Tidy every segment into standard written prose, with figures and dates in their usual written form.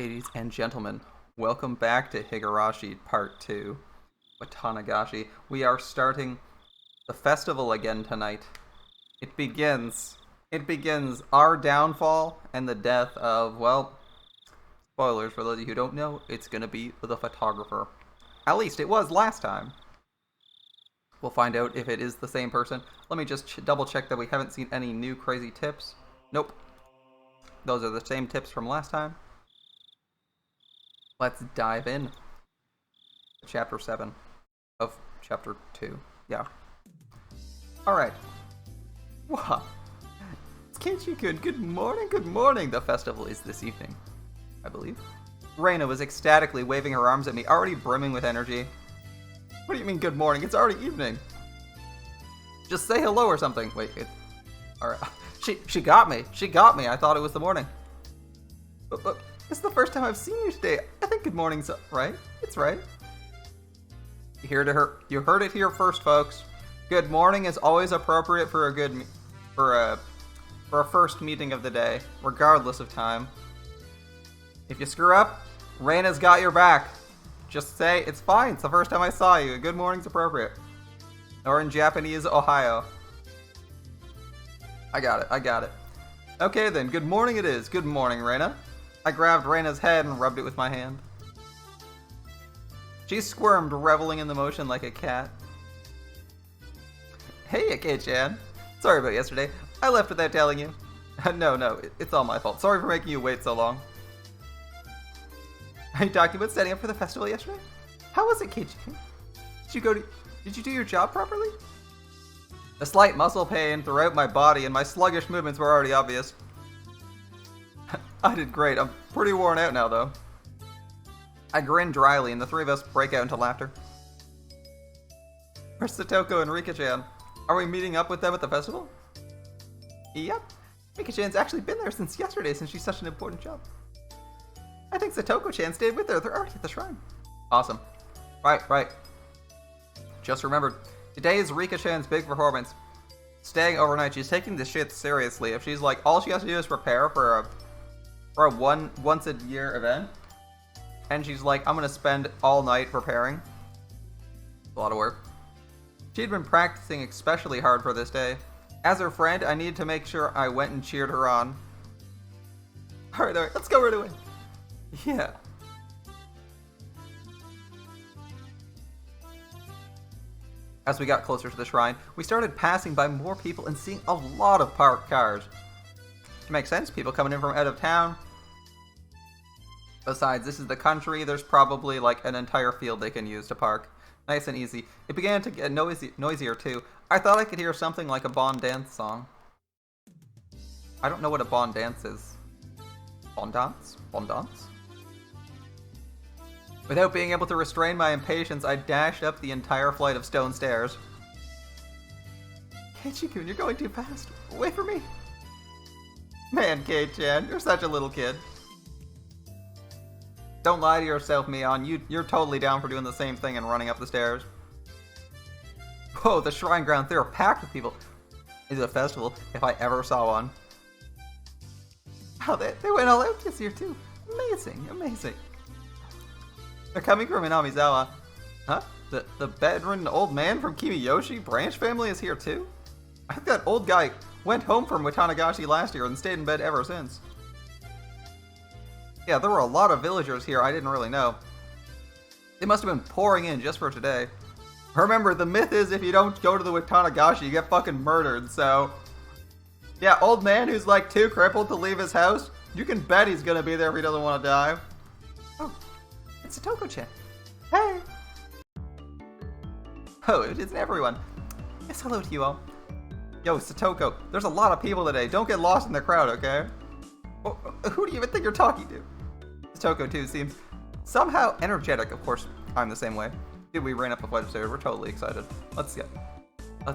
Ladies and gentlemen, welcome back to Higurashi Part 2, Watanagashi. We are starting the festival again tonight. It begins our downfall and the death of, well, spoilers for those of you who don't know, it's gonna be the photographer. At least it was last time. We'll find out if it is the same person. Let me just double check that we haven't seen any new crazy tips. Nope. Those are the same tips from last time. Let's dive in. Chapter 7 of Chapter 2. Yeah. Alright. Wow. It's Kenshi-kun. Good morning, good morning. The festival is this evening, I believe. Reina was ecstatically waving her arms at me, already brimming with energy. What do you mean, good morning? It's already evening. Just say hello or something. Wait, alright. She got me. She got me. I thought it was the morning. But it's the first time I've seen you today. I think good morning's right. It's right. You heard it here first, folks. Good morning is always appropriate for a first meeting of the day, regardless of time. If you screw up, Reina's got your back. Just say, it's fine, it's the first time I saw you. Good morning's appropriate. Or in Japanese, Ohio. I got it. Okay then, good morning it is. Good morning, Reina. I grabbed Reina's head and rubbed it with my hand. She squirmed, reveling in the motion like a cat. Hey, Ake-chan. Sorry about yesterday. I left without telling you. No, it's all my fault. Sorry for making you wait so long. Are you talking about setting up for the festival yesterday? How was it, Ake-chan? Did you do your job properly? A slight muscle pain throughout my body and my sluggish movements were already obvious. I did great. I'm pretty worn out now, though. I grinned dryly, and the three of us break out into laughter. Where's Satoko and Rika-chan? Are we meeting up with them at the festival? Yep. Rika-chan's actually been there since yesterday, since she's such an important job. I think Satoko-chan stayed with her. They're already at the shrine. Awesome. Right. Just remembered, today is Rika-chan's big performance. Staying overnight, she's taking this shit seriously. If she's like, all she has to do is prepare for a once a year event, and she's like, I'm gonna spend all night preparing. A lot of work. She'd been practicing especially hard for this day. As her friend, I needed to make sure I went and cheered her on. Alright, let's go right away. Yeah. As we got closer to the shrine, we started passing by more people and seeing a lot of parked cars. It makes sense, people coming in from out of town. Besides, this is the country, there's probably like an entire field they can use to park. Nice and easy. It began to get noisier too. I thought I could hear something like a Bon Dance song. I don't know what a Bon Dance is. Bon Dance? Bon Dance? Without being able to restrain my impatience, I dashed up the entire flight of stone stairs. Kenshi-kun, you're going too fast. Wait for me. Man, Kei-chan, you're such a little kid. Don't lie to yourself, Mion. You're totally down for doing the same thing and running up the stairs. Whoa, the shrine grounds, they're packed with people. It's a festival, if I ever saw one. Wow, they went all out this year too. Amazing. They're coming from Inamizawa. Huh? The bedridden old man from Kimiyoshi branch family is here too? I think that old guy went home from Watanagashi last year and stayed in bed ever since. Yeah, there were a lot of villagers here I didn't really know. They must have been pouring in just for today. Remember, the myth is if you don't go to the Watanagashi, you get fucking murdered, so... Yeah, old man who's like too crippled to leave his house, you can bet he's gonna be there if he doesn't want to die. Oh, it's Satoko-chan. Hey! Oh, it isn't everyone. Yes, hello to you all. Yo, Satoko, there's a lot of people today. Don't get lost in the crowd, okay? Oh, who do you even think you're talking to? Satoko, too, seems somehow energetic. Of course, I'm the same way. Dude, we ran up a flight of stairs. We're totally excited. Let's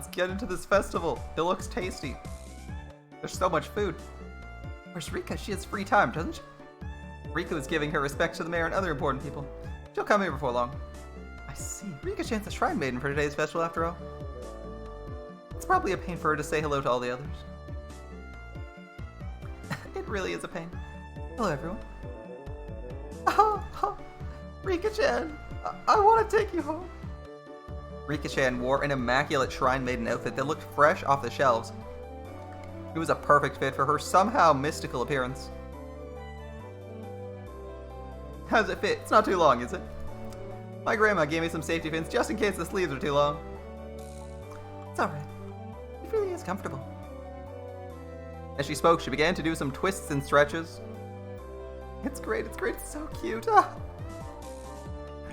get into this festival. It looks tasty. There's so much food. Where's Rika? She has free time, doesn't she? Rika is giving her respects to the mayor and other important people. She'll come here before long. I see. Rika-chan's a shrine maiden for today's festival, after all. It's probably a pain for her to say hello to all the others. It really is a pain. Hello, everyone. Rika-chan, I want to take you home. Rika-chan wore an immaculate Shrine Maiden outfit that looked fresh off the shelves. It was a perfect fit for her somehow mystical appearance. How does it fit? It's not too long, is it? My grandma gave me some safety pins just in case the sleeves are too long. It's alright. It really is comfortable. As she spoke, she began to do some twists and stretches. It's great, it's so cute.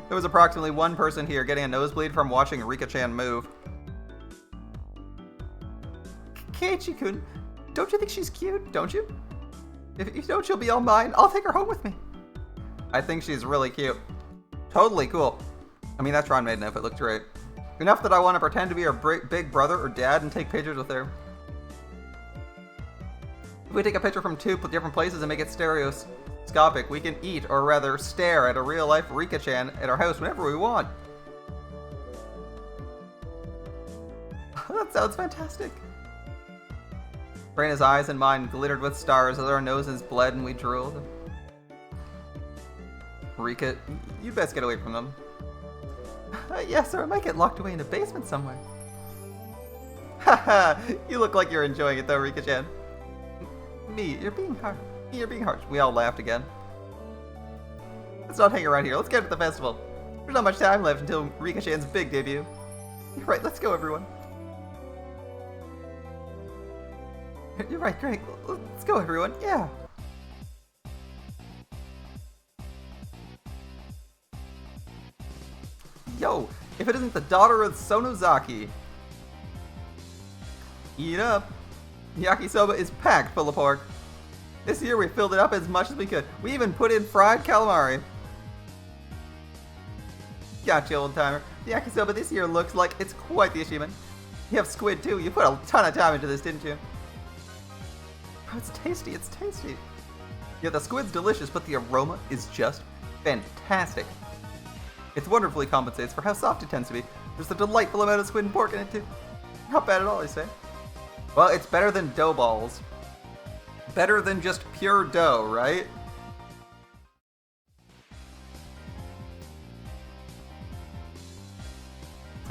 There was approximately one person here getting a nosebleed from watching Rika-chan move. Keiichi-kun, don't you think she's cute, don't you? If you don't, she'll be all mine. I'll take her home with me. I think she's really cute. Totally cool. I mean, that Shrine Maiden outfit looked great. Enough that I want to pretend to be her big brother or dad and take pictures with her. If we take a picture from two different places and make it stereoscopic, we can eat, or rather stare at a real-life Rika-chan at our house whenever we want. That sounds fantastic. Reina's eyes and mine glittered with stars as our noses bled and we drooled. Rika, you best get away from them. Yes, or I might get locked away in a basement somewhere. Haha, you look like you're enjoying it though, Rika-chan. Me, you're being harsh. We all laughed again. Let's not hang around here. Let's get to the festival. There's not much time left until Rika-chan's big debut. You're right, let's go, everyone. You're right, great. Let's go, everyone. Yeah. Yo, if it isn't the daughter of Sonozaki. Eat up. Yakisoba is packed full of pork. This year we filled it up as much as we could. We even put in fried calamari. Gotcha, old timer. The yakisoba this year looks like it's quite the achievement. You have squid too. You put a ton of time into this, didn't you? Oh, it's tasty, it's tasty. Yeah, the squid's delicious, but the aroma is just fantastic. It wonderfully compensates for how soft it tends to be. There's a delightful amount of squid and pork in it too. Not bad at all, I say. Well, it's better than dough balls. Better than just pure dough, right?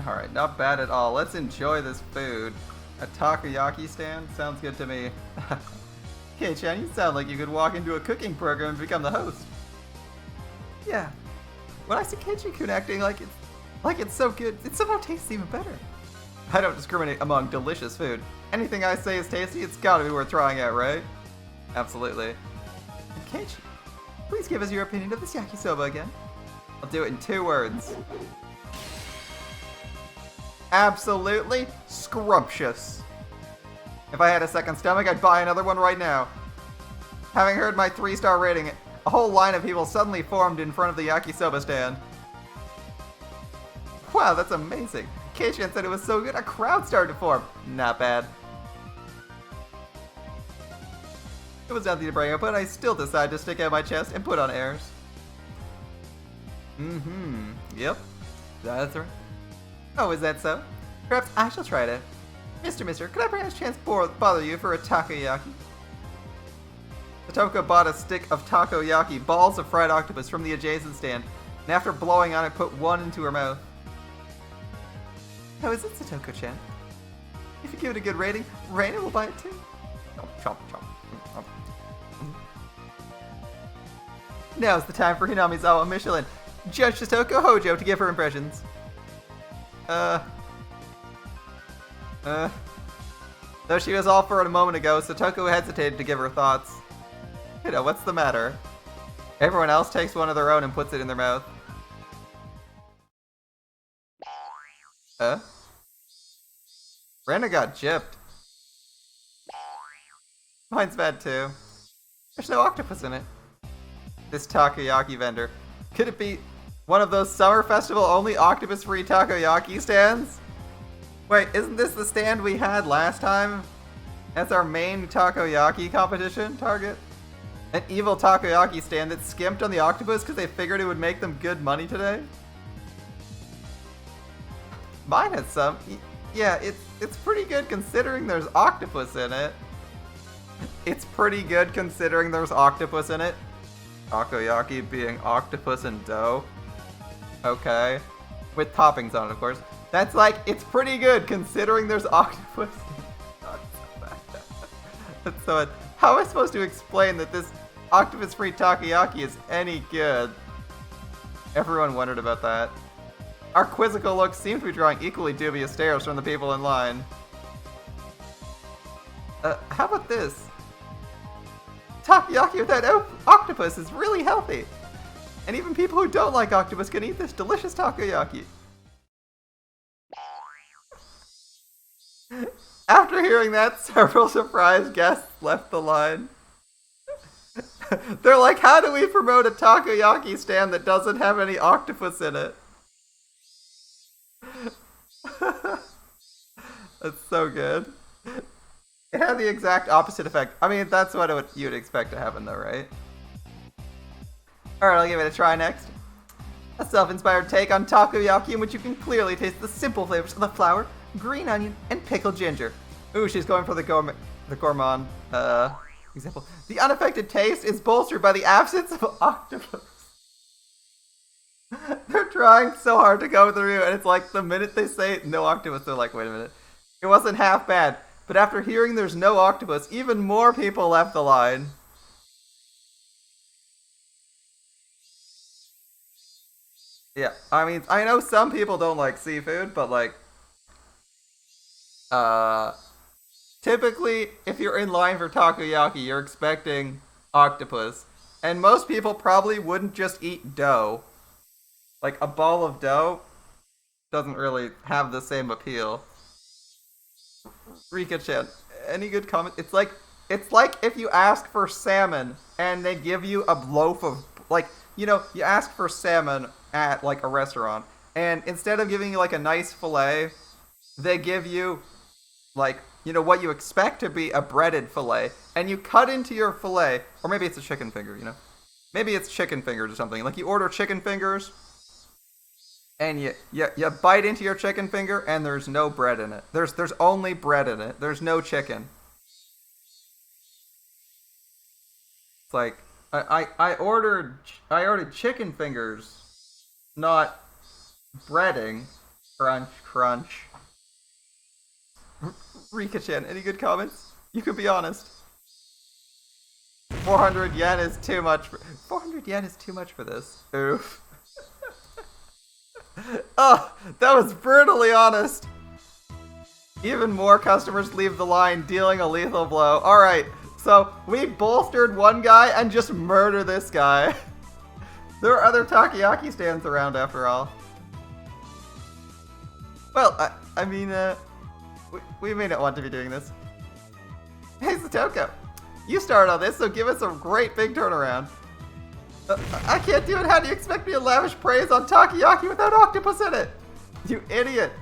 Alright, not bad at all. Let's enjoy this food. A takoyaki stand? Sounds good to me. Kei-chan, you sound like you could walk into a cooking program and become the host. Yeah. When I see Keiichi-kun acting like it's so good, it somehow tastes even better. I don't discriminate among delicious food. Anything I say is tasty, it's gotta be worth trying out, right? Absolutely. And Keiichi, please give us your opinion of this yakisoba again. I'll do it in 2 words. Absolutely scrumptious. If I had a second stomach, I'd buy another one right now. Having heard my 3-star rating, a whole line of people suddenly formed in front of the yakisoba stand. Wow, that's amazing. Kei-chan said it was so good, a crowd started to form. Not bad. It was nothing to bring up, but I still decided to stick out my chest and put on airs. Yep. That's right. Oh, is that so? Perhaps I shall try it. Mister, could I perhaps chance bother you for a takoyaki? Satoko bought a stick of takoyaki, balls of fried octopus, from the adjacent stand, and after blowing on it, put one into her mouth. How is it, Satoko-chan? If you give it a good rating, Reina will buy it too. Chomp, chomp. Now's the time for Hinamizawa Michelin, Judge Satoko Hojo, to give her impressions. Though she was all for it a moment ago, Satoko hesitated to give her thoughts. You know, what's the matter? Everyone else takes one of their own and puts it in their mouth. Reina got gypped. Mine's bad too. There's no octopus in it. This takoyaki vendor. Could it be one of those summer festival only octopus-free takoyaki stands? Wait, isn't this the stand we had last time? That's our main takoyaki competition target? An evil takoyaki stand that skimped on the octopus because they figured it would make them good money today? Mine had some. Yeah, it's pretty good considering there's octopus in it. It's pretty good considering there's octopus in it. Takoyaki being octopus and dough. Okay. With toppings on it, of course. That's like, it's pretty good considering there's octopus. That's so. How am I supposed to explain that this octopus-free takoyaki is any good? Everyone wondered about that. Our quizzical looks seem to be drawing equally dubious stares from the people in line. How about this? Takoyaki without octopus is really healthy. And even people who don't like octopus can eat this delicious takoyaki. After hearing that, several surprised guests left the line. They're like, how do we promote a takoyaki stand that doesn't have any octopus in it? That's so good. It had the exact opposite effect. I mean, that's what you'd expect to happen though, right? Alright, I'll give it a try next. A self-inspired take on takoyaki in which you can clearly taste the simple flavors of the flour, green onion, and pickled ginger. Ooh, she's going for the gourmand example. The unaffected taste is bolstered by the absence of octopus. They're trying so hard to go through, and it's like the minute they say no octopus, they're like, wait a minute. It wasn't half bad, but after hearing there's no octopus, even more people left the line. Yeah, I mean, I know some people don't like seafood, but like, typically, if you're in line for takoyaki, you're expecting octopus. And most people probably wouldn't just eat dough. Like, a ball of dough doesn't really have the same appeal. Rika-chan, any good comment? It's like if you ask for salmon and they give you a loaf of, like, you know, you ask for salmon at, like, a restaurant, and instead of giving you, like, a nice fillet, they give you, like, you know, what you expect to be a breaded fillet, and you cut into your fillet, or maybe it's a chicken finger, you know? Maybe it's chicken fingers or something. Like, you order chicken fingers, and you bite into your chicken finger, and there's no bread in it. There's only bread in it. There's no chicken. It's like, I ordered chicken fingers, not breading. Crunch, crunch. Rika-chan, any good comments? You could be honest. 400 yen is too much. 400 yen is too much for this. Oof. Oh, that was brutally honest. Even more customers leave the line, dealing a lethal blow. Alright, so we bolstered one guy and just murder this guy. There are other takoyaki stands around after all. Well, I mean, we may not want to be doing this. Hey, Satoko, you started on this, so give us a great big turnaround. I can't do it. How do you expect me to lavish praise on takoyaki without octopus in it? You idiot.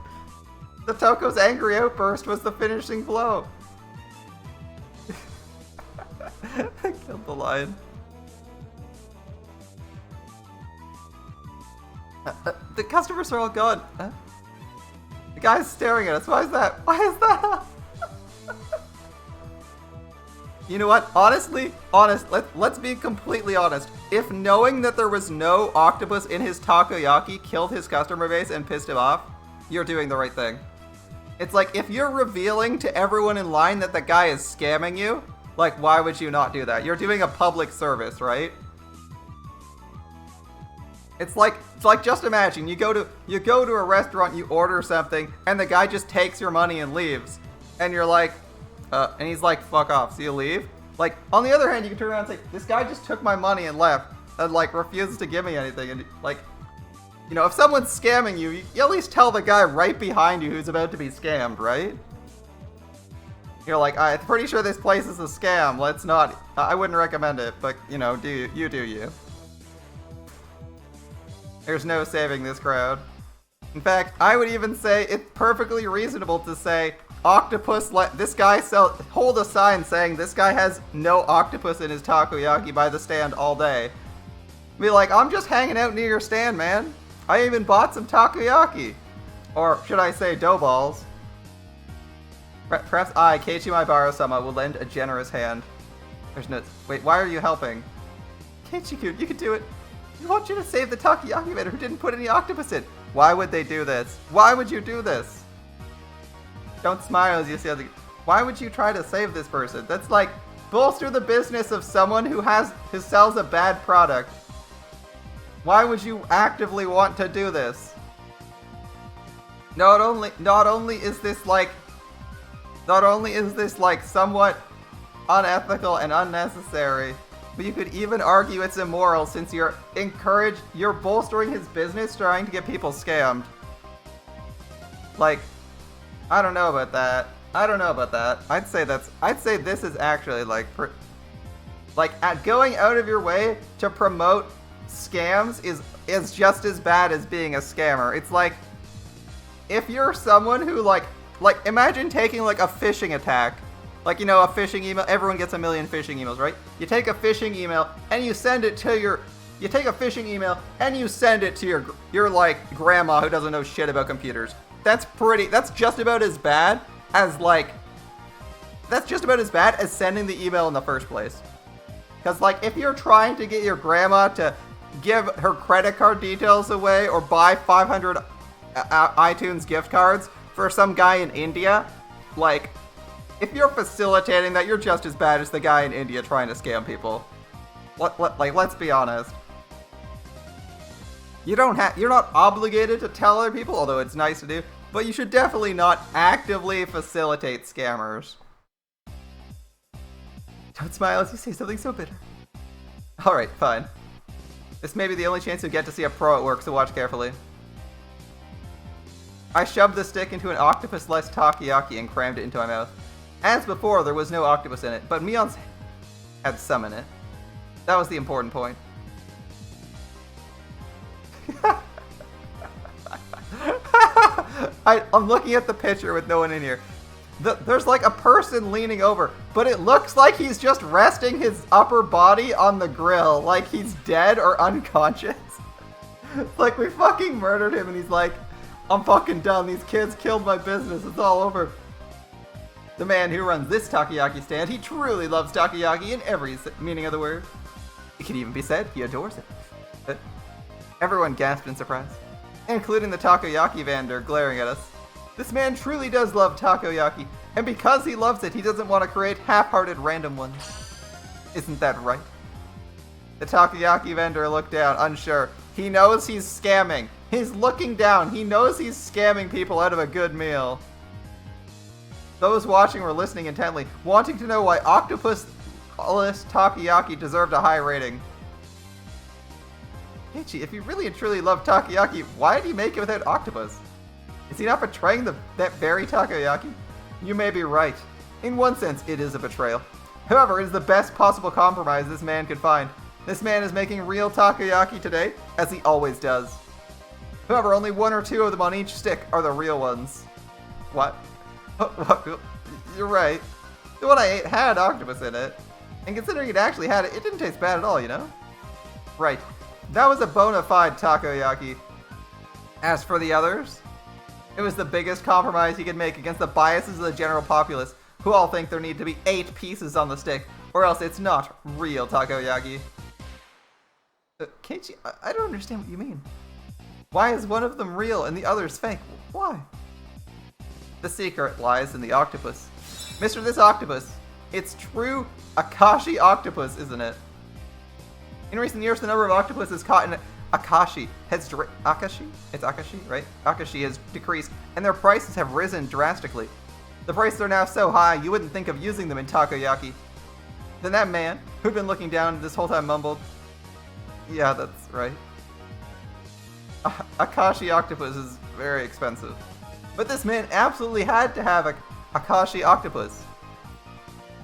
Satoko's angry outburst was the finishing blow. I killed the lion. The customers are all gone. The guy's staring at us. Why is that? Why is that? You know what? Honestly, let's be completely honest. If knowing that there was no octopus in his takoyaki killed his customer base and pissed him off, you're doing the right thing. It's like, if you're revealing to everyone in line that the guy is scamming you, like, why would you not do that? You're doing a public service, right? It's like just imagine, you go to a restaurant, you order something, and the guy just takes your money and leaves. And you're like, and he's like, fuck off, so you leave? Like, on the other hand, you can turn around and say, this guy just took my money and left, and like, refuses to give me anything, and like, you know, if someone's scamming you, you at least tell the guy right behind you who's about to be scammed, right? You're like, I'm pretty sure this place is a scam, let's not, I wouldn't recommend it, but, you know, do you. There's no saving this crowd. In fact, I would even say it's perfectly reasonable to say, octopus, this guy hold a sign saying this guy has no octopus in his takoyaki by the stand all day. Be like, I'm just hanging out near your stand, man. I even bought some takoyaki. Or should I say dough balls. Perhaps I, Keiichi Maibaro-sama, will lend a generous hand. There's no... Wait, why are you helping? Keiichi-kun, you can do it. We want you to save the takoyaki vendor who didn't put any octopus in. Why would they do this? Why would you do this? Don't smile as you say the... Why would you try to save this person? That's like bolster the business of someone who sells a bad product. Why would you actively want to do this? Not only is this like somewhat unethical and unnecessary, but you could even argue it's immoral since you're bolstering his business trying to get people scammed. Like, I don't know about that. I'd say this is actually like at going out of your way to promote scams is just as bad as being a scammer. It's like, if you're someone who like imagine taking like a phishing attack. Like, you know, a phishing email, everyone gets a million phishing emails, right? You take a phishing email and you send it to your like grandma who doesn't know shit about computers. That's just about as bad as sending the email in the first place. Cause like, if you're trying to get your grandma to give her credit card details away or buy 500 iTunes gift cards for some guy in India, like, if you're facilitating that, you're just as bad as the guy in India trying to scam people. Let's be honest. You're not obligated to tell other people, although it's nice to do, but you should definitely not actively facilitate scammers. Don't smile as you say something so bitter. Alright, fine. This may be the only chance you'll get to see a pro at work, so watch carefully. I shoved the stick into an octopus-less takoyaki and crammed it into my mouth. As before, there was no octopus in it, but Mion's had some in it. That was the important point. I'm looking at the picture with no one in here. There's like a person leaning over, but it looks like he's just resting his upper body on the grill, like he's dead or unconscious. Like, we fucking murdered him and he's like, I'm fucking done, these kids killed my business, it's all over. The man who runs this takoyaki stand, he truly loves takoyaki in every meaning of the word. It can even be said he adores it. Everyone gasped in surprise, including the takoyaki vendor glaring at us. This man truly does love takoyaki, and because he loves it, he doesn't want to create half-hearted random ones. Isn't that right? The takoyaki vendor looked down, unsure. He knows he's scamming. He's looking down. He knows he's scamming people out of a good meal. Those watching were listening intently, wanting to know why octopus-less takoyaki deserved a high rating. Keiichi, if you really and truly love takoyaki, why did he make it without octopus? Is he not betraying that very takoyaki? You may be right. In one sense, it is a betrayal. However, it is the best possible compromise this man could find. This man is making real takoyaki today, as he always does. However, only one or two of them on each stick are the real ones. What? You're right. The one I ate had octopus in it. And considering it actually had it, it didn't taste bad at all, you know? Right. That was a bona fide takoyaki. As for the others, it was the biggest compromise he could make against the biases of the general populace, who all think there need to be 8 pieces on the stick, or else it's not real takoyaki. Keiichi, I don't understand what you mean. Why is one of them real and the other's fake? Why? The secret lies in the octopus. Mr. This octopus. It's true Akashi octopus, isn't it? In recent years, the number of octopuses caught in Akashi has Akashi? It's Akashi, right? Akashi has decreased, and their prices have risen drastically. The prices are now so high, you wouldn't think of using them in takoyaki. Then that man, who'd been looking down this whole time, mumbled, yeah, that's right. Akashi octopus is very expensive. But this man absolutely had to have a Akashi octopus.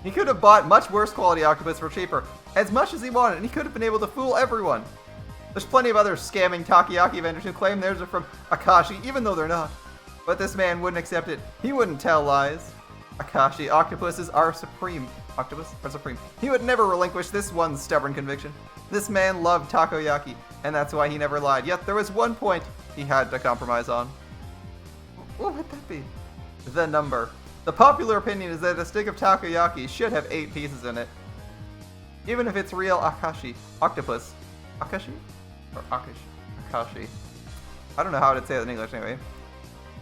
He could have bought much worse quality octopus for cheaper, as much as he wanted, and he could have been able to fool everyone. There's plenty of other scamming takoyaki vendors who claim theirs are from Akashi, even though they're not. But this man wouldn't accept it. He wouldn't tell lies. Akashi octopuses are supreme. Octopus are supreme. He would never relinquish this one stubborn conviction. This man loved takoyaki, and that's why he never lied. Yet there was one point he had to compromise on. What would that be? The number. The popular opinion is that a stick of takoyaki should have 8 pieces in it. Even if it's real octopus. Akashi? Or Akashi. I don't know how to say that in English anyway.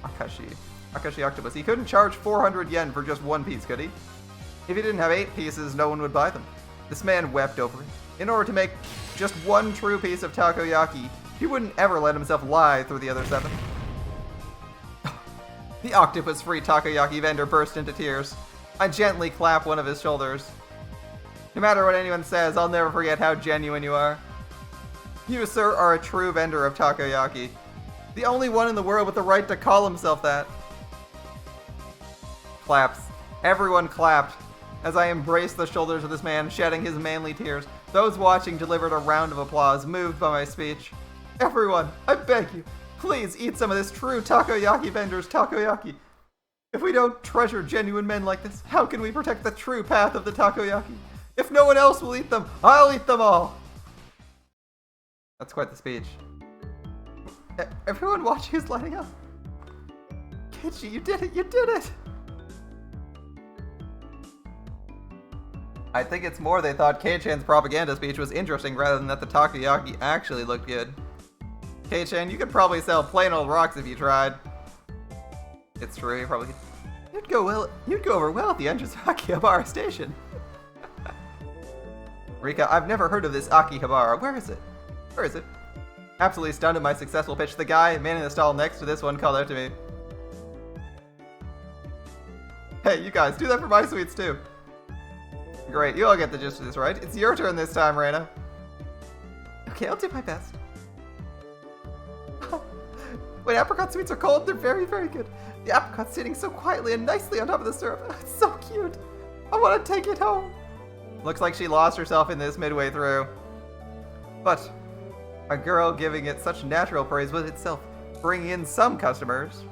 Akashi octopus. He couldn't charge 400 yen for just one piece, could he? If he didn't have 8 pieces, no one would buy them. This man wept over it. In order to make just one true piece of takoyaki, he wouldn't ever let himself lie through the other 7. The octopus-free takoyaki vendor burst into tears. I gently clap one of his shoulders. No matter what anyone says, I'll never forget how genuine you are. You, sir, are a true vendor of takoyaki. The only one in the world with the right to call himself that. Claps. Everyone clapped as I embraced the shoulders of this man, shedding his manly tears. Those watching delivered a round of applause, moved by my speech. Everyone, I beg you, please eat some of this true takoyaki vendor's takoyaki. If we don't treasure genuine men like this, how can we protect the true path of the takoyaki? If no one else will eat them, I'll eat them all! That's quite the speech. Everyone watching is lighting up. Kichi, you did it! You did it! I think it's more they thought Kei-chan's propaganda speech was interesting rather than that the takoyaki actually looked good. Kei-chan, you could probably sell plain old rocks if you tried. It's true, you probably could. You'd go over well at the entrance of Akihabara Station. Rika, I've never heard of this Akihabara. Where is it? Where is it? Absolutely stunned at my successful pitch, the guy manning the stall next to this one called out to me. Hey, you guys, do that for my sweets too. Great, you all get the gist of this, right? It's your turn this time, Reina. Okay, I'll do my best. When apricot sweets are cold, they're very, very good. The apricot's sitting so quietly and nicely on top of the syrup. It's so cute. I want to take it home. Looks like she lost herself in this midway through. But a girl giving it such natural praise would itself bring in some customers.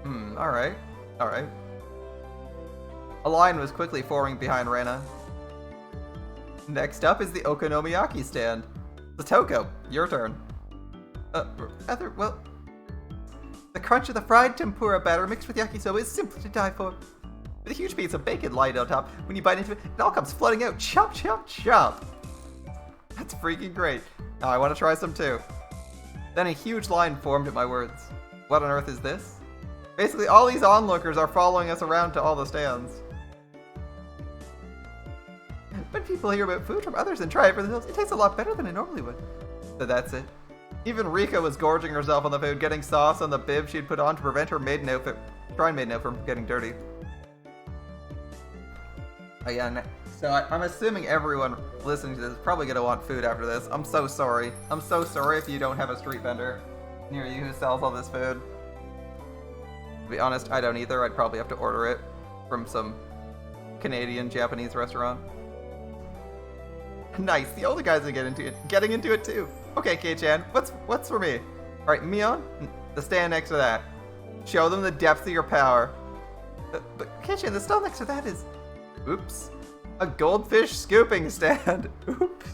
Alright. Alright. A line was quickly forming behind Reina. Next up is the okonomiyaki stand. Satoko, your turn. Well, the crunch of the fried tempura batter mixed with yakisoba is simply to die for. With a huge piece of bacon lying on top, when you bite into it, it all comes flooding out. Chop, chop, chop. That's freaking great. Now I want to try some too. Then a huge line formed at my words. What on earth is this? Basically, all these onlookers are following us around to all the stands. When people hear about food from others and try it for themselves, it tastes a lot better than it normally would. So that's it. Even Rika was gorging herself on the food, getting sauce on the bib she'd put on to prevent her shrine maiden outfit from getting dirty. Oh yeah, so I'm assuming everyone listening to this is probably going to want food after this. I'm so sorry. I'm so sorry if you don't have a street vendor near you who sells all this food. To be honest, I don't either. I'd probably have to order it from some Canadian, Japanese restaurant. Nice, the older guys are getting into it too. Okay, Kei-chan, what's for me? Alright, Mion, the stand next to that. Show them the depth of your power. But Kei-chan, the stall next to that is... Oops. A goldfish scooping stand. Oops.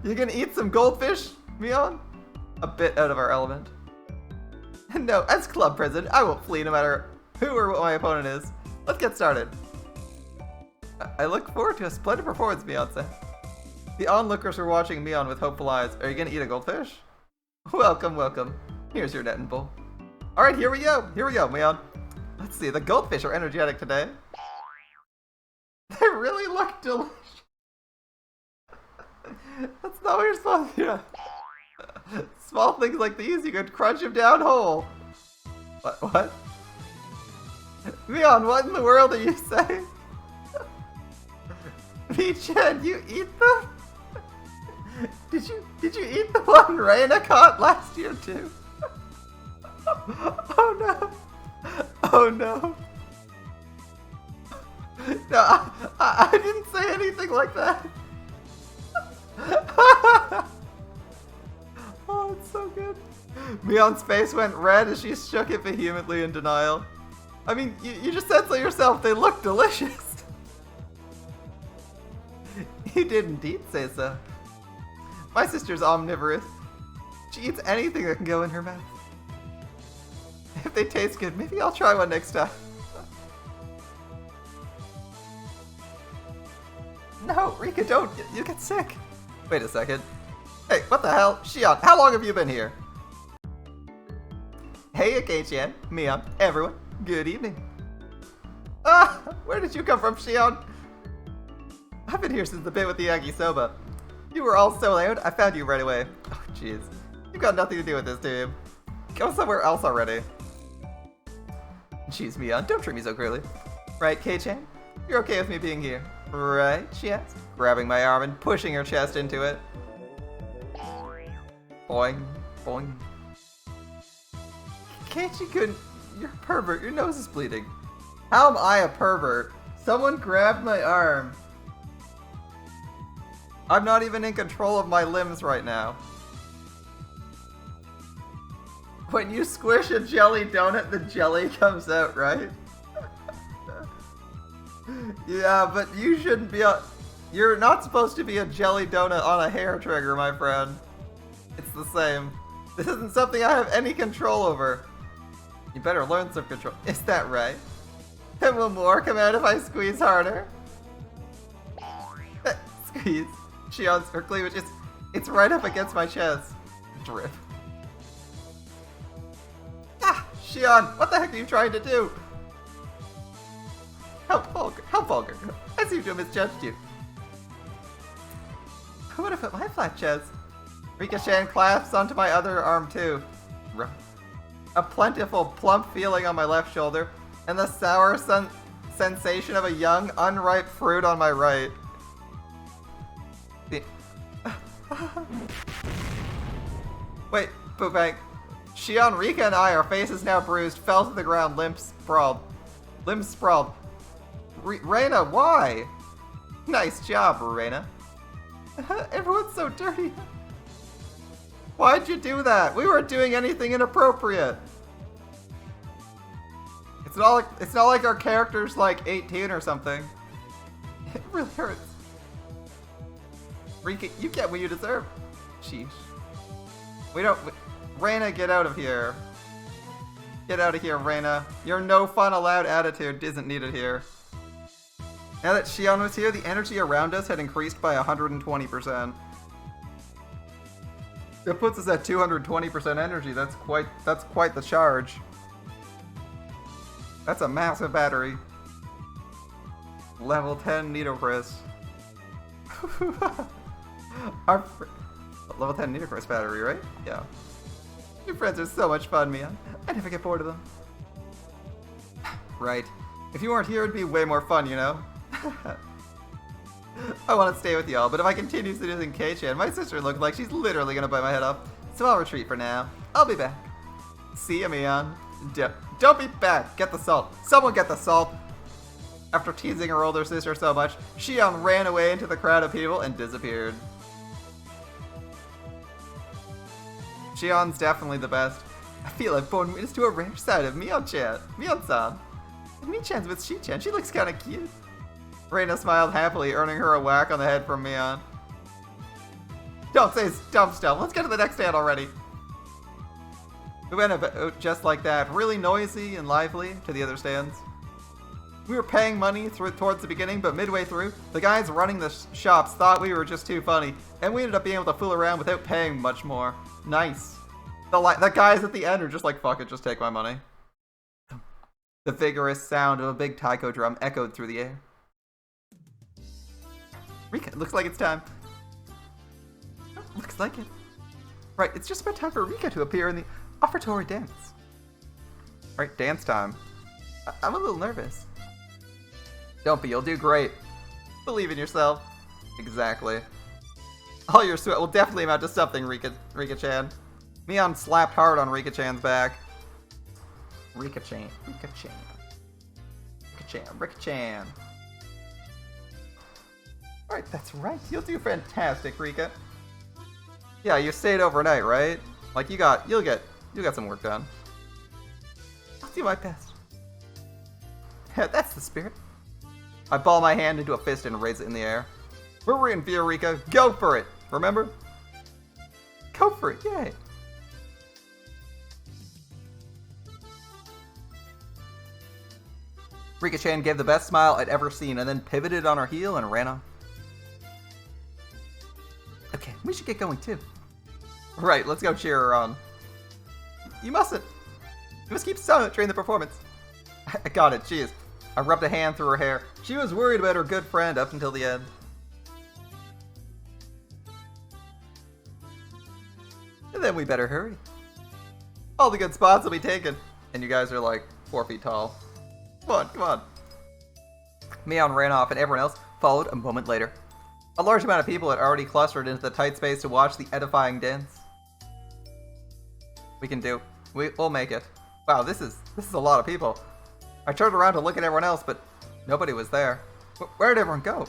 You gonna eat some goldfish, Mion? A bit out of our element. No, as club president, I won't flee no matter who or what my opponent is. Let's get started. I look forward to a splendid performance, Mion said. The onlookers were watching Mion with hopeful eyes. Are you gonna eat a goldfish? Welcome, welcome. Here's your net and bowl. Alright, here we go, Mion. Let's see, the goldfish are energetic today. They really look delicious. That's not what you're supposed to do. Small things like these, you could crunch them down whole. What? Mion, what in the world are you saying? Mii-chan, you eat them? Did you eat the one Reina caught last year too? Oh no! Oh no! No, I didn't say anything like that. Oh, it's so good. Mion's face went red as she shook it vehemently in denial. I mean, you just said so yourself. They look delicious. You did indeed say so. My sister's omnivorous. She eats anything that can go in her mouth. If they taste good, maybe I'll try one next time. No, Rika, don't. You get sick. Wait a second. Hey, what the hell? Shion, how long have you been here? Hey, Akei-chan, Mion, everyone, good evening. Ah, where did you come from, Shion? I've been here since the bit with the yakisoba. You were all so loud, I found you right away. Oh, jeez. You've got nothing to do with this, do you? Go somewhere else already. Jeez, Mion, don't treat me so cruelly. Right, Kei-chan? You're okay with me being here, right? She asks, grabbing my arm and pushing her chest into it. Boing, boing. Keiichi-kun, you're a pervert. Your nose is bleeding. How am I a pervert? Someone grabbed my arm. I'm not even in control of my limbs right now. When you squish a jelly donut, the jelly comes out, right? Yeah, but you shouldn't be you're not supposed to be a jelly donut on a hair trigger, my friend. It's the same. This isn't something I have any control over. You better learn some control. Is that right? And will more come out if I squeeze harder? Squeeze. Shion's her cleavage. It's right up against my chest. Drip. Ah, Shion, what the heck are you trying to do? How vulgar. How vulgar. I seem to have misjudged you. What if my flat chest? Rika-chan clasps onto my other arm too. A plentiful, plump feeling on my left shoulder, and the sour sensation of a young, unripe fruit on my right. Wait, Poopang. Shion, Rika, and I, our faces now bruised, fell to the ground, limbs sprawled. Reina, why? Nice job, Reina. Everyone's so dirty. Why'd you do that? We weren't doing anything inappropriate. It's not like our character's like 18 or something. It really hurts. Rika, you get what you deserve. Sheesh. Reina, get out of here. Get out of here, Reina. Your no fun allowed attitude isn't needed here. Now that Shion was here, the energy around us had increased by 120%. It puts us at 220% energy. That's quite the charge. That's a massive battery. Level 10 Nitocris. Level 10 Nitocris battery, right? Yeah. Your friends are so much fun, Mia. I never get bored of them. Right. If you weren't here, it'd be way more fun, you know? I want to stay with y'all, but if I continue seducing Kei-chan, my sister looks like she's literally gonna bite my head off. So I'll retreat for now. I'll be back. See ya, Mion. Don't be back. Get the salt. Someone get the salt. After teasing her older sister so much, Shion ran away into the crowd of people and disappeared. Shion's definitely the best. I feel I've born witness to a rare side of Mion-chan. Mion-san. And Mi-chan's with Shi-chan. She looks kinda cute. Reina smiled happily, earning her a whack on the head from Mion. Don't say dumb stuff. Let's get to the next stand already. We went about just like that, really noisy and lively, to the other stands. We were paying money towards the beginning, but midway through, the guys running the shops thought we were just too funny, and we ended up being able to fool around without paying much more. Nice. The guys at the end are just like, fuck it, just take my money. The vigorous sound of a big taiko drum echoed through the air. Rika, it looks like it's time. Looks like it. Right, it's just about time for Rika to appear in the offertory dance. Right, dance time. I'm a little nervous. Don't be, you'll do great. Believe in yourself. Exactly. All your sweat will definitely amount to something, Rika-chan. Mion slapped hard on Rika-chan's back. Rika-chan. Alright, that's right. You'll do fantastic, Rika. Yeah, you stayed overnight, right? Like you'll get some work done. I'll do my best. Yeah, that's the spirit. I ball my hand into a fist and raise it in the air. We're rooting for you, Rika. Go for it. Remember? Go for it. Yay. Rika-chan gave the best smile I'd ever seen and then pivoted on her heel and ran off. Okay, we should get going too. Right, let's go cheer her on. You mustn't. You must keep silent during the performance. I got it, jeez. I rubbed a hand through her hair. She was worried about her good friend up until the end. And then we better hurry. All the good spots will be taken. And you guys are like 4 feet tall. Come on, come on. Mion ran off and everyone else followed a moment later. A large amount of people had already clustered into the tight space to watch the edifying dance. We can do. We'll make it. Wow, this is a lot of people. I turned around to look at everyone else, but nobody was there. Where did everyone go?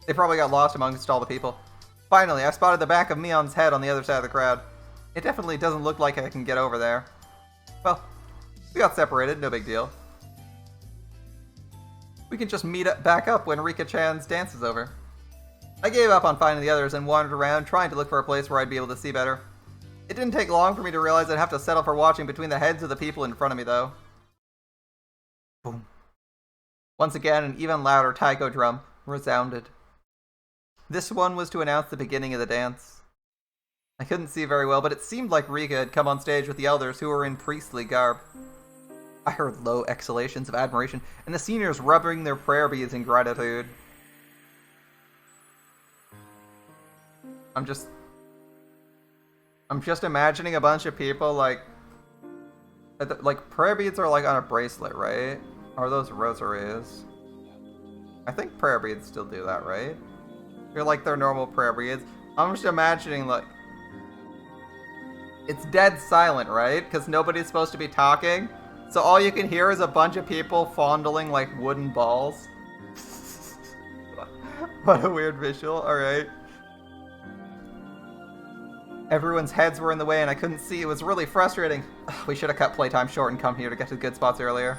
They probably got lost amongst all the people. Finally, I spotted the back of Mion's head on the other side of the crowd. It definitely doesn't look like I can get over there. Well, we got separated, no big deal. We can just meet back up when Rika-chan's dance is over. I gave up on finding the others and wandered around trying to look for a place where I'd be able to see better. It didn't take long for me to realize I'd have to settle for watching between the heads of the people in front of me though. Boom. Once again, an even louder taiko drum resounded. This one was to announce the beginning of the dance. I couldn't see very well, but it seemed like Rika had come on stage with the elders who were in priestly garb. I heard low exhalations of admiration, and the seniors rubbing their prayer beads in gratitude. I'm just imagining a bunch of people like prayer beads are like on a bracelet, right? Are those rosaries? I think prayer beads still do that, right? They're like their normal prayer beads. I'm just imagining like it's dead silent, right? Because nobody's supposed to be talking. So all you can hear is a bunch of people fondling like wooden balls. What a weird visual, alright. Everyone's heads were in the way and I couldn't see. It was really frustrating. We should have cut playtime short and come here to get to the good spots earlier.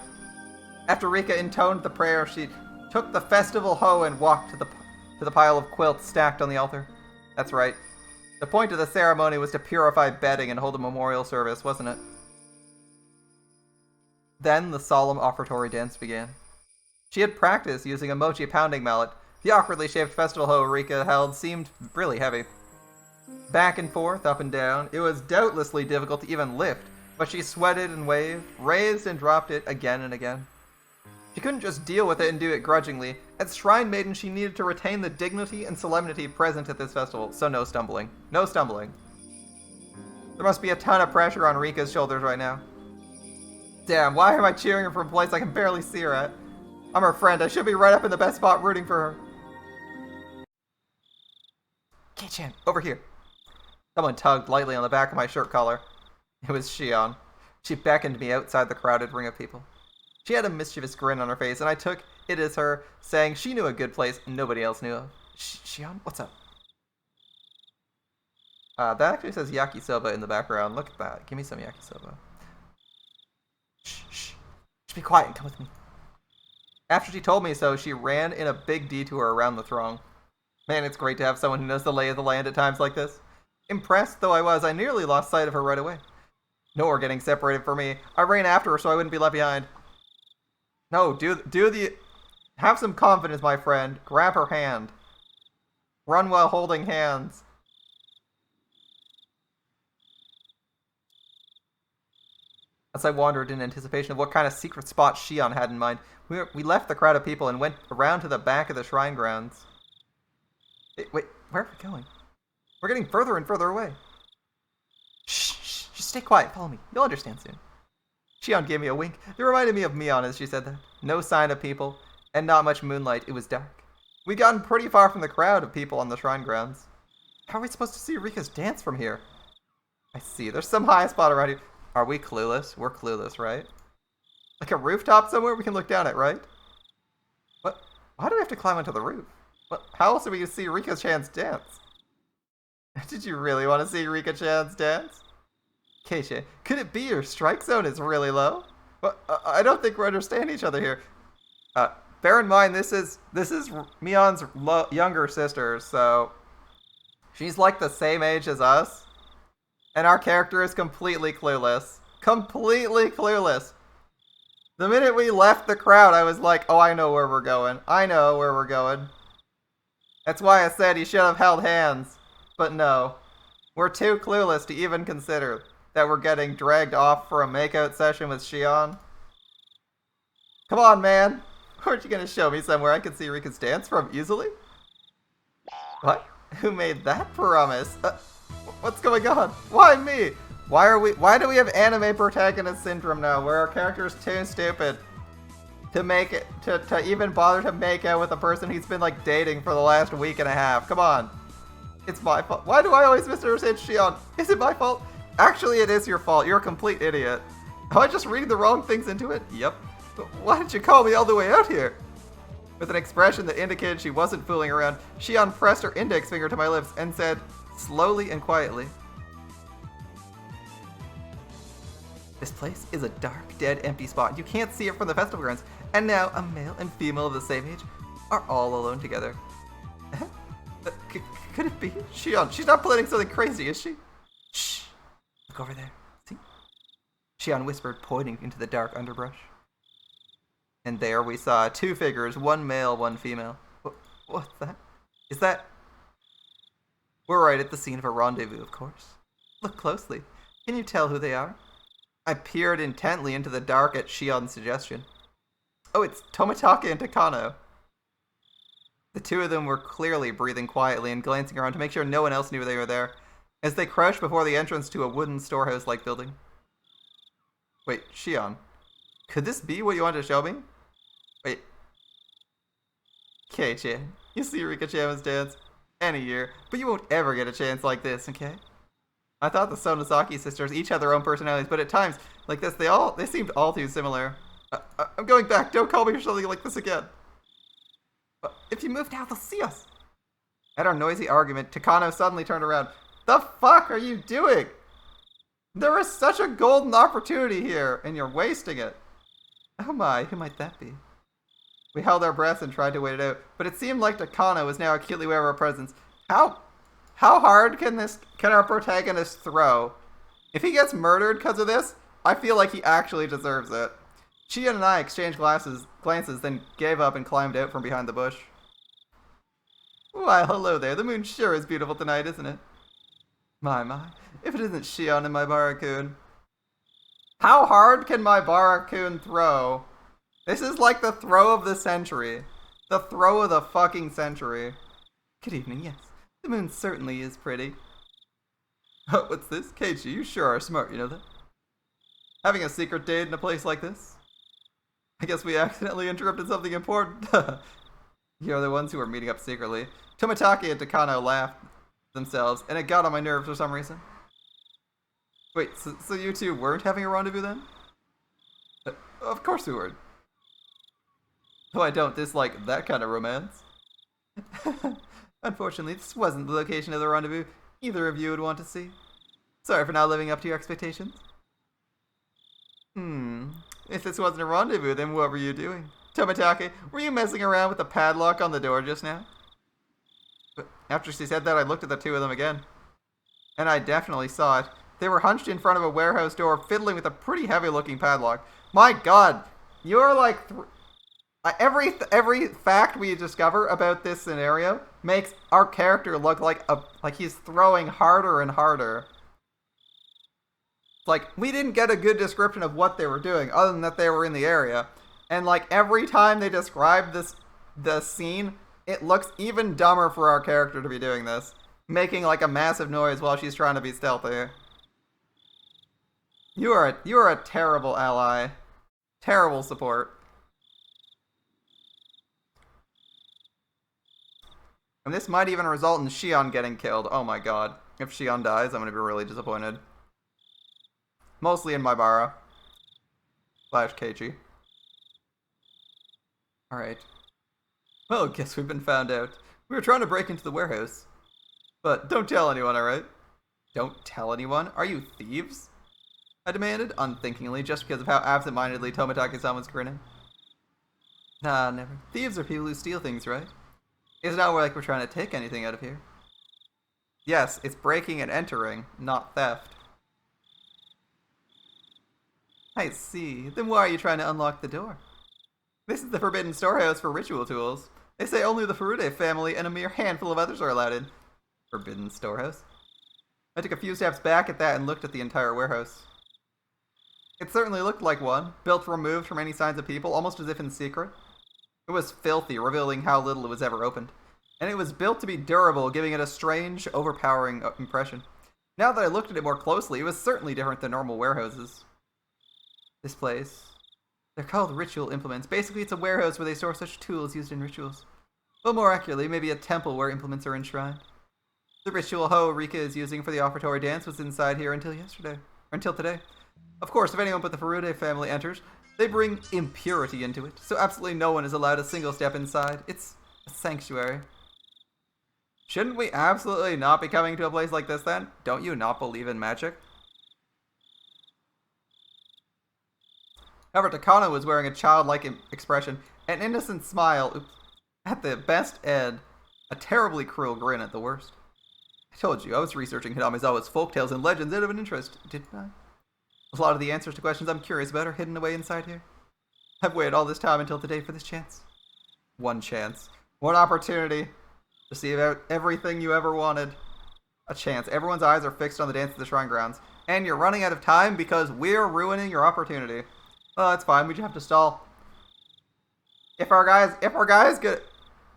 After Rika intoned the prayer, she took the festival hoe and walked to the pile of quilts stacked on the altar. That's right. The point of the ceremony was to purify bedding and hold a memorial service, wasn't it? Then the solemn offertory dance began. She had practiced using a mochi pounding mallet. The awkwardly shaped festival hoe Rika held seemed really heavy. Back and forth, up and down, it was doubtlessly difficult to even lift, but she sweated and waved, raised and dropped it again and again. She couldn't just deal with it and do it grudgingly. As Shrine Maiden, she needed to retain the dignity and solemnity present at this festival, so no stumbling. No stumbling. There must be a ton of pressure on Rika's shoulders right now. Damn, why am I cheering her from a place I can barely see her at? I'm her friend, I should be right up in the best spot rooting for her. Kei-chan, over here. Someone tugged lightly on the back of my shirt collar. It was Shion. She beckoned me outside the crowded ring of people. She had a mischievous grin on her face, and I took it as her saying she knew a good place nobody else knew of. Shion, what's up? That actually says yakisoba in the background. Look at that. Give me some yakisoba. Shh, shh. Just be quiet and come with me. After she told me so, she ran in a big detour around the throng. Man, it's great to have someone who knows the lay of the land at times like this. Impressed though I was, I nearly lost sight of her right away. No more getting separated from me. I ran after her so I wouldn't be left behind. No, have some confidence, my friend. Grab her hand. Run while holding hands. As I wandered in anticipation of what kind of secret spot Shion had in mind, we left the crowd of people and went around to the back of the shrine grounds. Wait, where are we going? We're getting further and further away. Shh, shh, just stay quiet, follow me. You'll understand soon. Shion gave me a wink. It reminded me of Mion as she said that. No sign of people, and not much moonlight. It was dark. We'd gotten pretty far from the crowd of people on the shrine grounds. How are we supposed to see Rika's dance from here? I see. There's some high spot around here. Are we clueless? We're clueless, right? Like a rooftop somewhere we can look down at, right? What? Why do we have to climb onto the roof? What? How else are we going to see Rika-chan's dance? Did you really want to see Rika-chan's dance? Kei-chan, could it be your strike zone is really low? Well, I don't think we understand each other here. Bear in mind, this is Mion's younger sister, so she's like the same age as us, and our character is completely clueless. Completely clueless. The minute we left the crowd, I was like, oh, I know where we're going. I know where we're going. That's why I said he should have held hands. But no, we're too clueless to even consider that we're getting dragged off for a makeout session with Shion. Come on, man! Aren't you gonna show me somewhere I can see Rika's dance from easily? What? Who made that promise? What's going on? Why me? Why do we have anime protagonist syndrome now, where our character is too stupid to even bother to make out with a person he's been like dating for the last week and a half? Come on. It's my fault. Why do I always misunderstand Shion? Is it my fault? Actually, it is your fault. You're a complete idiot. Am I just reading the wrong things into it? Yep. But why did you call me all the way out here? With an expression that indicated she wasn't fooling around, Shion pressed her index finger to my lips and said, slowly and quietly, "This place is a dark, dead, empty spot. You can't see it from the festival grounds. And now a male and female of the same age are all alone together." Could it be? Shion, she's not planning something crazy, is she? Shh. Look over there. See? Shion whispered, pointing into the dark underbrush. And there we saw two figures, one male, one female. What's that? Is that... We're right at the scene of a rendezvous, of course. Look closely. Can you tell who they are? I peered intently into the dark at Shion's suggestion. Oh, it's Tomitake and Takano. The two of them were clearly breathing quietly and glancing around to make sure no one else knew they were there, as they crouched before the entrance to a wooden storehouse-like building. Wait, Shion, could this be what you wanted to show me? Wait. Kei-chan, you see Rika-chan's dance any year, but you won't ever get a chance like this, okay? I thought the Sonosaki sisters each had their own personalities, but at times like this, they seemed all too similar. I'm going back. Don't call me for something like this again. If you move now, they'll see us. At our noisy argument, Takano suddenly turned around. The fuck are you doing? There is such a golden opportunity here, and you're wasting it. Oh my, who might that be? We held our breaths and tried to wait it out, but it seemed like Takano was now acutely aware of our presence. How hard can our protagonist throw? If he gets murdered because of this, I feel like he actually deserves it. Shion and I exchanged glances, then gave up and climbed out from behind the bush. Why, hello there. The moon sure is beautiful tonight, isn't it? My. If it isn't Shion and my Barakun. How hard can my Barakun throw? This is like the throw of the century. The throw of the fucking century. Good evening, yes. The moon certainly is pretty. Oh, what's this? Keiichi, you sure are smart, you know that? Having a secret date in a place like this? I guess we accidentally interrupted something important. You're the ones who are meeting up secretly. Tomitake and Takano laughed themselves, and it got on my nerves for some reason. Wait, so you two weren't having a rendezvous then? Of course we weren't. Though I don't dislike that kind of romance. Unfortunately, this wasn't the location of the rendezvous either of you would want to see. Sorry for not living up to your expectations. If this wasn't a rendezvous, then what were you doing? Tomitake, were you messing around with the padlock on the door just now? But after she said that, I looked at the two of them again. And I definitely saw it. They were hunched in front of a warehouse door, fiddling with a pretty heavy-looking padlock. My god, you're like... Every fact we discover about this scenario makes our character look like he's throwing harder and harder. Like, we didn't get a good description of what they were doing, other than that they were in the area. And, like, every time they describe the scene, it looks even dumber for our character to be doing this. Making, like, a massive noise while she's trying to be stealthy. You are a terrible ally. Terrible support. And this might even result in Shion getting killed. Oh my god. If Shion dies, I'm gonna be really disappointed. Mostly in Maibara. / Keiichi. Alright. Well, guess we've been found out. We were trying to break into the warehouse. But don't tell anyone, alright? Don't tell anyone? Are you thieves? I demanded, unthinkingly, just because of how absent-mindedly Tomitake-san was grinning. Nah, never. Thieves are people who steal things, right? It's not like we're trying to take anything out of here. Yes, it's breaking and entering, not theft. I see. Then why are you trying to unlock the door? This is the forbidden storehouse for ritual tools. They say only the Furude family and a mere handful of others are allowed in. Forbidden storehouse? I took a few steps back at that and looked at the entire warehouse. It certainly looked like one, built removed from any signs of people, almost as if in secret. It was filthy, revealing how little it was ever opened. And it was built to be durable, giving it a strange, overpowering impression. Now that I looked at it more closely, it was certainly different than normal warehouses. This place... They're called ritual implements. Basically, it's a warehouse where they store such tools used in rituals. Well, more accurately, maybe a temple where implements are enshrined. The ritual hoe Rika is using for the offertory dance was inside here until yesterday. Or until today. Of course, if anyone but the Furude family enters, they bring impurity into it, so absolutely no one is allowed a single step inside. It's a sanctuary. Shouldn't we absolutely not be coming to a place like this then? Don't you not believe in magic? However, Takano was wearing a childlike expression, an innocent smile at the best and a terribly cruel grin at the worst. I told you, I was researching Hinamizawa's folktales and legends out of an interest, didn't I? A lot of the answers to questions I'm curious about are hidden away inside here. I've waited all this time until today for this chance. One chance. One opportunity to see about everything you ever wanted. A chance. Everyone's eyes are fixed on the dance at the shrine grounds. And you're running out of time because we're ruining your opportunity. Oh, that's fine. We just have to stall. If our guys get...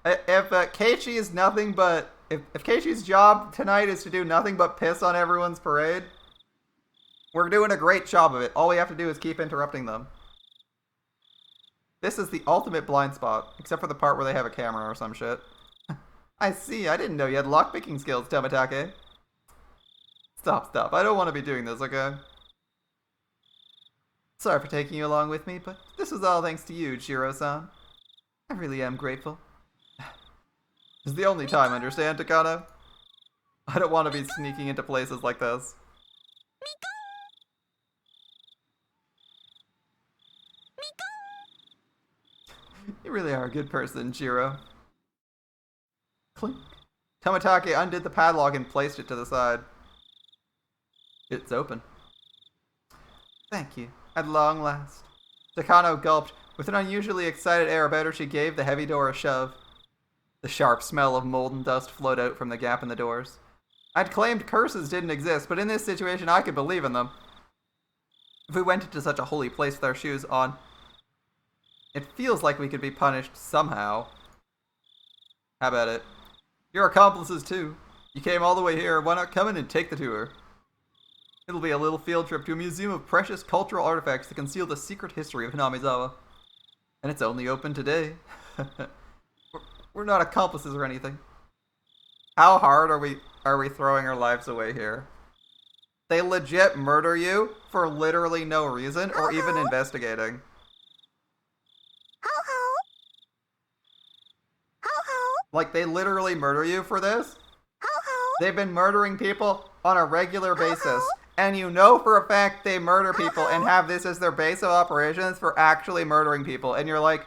If Keiichi is nothing but... If Keiichi's job tonight is to do nothing but piss on everyone's parade... We're doing a great job of it. All we have to do is keep interrupting them. This is the ultimate blind spot, except for the part where they have a camera or some shit. I see. I didn't know you had lockpicking skills, Tomitake. Stop. I don't want to be doing this, okay? Sorry for taking you along with me, but this was all thanks to you, Jiro-san. I really am grateful. It's the only time, understand, Takano? I don't want to be sneaking into places like this. You really are a good person, Jiro. Clink. Tomitake undid the padlock and placed it to the side. It's open. Thank you. At long last. Takano gulped. With an unusually excited air about her, she gave the heavy door a shove. The sharp smell of mold and dust flowed out from the gap in the doors. I'd claimed curses didn't exist, but in this situation I could believe in them. If we went into such a holy place with our shoes on, it feels like we could be punished somehow. How about it? You're accomplices too. You came all the way here, why not come in and take the tour? It'll be a little field trip to a museum of precious cultural artifacts that conceal the secret history of Hinamizawa. And it's only open today. We're not accomplices or anything. How hard are we throwing our lives away here? They legit murder you for literally no reason or even investigating. Like, they literally murder you for this? They've been murdering people on a regular basis. And you know for a fact they murder people and have this as their base of operations for actually murdering people. And you're like,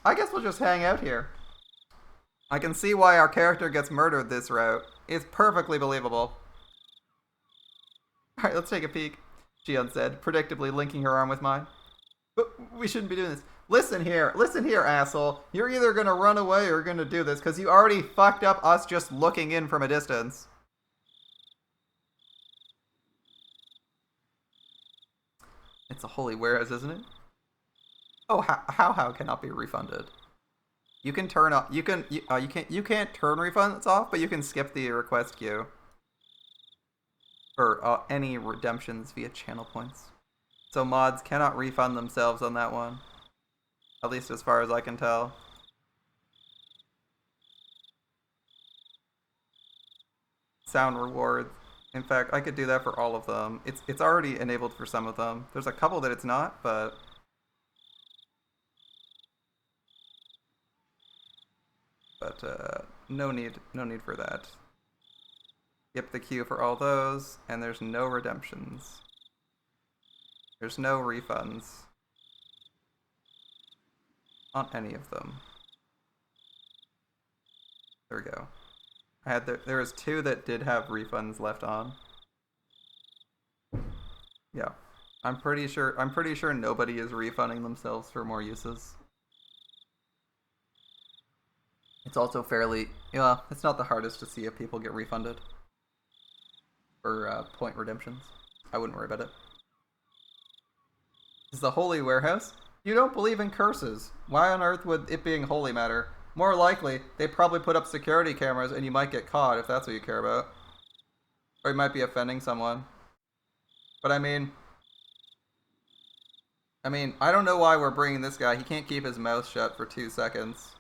I guess we'll just hang out here. I can see why our character gets murdered this route. It's perfectly believable. Alright, let's take a peek, Jion said, predictably linking her arm with mine. But we shouldn't be doing this. Listen here, asshole. You're either gonna run away or gonna do this, because you already fucked up us just looking in from a distance. It's a holy warehouse, isn't it? Oh, how cannot be refunded? You can turn off. You can't turn refunds off, but you can skip the request queue for any redemptions via channel points. So mods cannot refund themselves on that one. At least as far as I can tell. Sound rewards. In fact, I could do that for all of them. It's already enabled for some of them. There's a couple that it's not, but... no need for that. Skip the queue for all those, and there's no redemptions. There's no refunds on any of them. There we go. There was 2 that did have refunds left on. Yeah. I'm pretty sure nobody is refunding themselves for more uses. It's also fairly, it's not the hardest to see if people get refunded for point redemptions. I wouldn't worry about it. Is the holy warehouse? You don't believe in curses. Why on earth would it being holy matter? More likely, they probably put up security cameras and you might get caught if that's what you care about. Or you might be offending someone. But I mean, I don't know why we're bringing this guy. He can't keep his mouth shut for 2 seconds.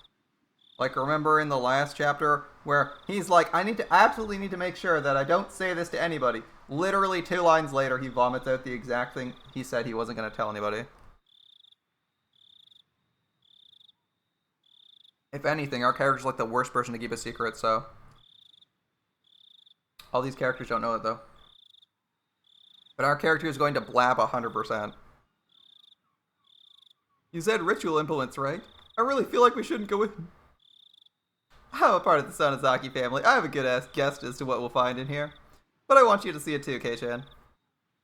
Like, remember in the last chapter where he's like, I absolutely need to make sure that I don't say this to anybody. Literally 2 lines later, he vomits out the exact thing he said he wasn't going to tell anybody. If anything, our character's like the worst person to keep a secret, so. All these characters don't know it, though. But our character is going to blab 100%. You said ritual implements, right? I really feel like we shouldn't go in. I'm a part of the Sonozaki family. I have a good-ass guess as to what we'll find in here. But I want you to see it too, Kei-chan.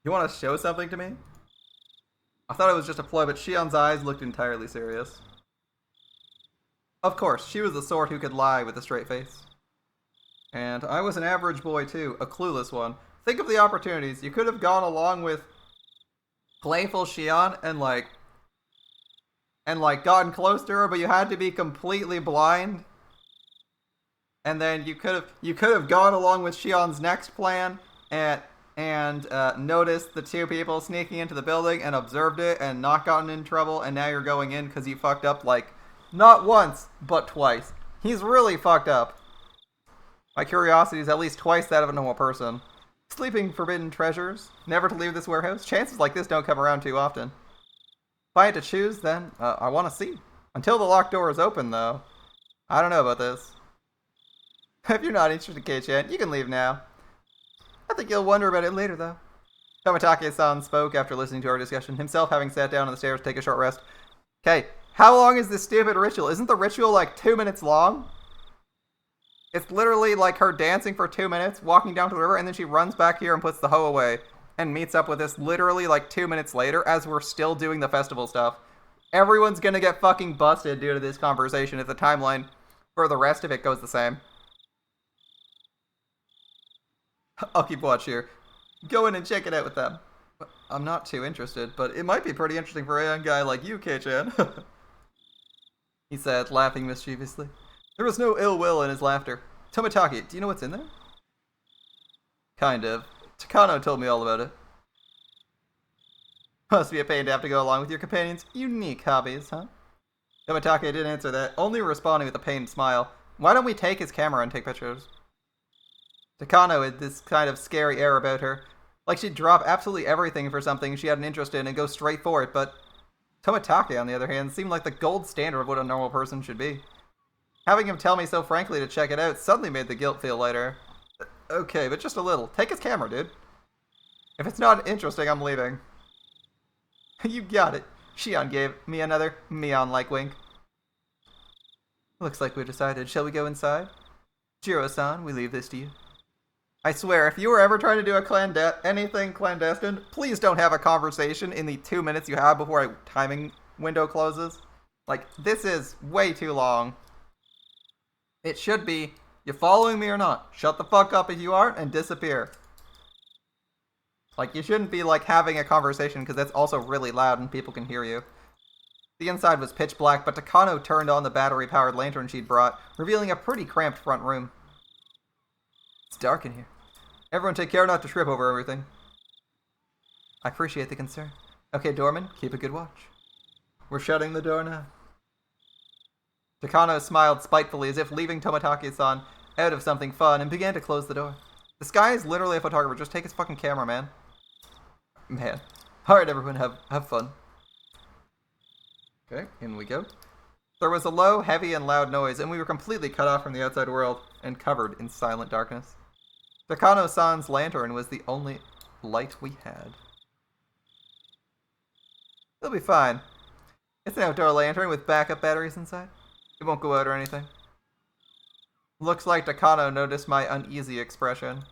You want to show something to me? I thought it was just a ploy, but Shion's eyes looked entirely serious. Of course, she was the sort who could lie with a straight face. And I was an average boy too, a clueless one. Think of the opportunities. You could have gone along with playful Shion and gotten close to her, but you had to be completely blind. And then you could have gone along with Shion's next plan and noticed the 2 people sneaking into the building and observed it and not gotten in trouble, and now you're going in because you fucked up like not once but twice. He's really fucked up. My curiosity is at least twice that of a normal person. Sleeping forbidden treasures, never to leave this warehouse. Chances like this don't come around too often. If I had to choose, then I want to see. Until the locked door is open, though. I don't know about this. If you're not interested, Kei-chan, you can leave now. I think you'll wonder about it later, though. Tomitake-san spoke after listening to our discussion, himself having sat down on the stairs to take a short rest. Okay, how long is this stupid ritual? Isn't the ritual like 2 minutes long? It's literally like her dancing for 2 minutes, walking down to the river, and then she runs back here and puts the hoe away. And meets up with us literally like 2 minutes later as we're still doing the festival stuff. Everyone's gonna get fucking busted due to this conversation if the timeline for the rest of it goes the same. I'll keep watch here. Go in and check it out with them. I'm not too interested, but it might be pretty interesting for a young guy like you, Kei-chan. He said, laughing mischievously. There was no ill will in his laughter. Tomitake, do you know what's in there? Kind of. Takano told me all about it. Must be a pain to have to go along with your companion's unique hobbies, huh? Tomitake didn't answer that, only responding with a pained smile. Why don't we take his camera and take pictures? Takano had this kind of scary air about her. Like she'd drop absolutely everything for something she had an interest in and go straight for it, but Tomitake, on the other hand, seemed like the gold standard of what a normal person should be. Having him tell me so frankly to check it out suddenly made the guilt feel lighter. Okay, but just a little. Take his camera, dude. If it's not interesting, I'm leaving. You got it. Shion gave me another Mion-like wink. Looks like we're decided. Shall we go inside? Jiro-san, we leave this to you. I swear, if you were ever trying to do anything clandestine, please don't have a conversation in the 2 minutes you have before a timing window closes. Like, this is way too long. It should be, you following me or not? Shut the fuck up if you aren't and disappear. Like, you shouldn't be, like, having a conversation because that's also really loud and people can hear you. The inside was pitch black, but Takano turned on the battery-powered lantern she'd brought, revealing a pretty cramped front room. It's dark in here. Everyone take care not to trip over everything. I appreciate the concern. Okay, doorman, keep a good watch. We're shutting the door now. Takano smiled spitefully as if leaving Tomitake-san out of something fun and began to close the door. This guy is literally a photographer. Just take his fucking camera, man. Man. Alright, everyone, have fun. Okay, in we go. There was a low, heavy, and loud noise, and we were completely cut off from the outside world and covered in silent darkness. Takano-san's lantern was the only light we had. It'll be fine. It's an outdoor lantern with backup batteries inside. It won't go out or anything. Looks like Takano noticed my uneasy expression.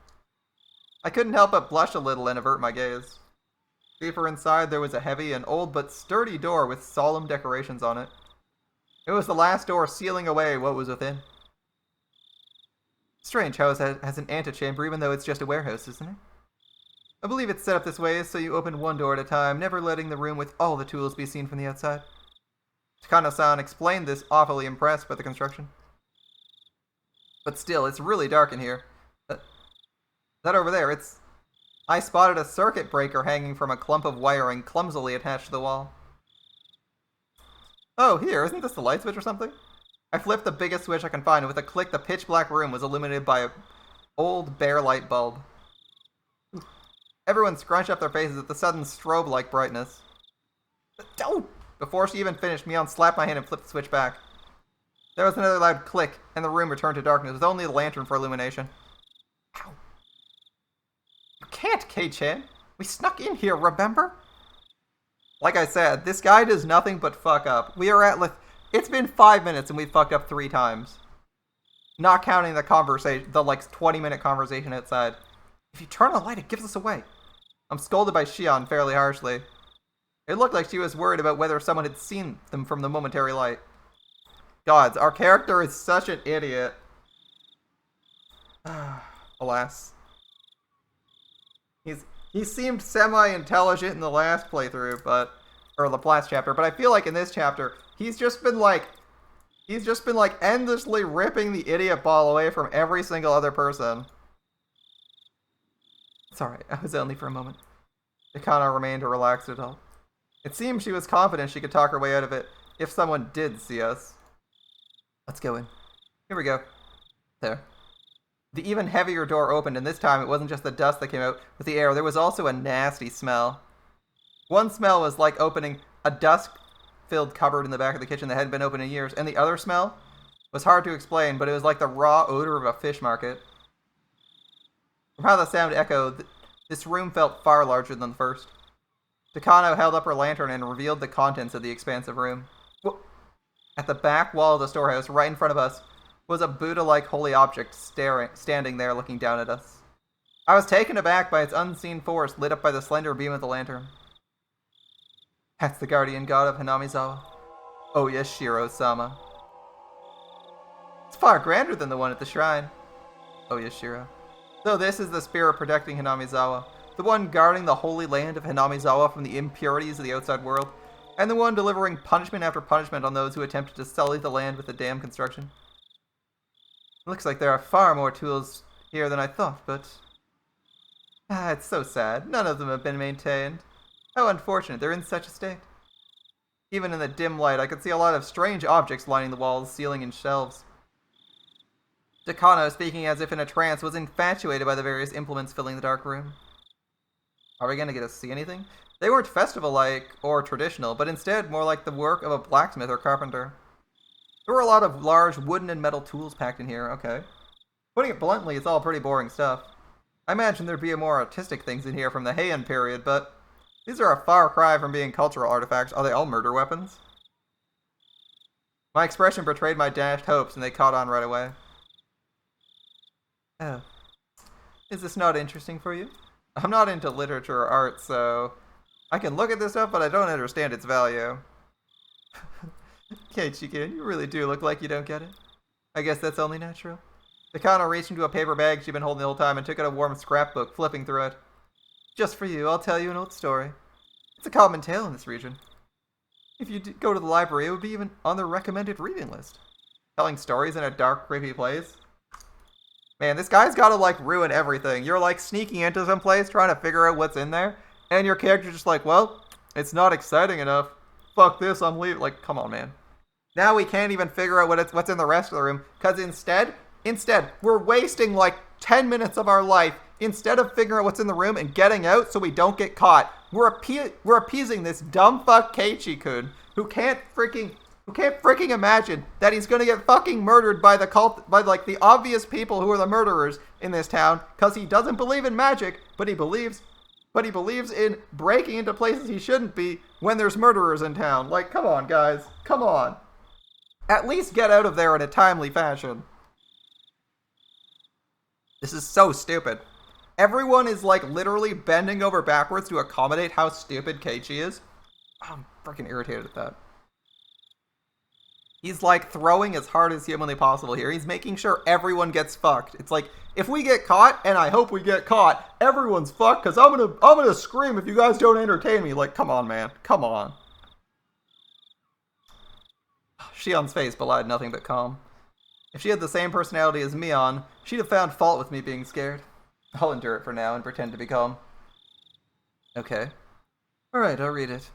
I couldn't help but blush a little and avert my gaze. Deeper inside there was a heavy and old but sturdy door with solemn decorations on it. It was the last door sealing away what was within. Strange how it has an antechamber even though it's just a warehouse, isn't it? I believe it's set up this way so you open one door at a time, never letting the room with all the tools be seen from the outside. Takano-san explained this, awfully impressed by the construction. But still, it's really dark in here. That over there, I spotted a circuit breaker hanging from a clump of wiring clumsily attached to the wall. Oh, here, isn't this the light switch or something? I flipped the biggest switch I can find, and with a click, the pitch-black room was illuminated by an old bare light bulb. Everyone scrunched up their faces at the sudden strobe-like brightness. Don't! Before she even finished, Mion slapped my hand and flipped the switch back. There was another loud click, and the room returned to darkness, with only the lantern for illumination. Ow. You can't, Kei-chan. We snuck in here, remember? Like I said, this guy does nothing but fuck up. We are at, it's been 5 minutes and we've fucked up 3 times. Not counting the 20-minute conversation outside. If you turn on the light, it gives us away. I'm scolded by Shion fairly harshly. It looked like she was worried about whether someone had seen them from the momentary light. Gods, our character is such an idiot. Alas. He seemed semi-intelligent in the last playthrough, or the last chapter, but I feel like in this chapter, he's just been endlessly ripping the idiot ball away from every single other person. It's alright, I was only for a moment. Takano remained a relaxed adult. It seemed she was confident she could talk her way out of it if someone did see us. Let's go in. Here we go. There. The even heavier door opened, and this time it wasn't just the dust that came out with the air, there was also a nasty smell. One smell was like opening a dust-filled cupboard in the back of the kitchen that hadn't been opened in years, and the other smell was hard to explain, but it was like the raw odor of a fish market. From how the sound echoed, this room felt far larger than the first. Takano held up her lantern and revealed the contents of the expansive room. At the back wall of the storehouse, right in front of us, was a Buddha-like holy object standing there looking down at us. I was taken aback by its unseen force lit up by the slender beam of the lantern. That's the guardian god of Hinamizawa. Oh yes, Shiro-sama. It's far grander than the one at the shrine. Oh yes, Shiro. So this is the spirit protecting Hinamizawa, the one guarding the holy land of Hinamizawa from the impurities of the outside world, and the one delivering punishment after punishment on those who attempted to sully the land with the dam construction. Looks like there are far more tools here than I thought, but... it's so sad. None of them have been maintained. How unfortunate, they're in such a state. Even in the dim light, I could see a lot of strange objects lining the walls, ceiling, and shelves. Takano, speaking as if in a trance, was infatuated by the various implements filling the dark room. Are we going to get to see anything? They weren't festival-like or traditional, but instead more like the work of a blacksmith or carpenter. There were a lot of large wooden and metal tools packed in here, okay. Putting it bluntly, it's all pretty boring stuff. I imagine there'd be more artistic things in here from the Heian period, but these are a far cry from being cultural artifacts. Are they all murder weapons? My expression betrayed my dashed hopes, and they caught on right away. Oh. Is this not interesting for you? I'm not into literature or art, so... I can look at this stuff, but I don't understand its value. Keiichi-kun, you really do look like you don't get it. I guess that's only natural. Takano reached into a paper bag she'd been holding the whole time and took out a warm scrapbook, flipping through it. Just for you, I'll tell you an old story. It's a common tale in this region. If you go to the library, it would be even on the recommended reading list. Telling stories in a dark, creepy place? Man, this guy's gotta, ruin everything. You're, sneaking into some place, trying to figure out what's in there, and your character's just like, well, it's not exciting enough. Fuck this, I'm leaving. Come on, man. Now we can't even figure out what's in the rest of the room, because instead, we're wasting, 10 minutes of our life, instead of figuring out what's in the room and getting out so we don't get caught. We're appeasing this dumb fuck Keiichi-kun, who can't freaking imagine that he's gonna get fucking murdered by the obvious people who are the murderers in this town, because he doesn't believe in magic, but he believes in breaking into places he shouldn't be when there's murderers in town. Come on, guys. Come on. At least get out of there in a timely fashion. This is so stupid. Everyone is, literally bending over backwards to accommodate how stupid Keiichi is. I'm freaking irritated at that. He's like throwing as hard as humanly possible here. He's making sure everyone gets fucked. It's like, if we get caught, and I hope we get caught, everyone's fucked, because I'm gonna scream if you guys don't entertain me. Like, come on, man. Come on. Shion's face belied nothing but calm. If she had the same personality as Mion, she'd have found fault with me being scared. I'll endure it for now and pretend to be calm. Okay. Alright, I'll read it.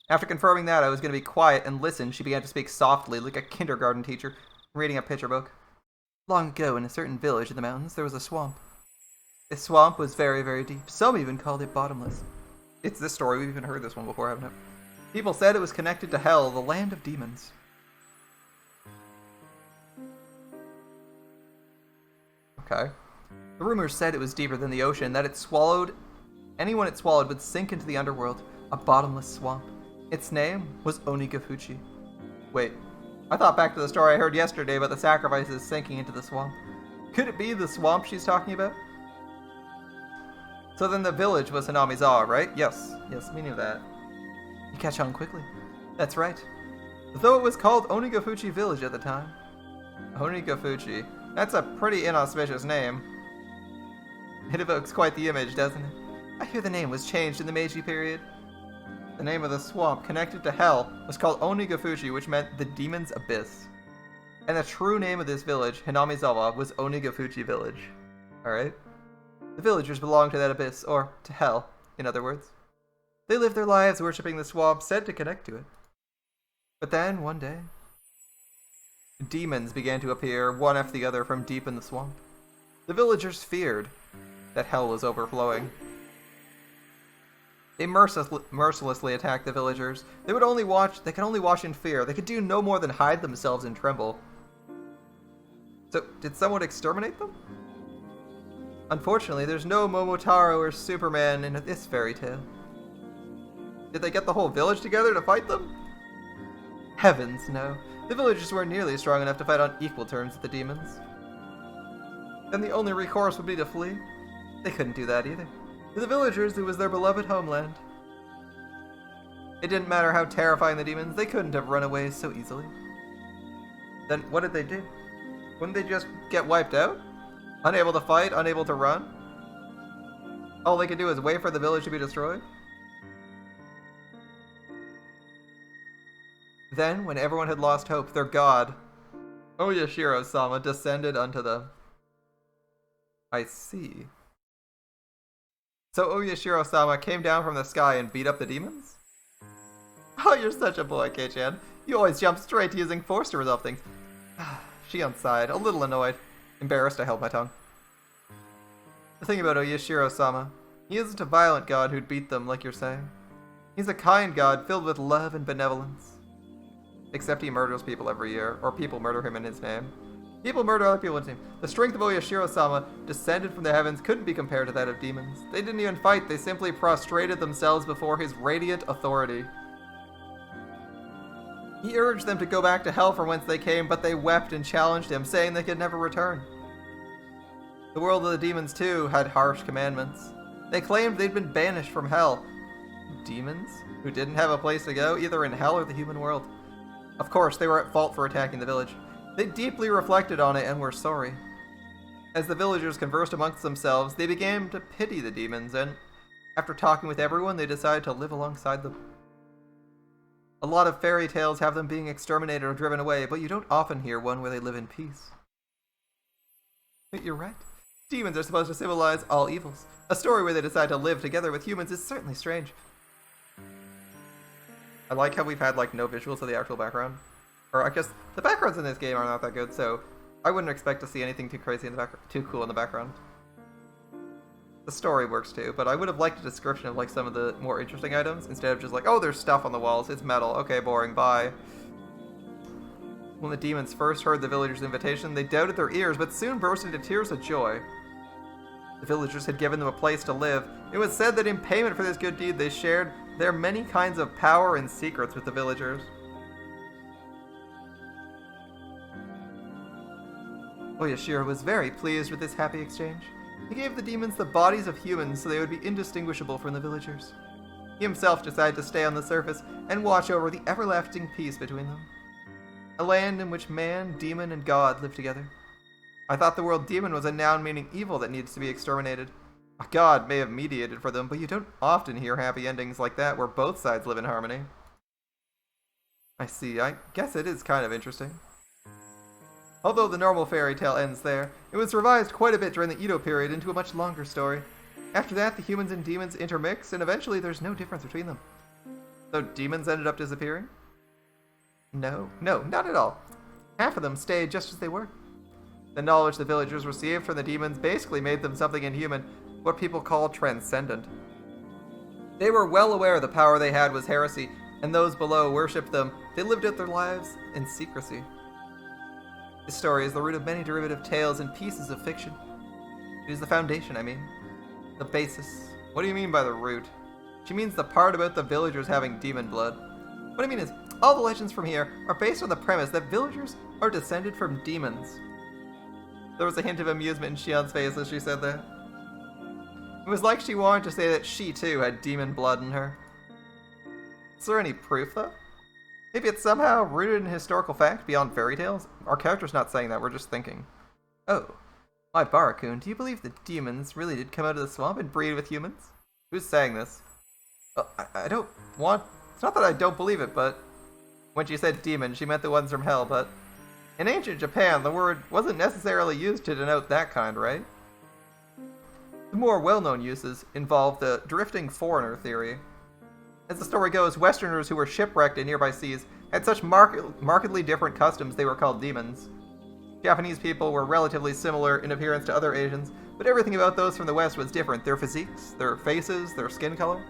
After confirming that I was going to be quiet and listen, she began to speak softly, like a kindergarten teacher, reading a picture book. Long ago, in a certain village in the mountains, there was a swamp. This swamp was very, very deep. Some even called it bottomless. It's this story. We've even heard this one before, haven't we? People said it was connected to hell, the land of demons. Okay. The rumors said it was deeper than the ocean, that anyone it swallowed would sink into the underworld, a bottomless swamp. Its name was Onigafuchi. Wait, I thought back to the story I heard yesterday about the sacrifices sinking into the swamp. Could it be the swamp she's talking about? So then the village was Hanamizawa, right? Yes, we knew that. You catch on quickly. That's right. Though it was called Onigafuchi Village at the time. Onigafuchi. That's a pretty inauspicious name. It evokes quite the image, doesn't it? I hear the name was changed in the Meiji period. The name of the swamp connected to hell was called Onigafuchi, which meant the demon's abyss. And the true name of this village, Hanamizawa, was Onigafuchi Village. Alright? The villagers belonged to that abyss, or to hell, in other words. They lived their lives worshipping the swamp, said to connect to it. But then, one day, demons began to appear, one after the other, from deep in the swamp. The villagers feared that hell was overflowing. They mercilessly attacked the villagers. They could only watch in fear. They could do no more than hide themselves and tremble. So, did someone exterminate them? Unfortunately, there's no Momotaro or Superman in this fairy tale. Did they get the whole village together to fight them? Heavens, no. The villagers weren't nearly strong enough to fight on equal terms with the demons. Then the only recourse would be to flee. They couldn't do that either. To the villagers, it was their beloved homeland. It didn't matter how terrifying the demons, they couldn't have run away so easily. Then what did they do? Wouldn't they just get wiped out? Unable to fight, unable to run? All they could do is wait for the village to be destroyed? Then, when everyone had lost hope, their god, Oyashiro-sama, descended unto them. I see. So Oyashiro-sama came down from the sky and beat up the demons? Oh, you're such a boy, Kei-chan. You always jump straight to using force to resolve things. Shion sighed, a little annoyed. Embarrassed, I held my tongue. The thing about Oyashiro-sama, he isn't a violent god who'd beat them, like you're saying. He's a kind god filled with love and benevolence. Except he murders people every year, or people murder him in his name. People murder other people in his name. The strength of Oyashiro-sama, descended from the heavens, couldn't be compared to that of demons. They didn't even fight, they simply prostrated themselves before his radiant authority. He urged them to go back to hell from whence they came, but they wept and challenged him, saying they could never return. The world of the demons, too, had harsh commandments. They claimed they'd been banished from hell. Demons? Who didn't have a place to go, either in hell or the human world. Of course, they were at fault for attacking the village. They deeply reflected on it and were sorry. As the villagers conversed amongst themselves, they began to pity the demons, and after talking with everyone, they decided to live alongside them. A lot of fairy tales have them being exterminated or driven away, but you don't often hear one where they live in peace. But you're right. Demons are supposed to symbolize all evils. A story where they decide to live together with humans is certainly strange. I like how we've had, no visuals of the actual background. Or I guess the backgrounds in this game are not that good, so I wouldn't expect to see anything too crazy in the background, too cool in the background. The story works too, but I would have liked a description of some of the more interesting items instead of just oh, there's stuff on the walls, it's metal, okay, boring, bye. When the demons first heard the villagers' invitation, they doubted their ears, but soon burst into tears of joy. The villagers had given them a place to live. It was said that in payment for this good deed, they shared their many kinds of power and secrets with the villagers. Oyashiro was very pleased with this happy exchange. He gave the demons the bodies of humans so they would be indistinguishable from the villagers. He himself decided to stay on the surface and watch over the everlasting peace between them. A land in which man, demon, and god live together. I thought the word demon was a noun meaning evil that needs to be exterminated. A god may have mediated for them, but you don't often hear happy endings like that where both sides live in harmony. I see. I guess it is kind of interesting. Although the normal fairy tale ends there, it was revised quite a bit during the Edo period into a much longer story. After that, the humans and demons intermix, and eventually there's no difference between them. So demons ended up disappearing? No, not at all. Half of them stayed just as they were. The knowledge the villagers received from the demons basically made them something inhuman, what people call transcendent. They were well aware the power they had was heresy, and those below worshipped them. They lived out their lives in secrecy. This story is the root of many derivative tales and pieces of fiction. It is the foundation, I mean. The basis. What do you mean by the root? She means the part about the villagers having demon blood. What I mean is, all the legends from here are based on the premise that villagers are descended from demons. There was a hint of amusement in Shion's face as she said that. It was like she wanted to say that she too had demon blood in her. Is there any proof though? Maybe it's somehow rooted in historical fact beyond fairy tales? Our character's not saying that, we're just thinking. Oh, my Barakun, do you believe the demons really did come out of the swamp and breed with humans? Who's saying this? I don't want... It's not that I don't believe it, but... When she said demon, she meant the ones from hell, but... In ancient Japan, the word wasn't necessarily used to denote that kind, right? The more well-known uses involve the drifting foreigner theory. As the story goes, Westerners who were shipwrecked in nearby seas had such markedly different customs they were called demons. Japanese people were relatively similar in appearance to other Asians, but everything about those from the West was different. Their physiques, their faces, their skin color.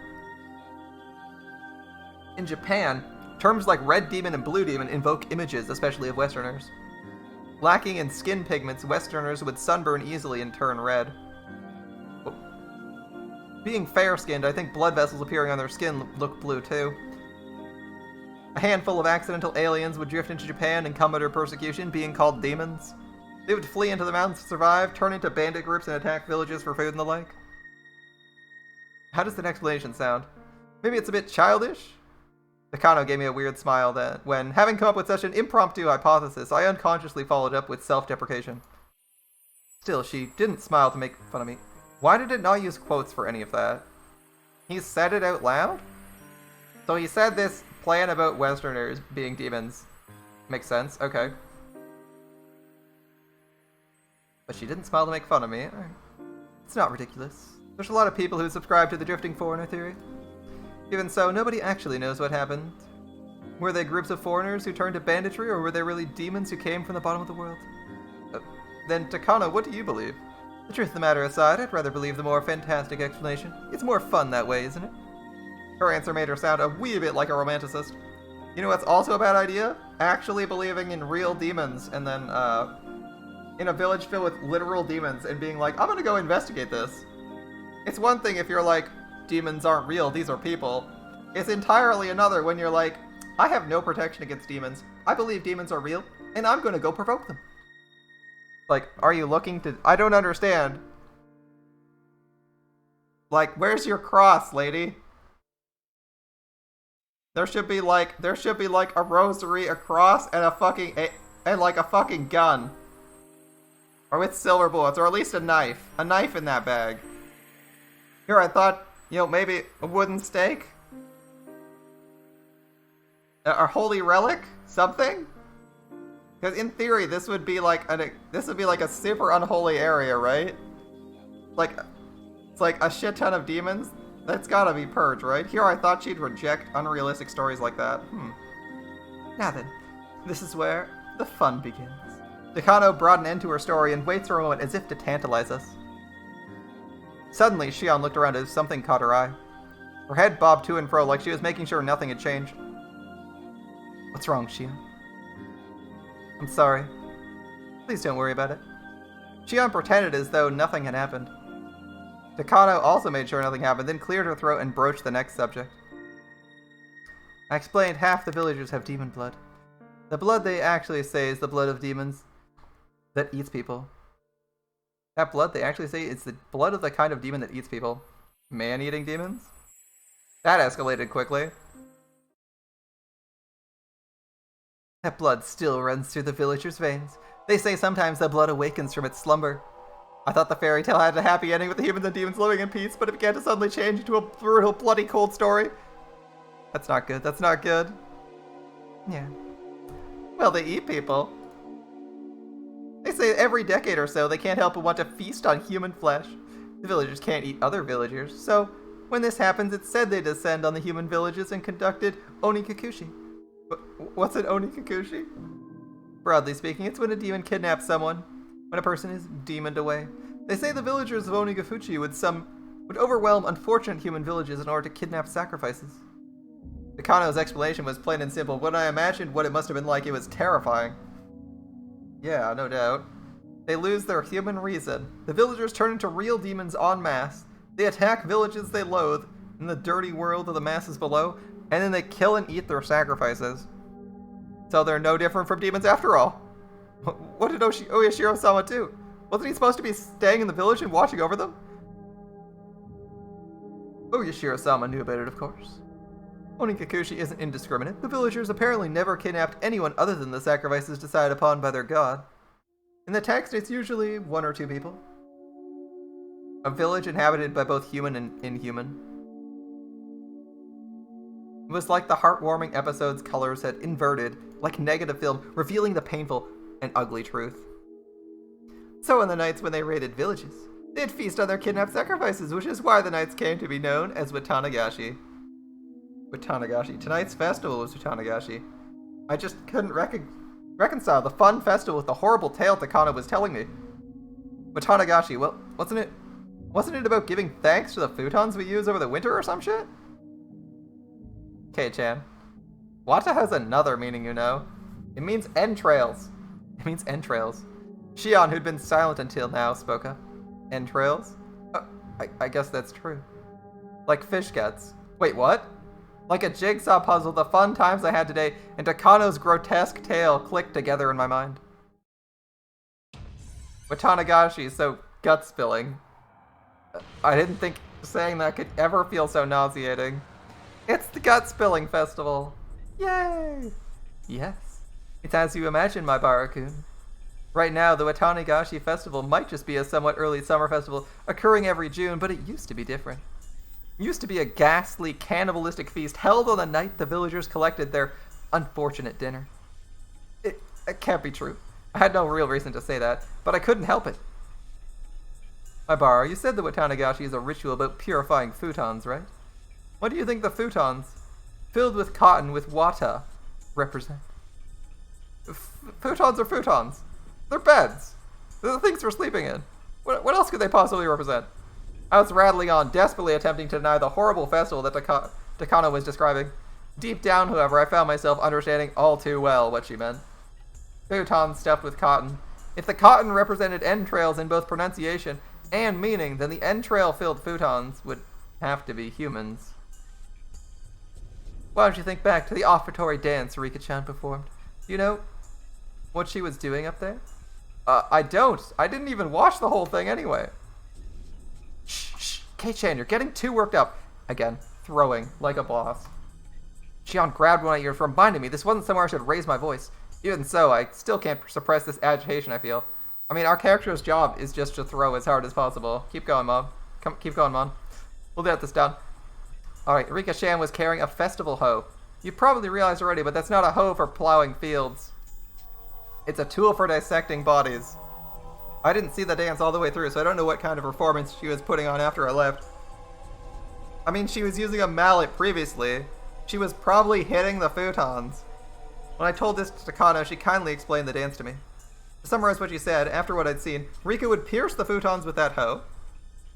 In Japan, terms like red demon and blue demon invoke images, especially of Westerners. Lacking in skin pigments, Westerners would sunburn easily and turn red. Being fair-skinned, I think blood vessels appearing on their skin look blue too. A handful of accidental aliens would drift into Japan and come under persecution, being called demons. They would flee into the mountains to survive, turn into bandit groups and attack villages for food and the like. How does that explanation sound? Maybe it's a bit childish? Nakano gave me a weird smile that, when, having come up with such an impromptu hypothesis, I unconsciously followed up with self-deprecation. Still, she didn't smile to make fun of me. Why did it not use quotes for any of that? He said it out loud? So he said this plan about Westerners being demons. Makes sense, okay. But she didn't smile to make fun of me. It's not ridiculous. There's a lot of people who subscribe to the drifting foreigner theory. Even so, nobody actually knows what happened. Were they groups of foreigners who turned to banditry, or were they really demons who came from the bottom of the world? Then, Takano, what do you believe? The truth of the matter aside, I'd rather believe the more fantastic explanation. It's more fun that way, isn't it? Her answer made her sound a wee bit like a romanticist. You know what's also a bad idea? Actually believing in real demons, and then, in a village filled with literal demons, and being like, I'm gonna go investigate this. It's one thing if you're like, demons aren't real, these are people. It's entirely another when you're like, I have no protection against demons. I believe demons are real, and I'm gonna go provoke them. Like, are you looking to... I don't understand. Like, where's your cross, lady? There should be like a rosary, a cross, and a fucking gun. Or with silver bullets, or at least a knife. A knife in that bag. Here, I thought, maybe a wooden stake? A holy relic? Something? Because in theory, this would be like a super unholy area, right? It's like a shit ton of demons. That's gotta be purged, right? Here, I thought she'd reject unrealistic stories like that. Now then, this is where the fun begins. Nakano brought an end to her story and waits for a moment as if to tantalize us. Suddenly, Shion looked around as something caught her eye. Her head bobbed to and fro like she was making sure nothing had changed. What's wrong, Shion? I'm sorry. Please don't worry about it. Shion pretended as though nothing had happened. Takano also made sure nothing happened, then cleared her throat and broached the next subject. I explained half the villagers have demon blood. The blood they actually say is the blood of demons that eats people. That blood they actually say is the blood of the kind of demon that eats people. Man-eating demons? That escalated quickly. That blood still runs through the villagers' veins. They say sometimes that blood awakens from its slumber. I thought the fairy tale had a happy ending with the humans and demons living in peace, but it began to suddenly change into a brutal, bloody, cold story. That's not good. That's not good. Yeah. Well, they eat people. They say every decade or so they can't help but want to feast on human flesh. The villagers can't eat other villagers, so when this happens, it's said they descend on the human villages and conducted onikakushi. What's an onikakushi? Broadly speaking, it's when a demon kidnaps someone, when a person is demoned away. They say the villagers of Onikafuchi would overwhelm unfortunate human villages in order to kidnap sacrifices. Takano's explanation was plain and simple. When I imagined what it must have been like, it was terrifying. Yeah, no doubt. They lose their human reason. The villagers turn into real demons en masse. They attack villages they loathe in the dirty world of the masses below, and then they kill and eat their sacrifices. So they're no different from demons after all. What did Oyashiro-sama do? Wasn't he supposed to be staying in the village and watching over them? Oyashiro-sama knew about it, of course. Onikakushi isn't indiscriminate. The villagers apparently never kidnapped anyone other than the sacrifices decided upon by their god. In the text, it's usually 1 or 2 people. A village inhabited by both human and inhuman. It was like the heartwarming episode's colors had inverted, like negative film, revealing the painful and ugly truth. So in the nights when they raided villages, they'd feast on their kidnapped sacrifices, which is why the nights came to be known as Watanagashi. Watanagashi. Tonight's festival was Watanagashi. I just couldn't reconcile the fun festival with the horrible tale Takano was telling me. Watanagashi, well, wasn't it about giving thanks to the futons we use over the winter or some shit? K-chan. Wata has another meaning, you know. It means entrails. It means entrails. Shion, who'd been silent until now, spoke up. Entrails? I guess that's true. Like fish guts. Wait, what? Like a jigsaw puzzle, the fun times I had today and Takano's grotesque tale clicked together in my mind. Watanagashi is so gut-spilling. I didn't think saying that could ever feel so nauseating. It's the gut-spilling festival. Yay! Yes, it's as you imagine, my Barakun. Right now, the Watanagashi festival might just be a somewhat early summer festival occurring every June, but it used to be different. It used to be a ghastly, cannibalistic feast held on the night the villagers collected their unfortunate dinner. It can't be true. I had no real reason to say that, but I couldn't help it. My Bara, you said the Watanagashi is a ritual about purifying futons, right? What do you think the futons, filled with cotton with wata, represent? Futons are futons. They're beds. They're the things we're sleeping in. What else could they possibly represent? I was rattling on, desperately attempting to deny the horrible festival that Takano was describing. Deep down, however, I found myself understanding all too well what she meant. Futons stuffed with cotton. If the cotton represented entrails in both pronunciation and meaning, then the entrail-filled futons would have to be humans. Why don't you think back to the offertory dance Rika-chan performed? Do you know what she was doing up there? I don't. I didn't even watch the whole thing anyway. Shh. K-chan, you're getting too worked up. Again, throwing like a boss. Shion grabbed one of my ears, reminding me this wasn't somewhere I should raise my voice. Even so, I still can't suppress this agitation I feel. I mean, our character's job is just to throw as hard as possible. Keep going, Mom. Keep going, Mom. We'll get this done. Alright, Rika-chan was carrying a festival hoe. You probably realized already, but that's not a hoe for plowing fields. It's a tool for dissecting bodies. I didn't see the dance all the way through, so I don't know what kind of performance she was putting on after I left. I mean, she was using a mallet previously. She was probably hitting the futons. When I told this to Takano, she kindly explained the dance to me. To summarize what she said, after what I'd seen, Rika would pierce the futons with that hoe,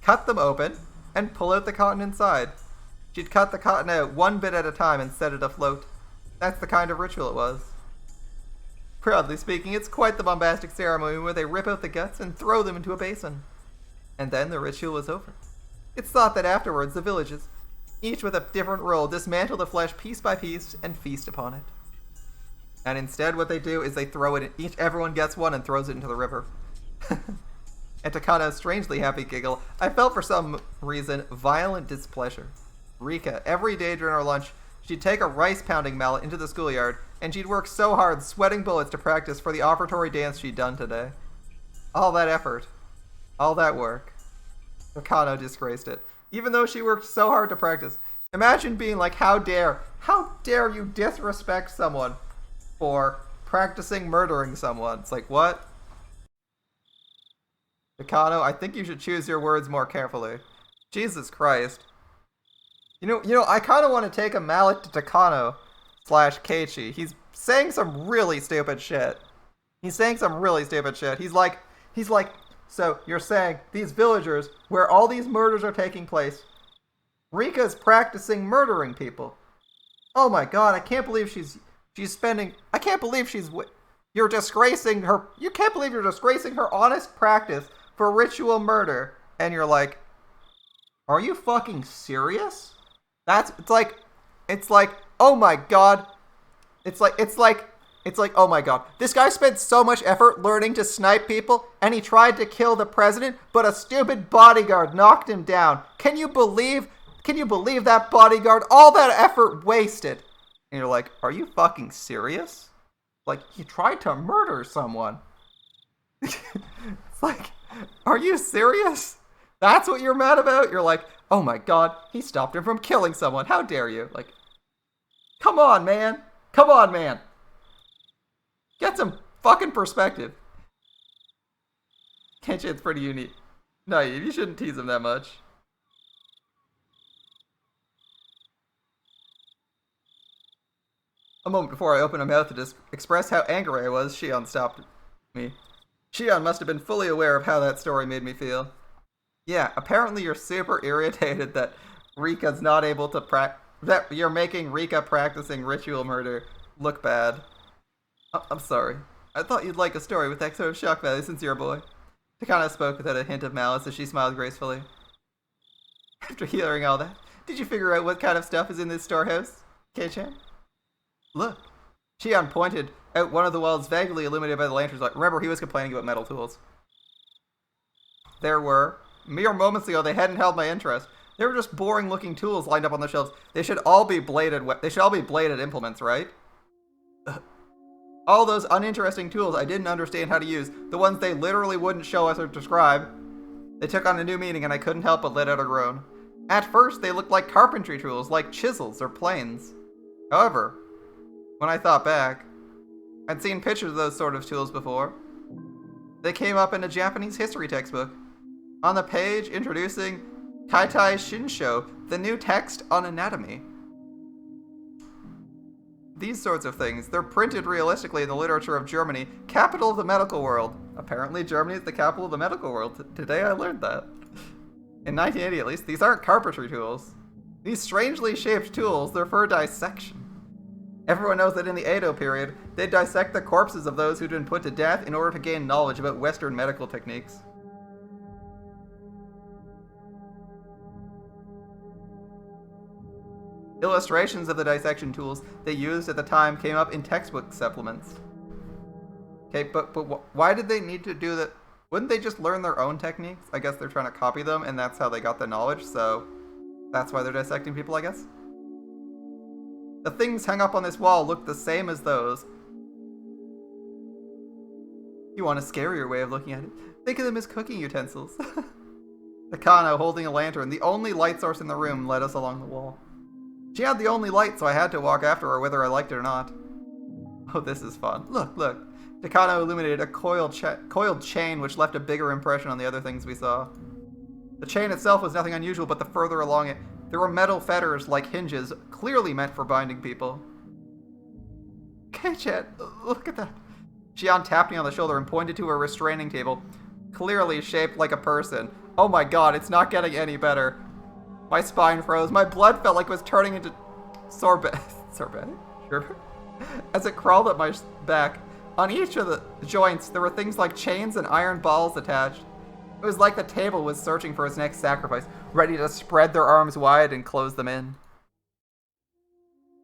cut them open, and pull out the cotton inside. She'd cut the cotton out one bit at a time and set it afloat. That's the kind of ritual it was. Broadly speaking, it's quite the bombastic ceremony where they rip out the guts and throw them into a basin. And then the ritual was over. It's thought that afterwards the villages, each with a different role, dismantle the flesh piece by piece and feast upon it. And instead what they do is they throw it in, everyone gets one and throws it into the river. And Takano's strangely happy giggle, I felt for some reason violent displeasure. Rika, every day during our lunch, She'd take a rice-pounding mallet into the schoolyard, and she'd work so hard, sweating bullets to practice for the offertory dance she'd done today. All that effort. All that work. Takano disgraced it. Even though she worked so hard to practice. Imagine being like, how dare you disrespect someone for practicing murdering someone. It's like, what? Takano, I think you should choose your words more carefully. Jesus Christ. You know, I kind of want to take a mallet to Takano / Keiichi. He's saying some really stupid shit. He's like, so you're saying these villagers, where all these murders are taking place, Rika's practicing murdering people. Oh my god, I can't believe you're disgracing her, you can't believe you're disgracing her honest practice for ritual murder. And you're like, are you fucking serious? It's like, oh my god. It's like, oh my god. This guy spent so much effort learning to snipe people, and he tried to kill the president, but a stupid bodyguard knocked him down. Can you believe that bodyguard? All that effort wasted. And you're like, are you fucking serious? Like, he tried to murder someone. It's like, are you serious? That's what you're mad about? You're like, oh my god, he stopped him from killing someone. How dare you? Like, come on, man. Get some fucking perspective. Kenshin's pretty unique. No, you shouldn't tease him that much. A moment before I opened my mouth to express how angry I was, Shion stopped me. Shion must have been fully aware of how that story made me feel. Yeah, apparently you're super irritated that Rika's not able to that you're making Rika practicing ritual murder look bad. I'm sorry. I thought you'd like a story with that sort of shock value since you're a boy. Takano spoke without a hint of malice as she smiled gracefully. After hearing all that, did you figure out what kind of stuff is in this storehouse, Kei-chan? Look. Shion pointed out one of the walls vaguely illuminated by the lanterns. Remember, he was complaining about metal tools. There were. Mere moments ago, they hadn't held my interest. They were just boring-looking tools lined up on the shelves. They should all be bladed implements, right? All those uninteresting tools I didn't understand how to use, the ones they literally wouldn't show us or describe, they took on a new meaning, and I couldn't help but let out a groan. At first, they looked like carpentry tools, like chisels or planes. However, when I thought back, I'd seen pictures of those sort of tools before. They came up in a Japanese history textbook. On the page introducing Kaitai Shinsho, the new text on anatomy. These sorts of things, they're printed realistically in the literature of Germany, capital of the medical world. Apparently Germany is the capital of the medical world. Today I learned that. In 1980 at least, these aren't carpentry tools. These strangely shaped tools, they're for dissection. Everyone knows that in the Edo period, they'd dissect the corpses of those who'd been put to death in order to gain knowledge about Western medical techniques. Illustrations of the dissection tools they used at the time came up in textbook supplements. Okay, but why did they need to do that? Wouldn't they just learn their own techniques? I guess they're trying to copy them, and that's how they got the knowledge, so that's why they're dissecting people, I guess? The things hung up on this wall look the same as those. You want a scarier way of looking at it? Think of them as cooking utensils. Takano, holding a lantern, the only light source in the room, led us along the wall. She had the only light, so I had to walk after her whether I liked it or not. Oh, this is fun. Look. Takano illuminated a coiled chain which left a bigger impression on the other things we saw. The chain itself was nothing unusual, but the further along it, there were metal fetters like hinges, clearly meant for binding people. Kei-chan, look at that. Shion tapped me on the shoulder and pointed to a restraining table, clearly shaped like a person. Oh my god, it's not getting any better. My spine froze. My blood felt like it was turning into sorbet. Sure. As it crawled up my back. On each of the joints, there were things like chains and iron balls attached. It was like the table was searching for its next sacrifice, ready to spread their arms wide and close them in.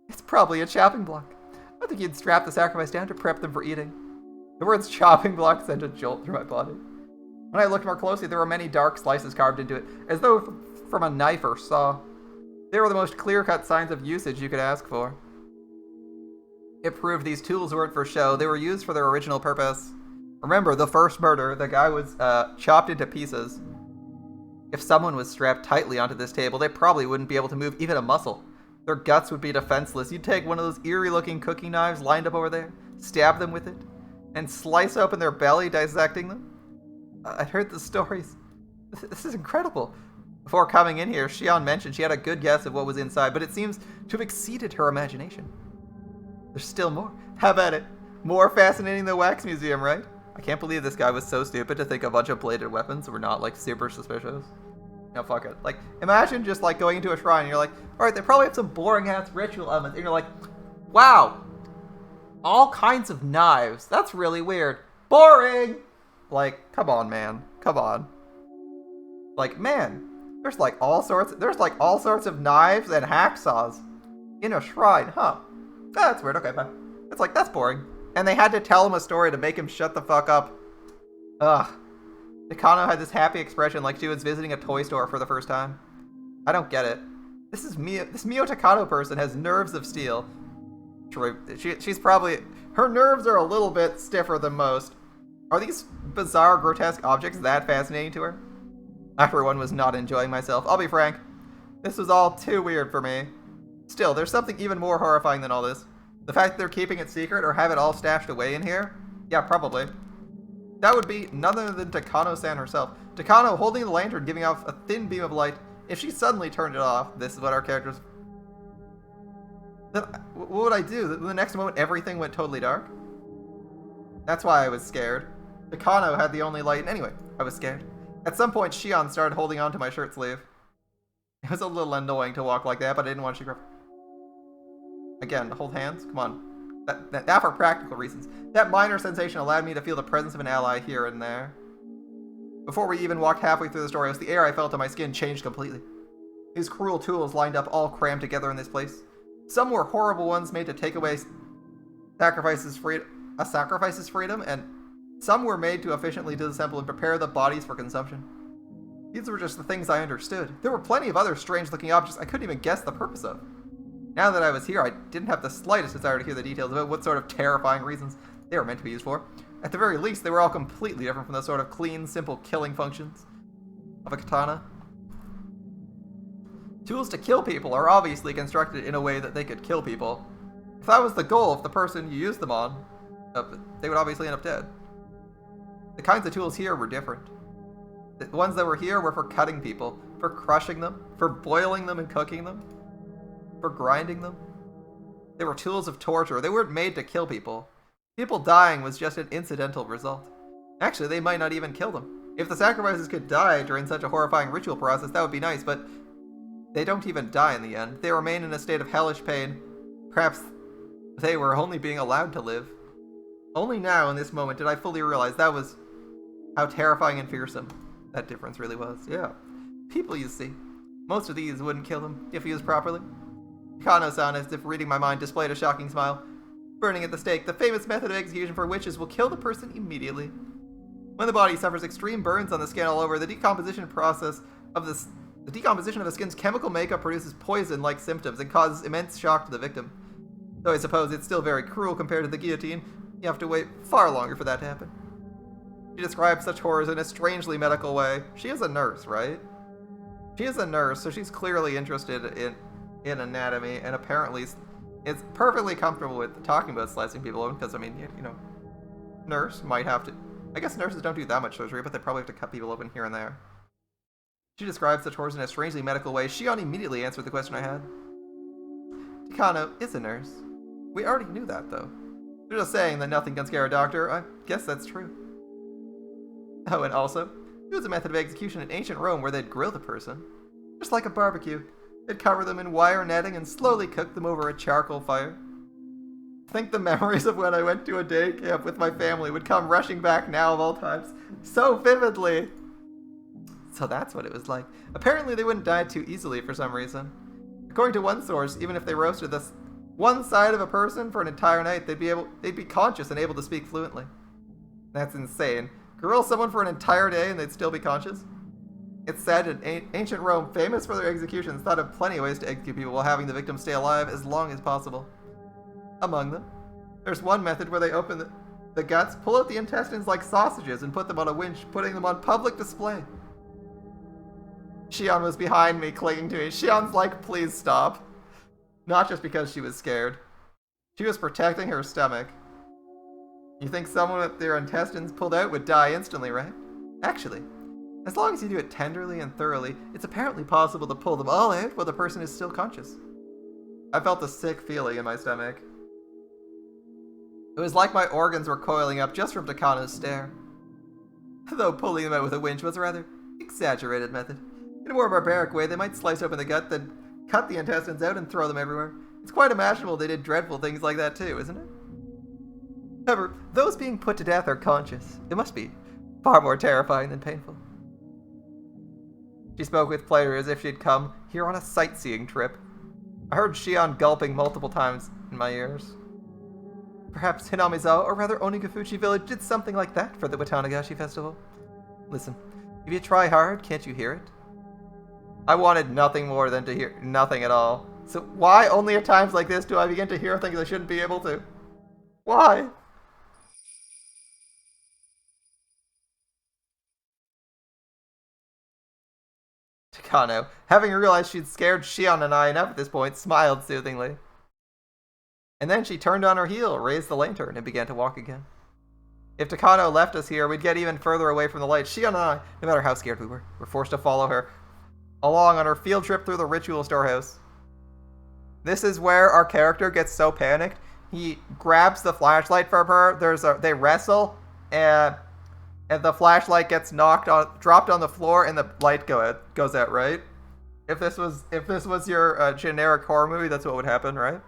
It's probably a chopping block. I think you'd strap the sacrifice down to prep them for eating. The words chopping block sent a jolt through my body. When I looked more closely, there were many dark slices carved into it, as though from a knife or saw. They were the most clear-cut signs of usage you could ask for. It proved these tools weren't for show, they were used for their original purpose. Remember, the first murder, the guy was chopped into pieces. If someone was strapped tightly onto this table, they probably wouldn't be able to move even a muscle. Their guts would be defenseless. You'd take one of those eerie-looking cooking knives lined up over there, stab them with it, and slice open their belly, dissecting them. I'd heard the stories. This is incredible. Before coming in here, Shion mentioned she had a good guess of what was inside, but it seems to have exceeded her imagination. There's still more. How about it? More fascinating than the Wax Museum, right? I can't believe this guy was so stupid to think a bunch of bladed weapons were not, like, super suspicious. No, fuck it. Like, imagine just, like, going into a shrine and you're like, alright, they probably have some boring-ass ritual elements. And you're like, wow! All kinds of knives. That's really weird. Boring! Like, come on, man. Come on. Like, man, there's all sorts of knives and hacksaws in a shrine, huh? That's weird. Okay, fine. It's like, that's boring. And they had to tell him a story to make him shut the fuck up. Ugh. Takano had this happy expression like she was visiting a toy store for the first time. I don't get it. This Mio Takano person has nerves of steel. She's probably... Her nerves are a little bit stiffer than most. Are these bizarre, grotesque objects that fascinating to her? I, for one, was not enjoying myself. I'll be frank. This was all too weird for me. Still, there's something even more horrifying than all this. The fact that they're keeping it secret or have it all stashed away in here? Yeah, probably. That would be none other than Takano-san herself. Takano holding the lantern, giving off a thin beam of light. If she suddenly turned it off, this is what our characters... Then what would I do? The next moment, everything went totally dark? That's why I was scared. Takano had the only light, and anyway, I was scared. At some point, Shion started holding on to my shirt sleeve. It was a little annoying to walk like that, but I didn't want to grab. Again, hold hands? Come on. That for practical reasons. That minor sensation allowed me to feel the presence of an ally here and there. Before we even walked halfway through the Storehouse, the air I felt on my skin changed completely. These cruel tools lined up all crammed together in this place. Some were horrible ones made to take away sacrifices' freedom, and some were made to efficiently disassemble and prepare the bodies for consumption. These were just the things I understood. There were plenty of other strange-looking objects I couldn't even guess the purpose of. Now that I was here, I didn't have the slightest desire to hear the details about what sort of terrifying reasons they were meant to be used for. At the very least, they were all completely different from the sort of clean, simple killing functions of a katana. Tools to kill people are obviously constructed in a way that they could kill people. If that was the goal of the person you used them on, they would obviously end up dead. The kinds of tools here were different. The ones that were here were for cutting people, for crushing them, for boiling them and cooking them, for grinding them. They were tools of torture. They weren't made to kill people. People dying was just an incidental result. Actually, they might not even kill them. If the sacrifices could die during such a horrifying ritual process, that would be nice, but they don't even die in the end. They remain in a state of hellish pain. Perhaps they were only being allowed to live. Only now, in this moment, did I fully realize that was how terrifying and fearsome that difference really was. Yeah. People, you see. Most of these wouldn't kill them if used properly. Kano-san, as if reading my mind, displayed a shocking smile. Burning at the stake, the famous method of execution for witches will kill the person immediately. When the body suffers extreme burns on the skin all over, the decomposition of the skin's chemical makeup produces poison-like symptoms and causes immense shock to the victim. Though I suppose it's still very cruel compared to the guillotine, you have to wait far longer for that to happen. She describes such horrors in a strangely medical way. She is a nurse, right? She is a nurse, so she's clearly interested in anatomy, and apparently is perfectly comfortable with talking about slicing people open, because, I mean, you know, nurse might have to... I guess nurses don't do that much surgery, but they probably have to cut people open here and there. She describes such horrors in a strangely medical way. Shion immediately answered the question I had. Takano is a nurse. We already knew that, though. They're just saying that nothing can scare a doctor. I guess that's true. Oh, and also, it was a method of execution in ancient Rome where they'd grill the person. Just like a barbecue. They'd cover them in wire netting and slowly cook them over a charcoal fire. I think the memories of when I went to a day camp with my family would come rushing back now of all times, so vividly. So that's what it was like. Apparently they wouldn't die too easily for some reason. According to one source, even if they roasted this one side of a person for an entire night, they'd be conscious and able to speak fluently. That's insane. Grill someone for an entire day and they'd still be conscious? It's said in ancient Rome, famous for their executions, thought of plenty of ways to execute people while having the victim stay alive as long as possible. Among them, there's one method where they open the guts, pull out the intestines like sausages, and put them on a winch, putting them on public display. Shion was behind me, clinging to me. Shion's like, please stop. Not just because she was scared. She was protecting her stomach. You think someone with their intestines pulled out would die instantly, right? Actually, as long as you do it tenderly and thoroughly, it's apparently possible to pull them all out while the person is still conscious. I felt a sick feeling in my stomach. It was like my organs were coiling up just from Takano's stare. Though pulling them out with a winch was a rather exaggerated method. In a more barbaric way, they might slice open the gut, then cut the intestines out and throw them everywhere. It's quite imaginable they did dreadful things like that too, isn't it? However, those being put to death are conscious. It must be far more terrifying than painful. She spoke with pleasure as if she'd come here on a sightseeing trip. I heard Shion gulping multiple times in my ears. Perhaps Hinamizawa, or rather Onigafuchi Village, did something like that for the Watanagashi festival. Listen, if you try hard, can't you hear it? I wanted nothing more than to hear nothing at all. So why only at times like this do I begin to hear things I shouldn't be able to? Why? Takano, having realized she'd scared Shion and I enough at this point, smiled soothingly. And then she turned on her heel, raised the lantern, and began to walk again. If Takano left us here, we'd get even further away from the light. Shion and I, no matter how scared we were forced to follow her along on her field trip through the ritual storehouse. This is where our character gets so panicked. He grabs the flashlight from her. They wrestle, and the flashlight gets dropped on the floor, and the light goes out. Right? If this was your generic horror movie, that's what would happen, right?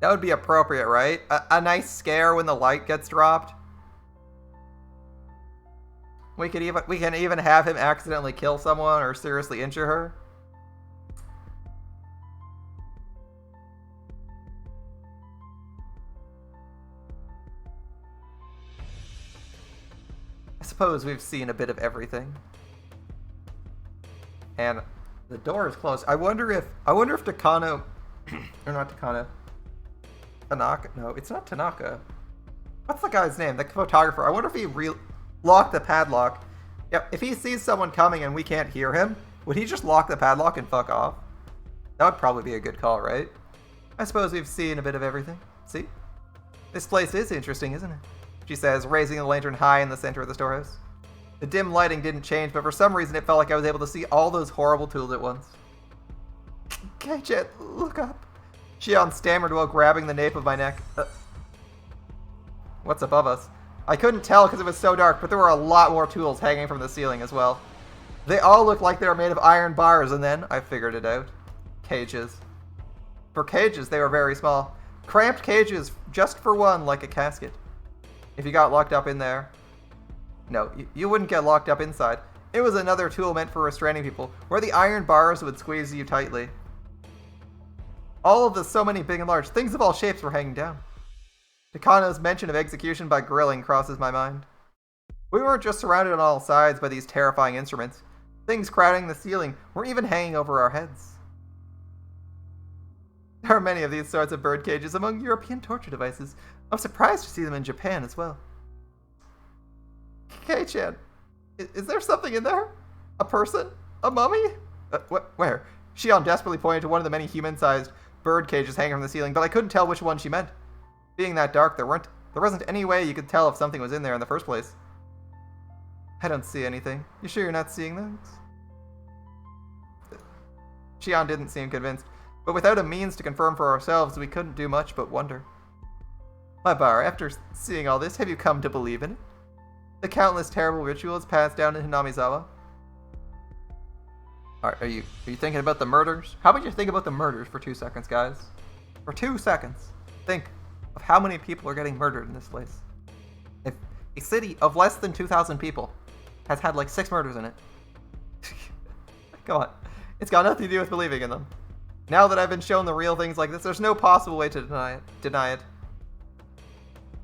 That would be appropriate, right? A nice scare when the light gets dropped. We can even have him accidentally kill someone or seriously injure her. I suppose we've seen a bit of everything. And the door is closed. I wonder if Takano or not Takano. Tanaka? No, it's not Tanaka. What's the guy's name? The photographer. I wonder if he locked the padlock. Yep, if he sees someone coming and we can't hear him, would he just lock the padlock and fuck off? That would probably be a good call, right? I suppose we've seen a bit of everything. See? This place is interesting, isn't it? She says, raising the lantern high in the center of the storehouse. The dim lighting didn't change, but for some reason it felt like I was able to see all those horrible tools at once. Kei-chan, look up. Shion stammered while grabbing the nape of my neck. What's above us? I couldn't tell because it was so dark, but there were a lot more tools hanging from the ceiling as well. They all looked like they were made of iron bars, and then I figured it out. Cages. For cages, they were very small. Cramped cages, just for one, like a casket. If you got locked up in there... No, you wouldn't get locked up inside. It was another tool meant for restraining people, where the iron bars would squeeze you tightly. All of the so many big and large, things of all shapes were hanging down. Takano's mention of execution by grilling crosses my mind. We weren't just surrounded on all sides by these terrifying instruments. Things crowding the ceiling were even hanging over our heads. There are many of these sorts of bird cages among European torture devices. I'm surprised to see them in Japan as well. Kei-chan, is there something in there? A person? A mummy? Where? Shion desperately pointed to one of the many human-sized bird cages hanging from the ceiling, but I couldn't tell which one she meant. Being that dark, there wasn't any way you could tell if something was in there in the first place. I don't see anything. You sure you're not seeing those? Shion didn't seem convinced, but without a means to confirm for ourselves, we couldn't do much but wonder. My bar, after seeing all this, have you come to believe in it? The countless terrible rituals passed down in Hinamizawa? Are you thinking about the murders? How about you think about the murders for 2 seconds, guys? For 2 seconds. Think of how many people are getting murdered in this place. If a city of less than 2,000 people has had like 6 murders in it. Come on. It's got nothing to do with believing in them. Now that I've been shown the real things like this, there's no possible way to deny it.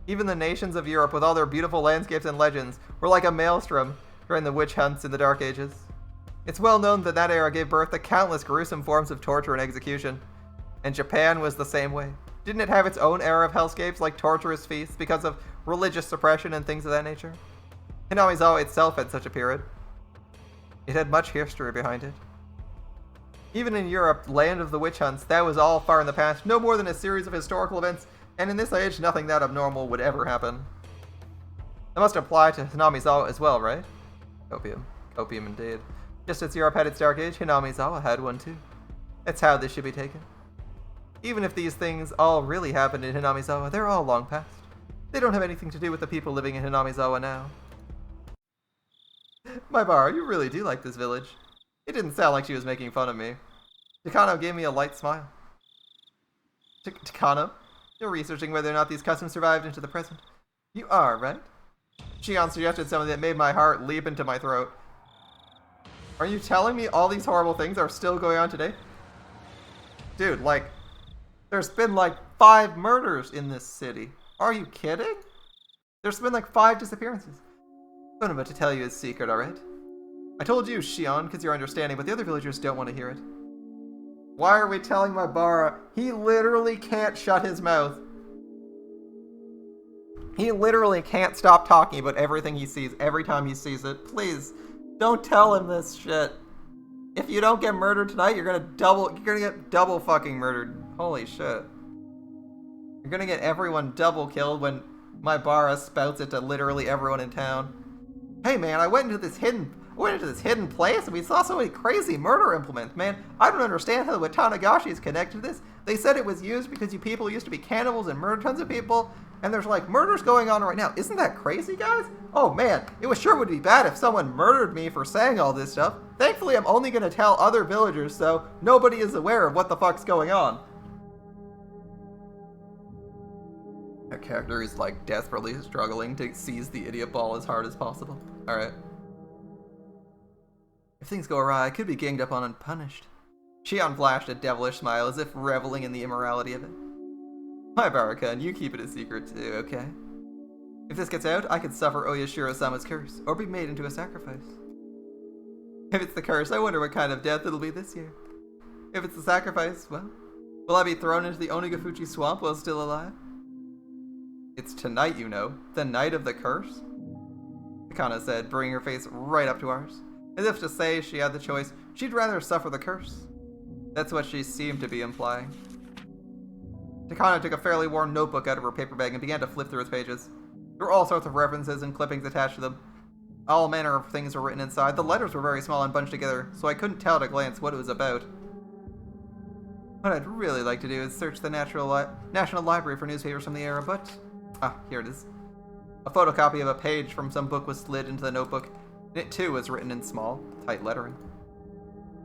Even the nations of Europe, with all their beautiful landscapes and legends, were like a maelstrom. during the witch hunts in the Dark Ages. It's well known that that era gave birth to countless gruesome forms of torture and execution. And Japan was the same way. Didn't it have its own era of hellscapes like torturous feasts because of religious suppression and things of that nature? Hinamizawa itself had such a period. It had much history behind it. Even in Europe, land of the witch hunts, that was all far in the past, no more than a series of historical events, and in this age, nothing that abnormal would ever happen. That must apply to Hinamizawa as well, right? Opium. Opium indeed. Just as Europe had its Dark Age, Hinamizawa had one too. That's how this should be taken. Even if these things all really happened in Hinamizawa, they're all long past. They don't have anything to do with the people living in Hinamizawa now. My bar, you really do like this village. It didn't sound like she was making fun of me. Takano gave me a light smile. Takano, you're researching whether or not these customs survived into the present. You are, right? Shion suggested something that made my heart leap into my throat. Are you telling me all these horrible things are still going on today? Dude, like, there's been like 5 murders in this city. Are you kidding? There's been like 5 disappearances. What I'm about to tell you is secret, alright? I told you, Shion, because you're understanding, but the other villagers don't want to hear it. Why are we telling Maibara? He literally can't shut his mouth. He literally can't stop talking about everything he sees every time he sees it. Please, don't tell him this shit. If you don't get murdered tonight, you're gonna get double fucking murdered. Holy shit. You're gonna get everyone double killed when Maibara spouts it to literally everyone in town. Hey man, I went into this hidden place and we saw so many crazy murder implements, man. I don't understand how the Watanagashi is connected to this. They said it was used because you people used to be cannibals and murder tons of people, and there's like murders going on right now. Isn't that crazy, guys? Oh man, it would be bad if someone murdered me for saying all this stuff. Thankfully, I'm only gonna tell other villagers, so nobody is aware of what the fuck's going on. That character is like desperately struggling to seize the idiot ball as hard as possible. Alright. If things go awry, I could be ganged up on and punished. Shion flashed a devilish smile as if reveling in the immorality of it. My Barakan, you keep it a secret too, okay? If this gets out, I could suffer Oyashiro-sama's curse, or be made into a sacrifice. If it's the curse, I wonder what kind of death it'll be this year. If it's the sacrifice, well, will I be thrown into the Onigafuchi swamp while still alive? It's tonight, you know, the night of the curse? Takano said, bringing her face right up to ours. As if to say she had the choice, she'd rather suffer the curse. That's what she seemed to be implying. Takano took a fairly worn notebook out of her paper bag and began to flip through its pages. There were all sorts of references and clippings attached to them. All manner of things were written inside. The letters were very small and bunched together, so I couldn't tell at a glance what it was about. What I'd really like to do is search the National Library for newspapers from the era, but... here it is. A photocopy of a page from some book was slid into the notebook, and it too was written in small, tight lettering.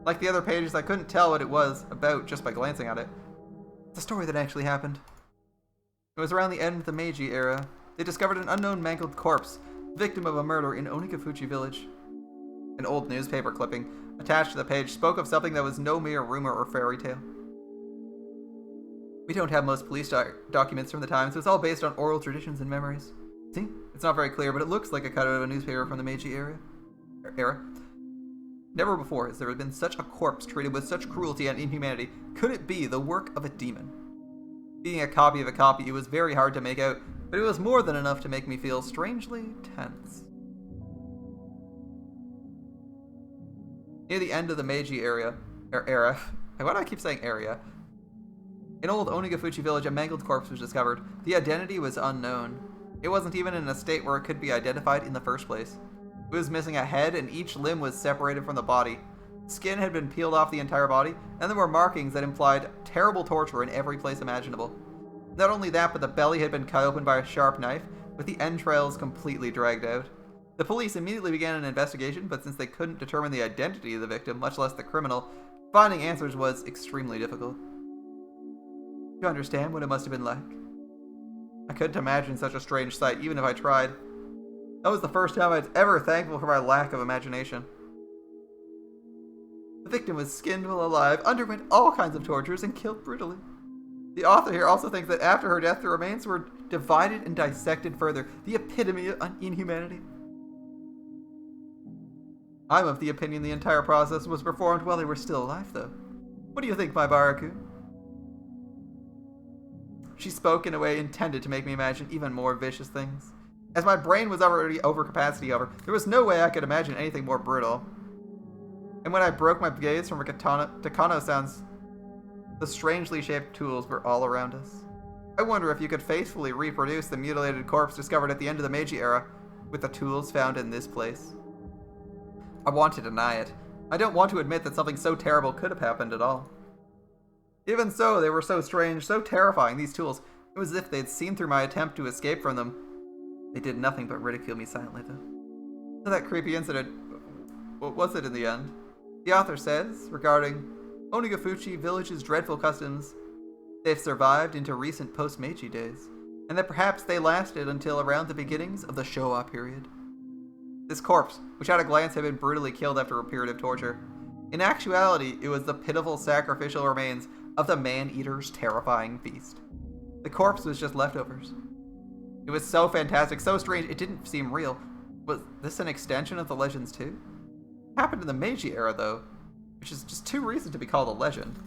Like the other pages, I couldn't tell what it was about just by glancing at it. It's a story that actually happened. It was around the end of the Meiji era. They discovered an unknown mangled corpse, victim of a murder in Onigafuchi village. An old newspaper clipping attached to the page spoke of something that was no mere rumor or fairy tale. We don't have most police documents from the time, so it's all based on oral traditions and memories. See? It's not very clear, but it looks like a cutout of a newspaper from the Meiji era. Never before has there been such a corpse treated with such cruelty and inhumanity. Could it be the work of a demon? Being a copy of a copy, it was very hard to make out, but it was more than enough to make me feel strangely tense. Near the end of the Meiji era, why do I keep saying area? In old Onigafuchi village, a mangled corpse was discovered. The identity was unknown. It wasn't even in a state where it could be identified in the first place. It was missing a head, and each limb was separated from the body. Skin had been peeled off the entire body, and there were markings that implied terrible torture in every place imaginable. Not only that, but the belly had been cut open by a sharp knife, with the entrails completely dragged out. The police immediately began an investigation, but since they couldn't determine the identity of the victim, much less the criminal, finding answers was extremely difficult. You understand what it must have been like? I couldn't imagine such a strange sight, even if I tried. That was the first time I was ever thankful for my lack of imagination. The victim was skinned while alive, underwent all kinds of tortures, and killed brutally. The author here also thinks that after her death, the remains were divided and dissected further, the epitome of inhumanity. I'm of the opinion the entire process was performed while they were still alive, though. What do you think, my Baraku? She spoke in a way intended to make me imagine even more vicious things. As my brain was already over capacity over, there was no way I could imagine anything more brutal. And when I broke my gaze from a katana to Kano sounds, the strangely shaped tools were all around us. I wonder if you could faithfully reproduce the mutilated corpse discovered at the end of the Meiji era with the tools found in this place. I want to deny it. I don't want to admit that something so terrible could have happened at all. Even so, they were so strange, so terrifying, these tools. It was as if they'd seen through my attempt to escape from them. They did nothing but ridicule me silently, though. So that creepy incident, what was it in the end? The author says, regarding Onigafuchi Village's dreadful customs, they've survived into recent post-Meiji days, and that perhaps they lasted until around the beginnings of the Showa period. This corpse, which at a glance had been brutally killed after a period of torture, in actuality, it was the pitiful sacrificial remains of the man-eater's terrifying feast. The corpse was just leftovers. It was so fantastic, so strange, it didn't seem real. Was this an extension of the legends too? It happened in the Meiji era, though, which is just too recent to be called a legend.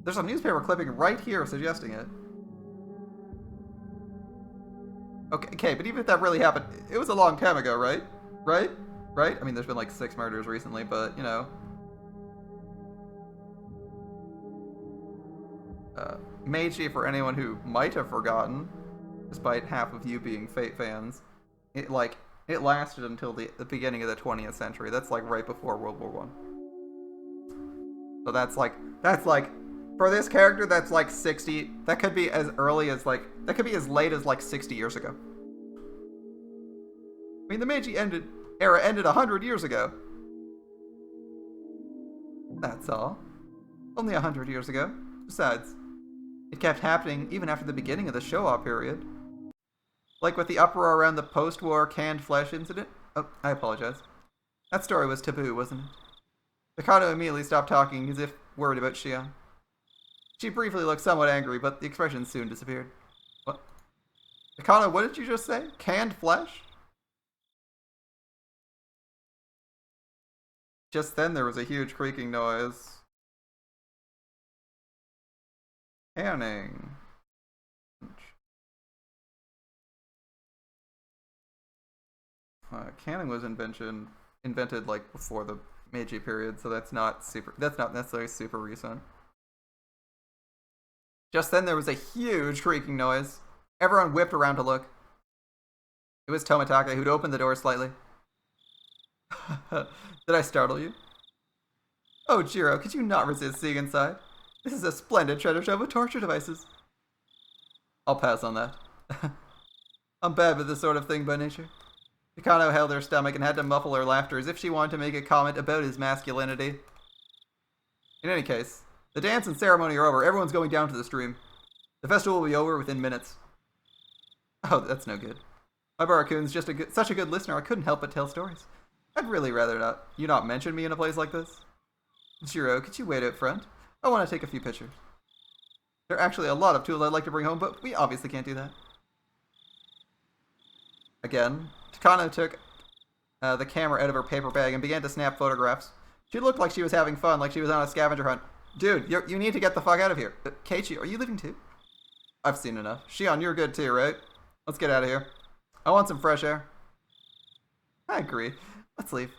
There's a newspaper clipping right here suggesting it. Okay, but even if that really happened, it was a long time ago, right? Right? I mean, there's been like 6 murders recently, but, you know. Meiji, for anyone who might have forgotten, despite half of you being Fate fans, it lasted until the beginning of the 20th century. That's like right before World War I. So that's like, for this character, that's like 60, that could be as early as like, that could be as late as like 60 years ago. I mean, the Meiji era ended 100 years ago. That's all. Only 100 years ago. Besides, it kept happening even after the beginning of the Showa period. Like with the uproar around the post-war canned flesh incident. Oh, I apologize. That story was taboo, wasn't it? Mikado immediately stopped talking, as if worried about Shion. She briefly looked somewhat angry, but the expression soon disappeared. What? Mikado, what did you just say? Canned flesh? Just then there was a huge creaking noise. Canning. Canning was invented like before the Meiji period, so that's not necessarily super recent. Just then there was a huge creaking noise. Everyone whipped around to look. It was Tomitake, who'd opened the door slightly. Did I startle you? Oh, Jiro, could you not resist seeing inside? This is a splendid treasure trove of torture devices. I'll pass on that. I'm bad with this sort of thing by nature. Mikado held her stomach and had to muffle her laughter as if she wanted to make a comment about his masculinity. In any case, the dance and ceremony are over. Everyone's going down to the stream. The festival will be over within minutes. Oh, that's no good. My Barakun's just such a good listener, I couldn't help but tell stories. I'd really rather you not mention me in a place like this. Jiro, could you wait out front? I want to take a few pictures. There are actually a lot of tools I'd like to bring home, but we obviously can't do that. Again, Takano took the camera out of her paper bag and began to snap photographs. She looked like she was having fun, like she was on a scavenger hunt. Dude, you need to get the fuck out of here. Keiichi, are you leaving too? I've seen enough. Shion, you're good too, right? Let's get out of here. I want some fresh air. I agree. Let's leave.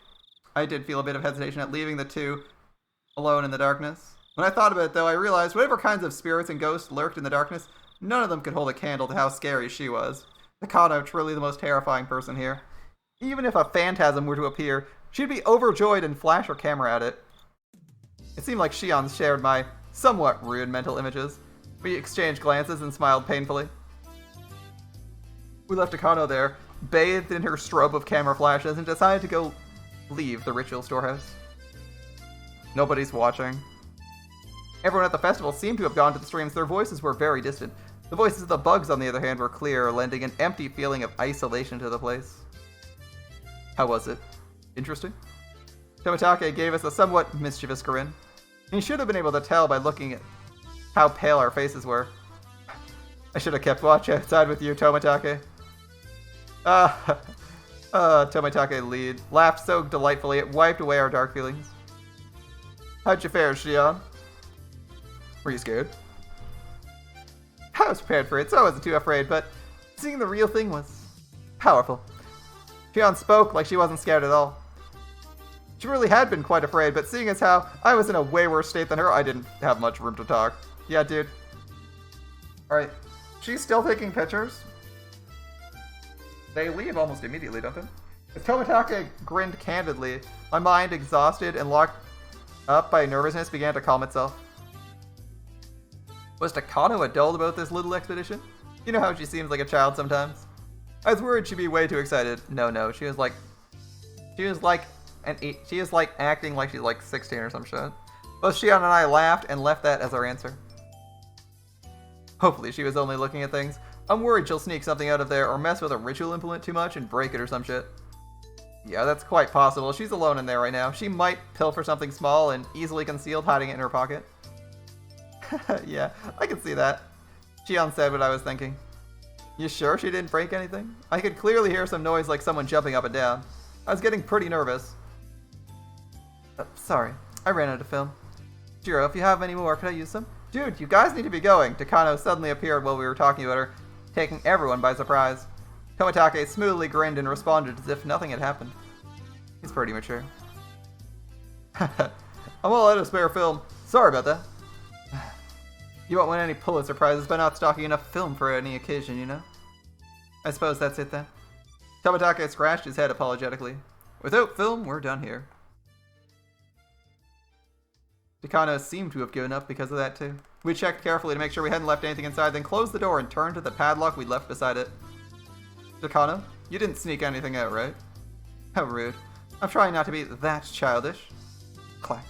I did feel a bit of hesitation at leaving the two alone in the darkness. When I thought about it, though, I realized whatever kinds of spirits and ghosts lurked in the darkness, none of them could hold a candle to how scary she was. Mikado, truly the most terrifying person here. Even if a phantasm were to appear, she'd be overjoyed and flash her camera at it. It seemed like Shion shared my somewhat rude mental images. We exchanged glances and smiled painfully. We left Takano there, bathed in her strobe of camera flashes, and decided to go leave the ritual storehouse. Nobody's watching. Everyone at the festival seemed to have gone to the streams. Their voices were very distant. The voices of the bugs, on the other hand, were clear, lending an empty feeling of isolation to the place. How was it? Interesting? Tomitake gave us a somewhat mischievous grin. He should have been able to tell by looking at how pale our faces were. I should have kept watch outside with you, Tomitake. I'm Tomitake laughed so delightfully it wiped away our dark feelings. How'd you fare, Shion? Were you scared? I was prepared for it, so I wasn't too afraid, but seeing the real thing was powerful. Shion spoke like she wasn't scared at all. She really had been quite afraid, but seeing as how I was in a way worse state than her, I didn't have much room to talk. Yeah, dude. Alright, she's still taking pictures. They leave almost immediately, don't they? As Tomitake grinned candidly, my mind, exhausted and locked up by nervousness, began to calm itself. Was Takano adult about this little expedition? You know how she seems like a child sometimes? I was worried she'd be way too excited. No, she was like acting like she's like 16 or some shit. Both Shion and I laughed and left that as our answer. Hopefully she was only looking at things. I'm worried she'll sneak something out of there or mess with a ritual implement too much and break it or some shit. Yeah, that's quite possible. She's alone in there right now. She might pilfer something small and easily concealed, hiding it in her pocket. Yeah, I can see that. Shion said what I was thinking. You sure she didn't break anything? I could clearly hear some noise like someone jumping up and down. I was getting pretty nervous. Sorry, I ran out of film. Jiro, if you have any more, could I use some? Dude, you guys need to be going. Takano suddenly appeared while we were talking about her, taking everyone by surprise. Tomitake smoothly grinned and responded as if nothing had happened. He's pretty mature. I'm all out of spare film. Sorry about that. You won't win any Pulitzer prizes by not stocking enough film for any occasion, you know? I suppose that's it then. Tomitake scratched his head apologetically. Without film, we're done here. Takano seemed to have given up because of that too. We checked carefully to make sure we hadn't left anything inside, then closed the door and turned to the padlock we'd left beside it. Takano, you didn't sneak anything out, right? How rude. I'm trying not to be that childish. Clack.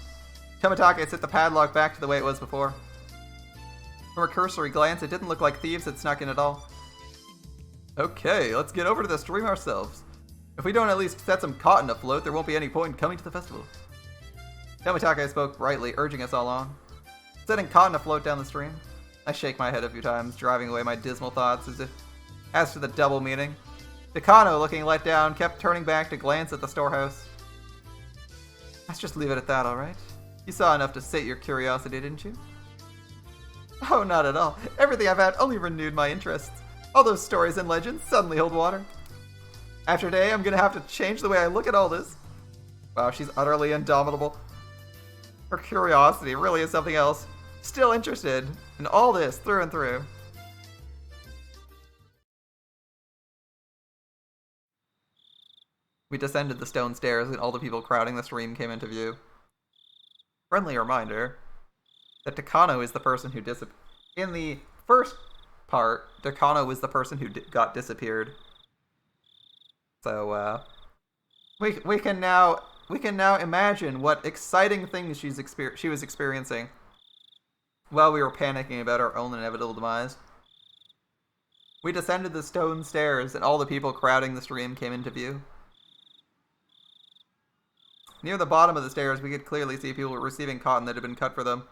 Tomitake set the padlock back to the way it was before. From a cursory glance, it didn't look like thieves had snuck in at all. Okay, let's get over to the stream ourselves. If we don't at least set some cotton afloat, there won't be any point in coming to the festival. Tomitake spoke brightly, urging us all on. Setting cotton afloat down the stream. I shake my head a few times, driving away my dismal thoughts as to the double meaning. Takano, looking let down, kept turning back to glance at the storehouse. Let's just leave it at that, alright? You saw enough to sate your curiosity, didn't you? Oh, not at all. Everything I've had only renewed my interests. All those stories and legends suddenly hold water. After today, I'm gonna have to change the way I look at all this. Wow, she's utterly indomitable. Her curiosity really is something else. Still interested in all this through and through. We descended the stone stairs and all the people crowding the stream came into view. Friendly reminder that Takano is the person who disappeared. In the first part, Takano was the person who got disappeared. So, we can now imagine what exciting things she was experiencing while we were panicking about our own inevitable demise. We descended the stone stairs and all the people crowding the stream came into view. Near the bottom of the stairs, we could clearly see people receiving cotton that had been cut for them,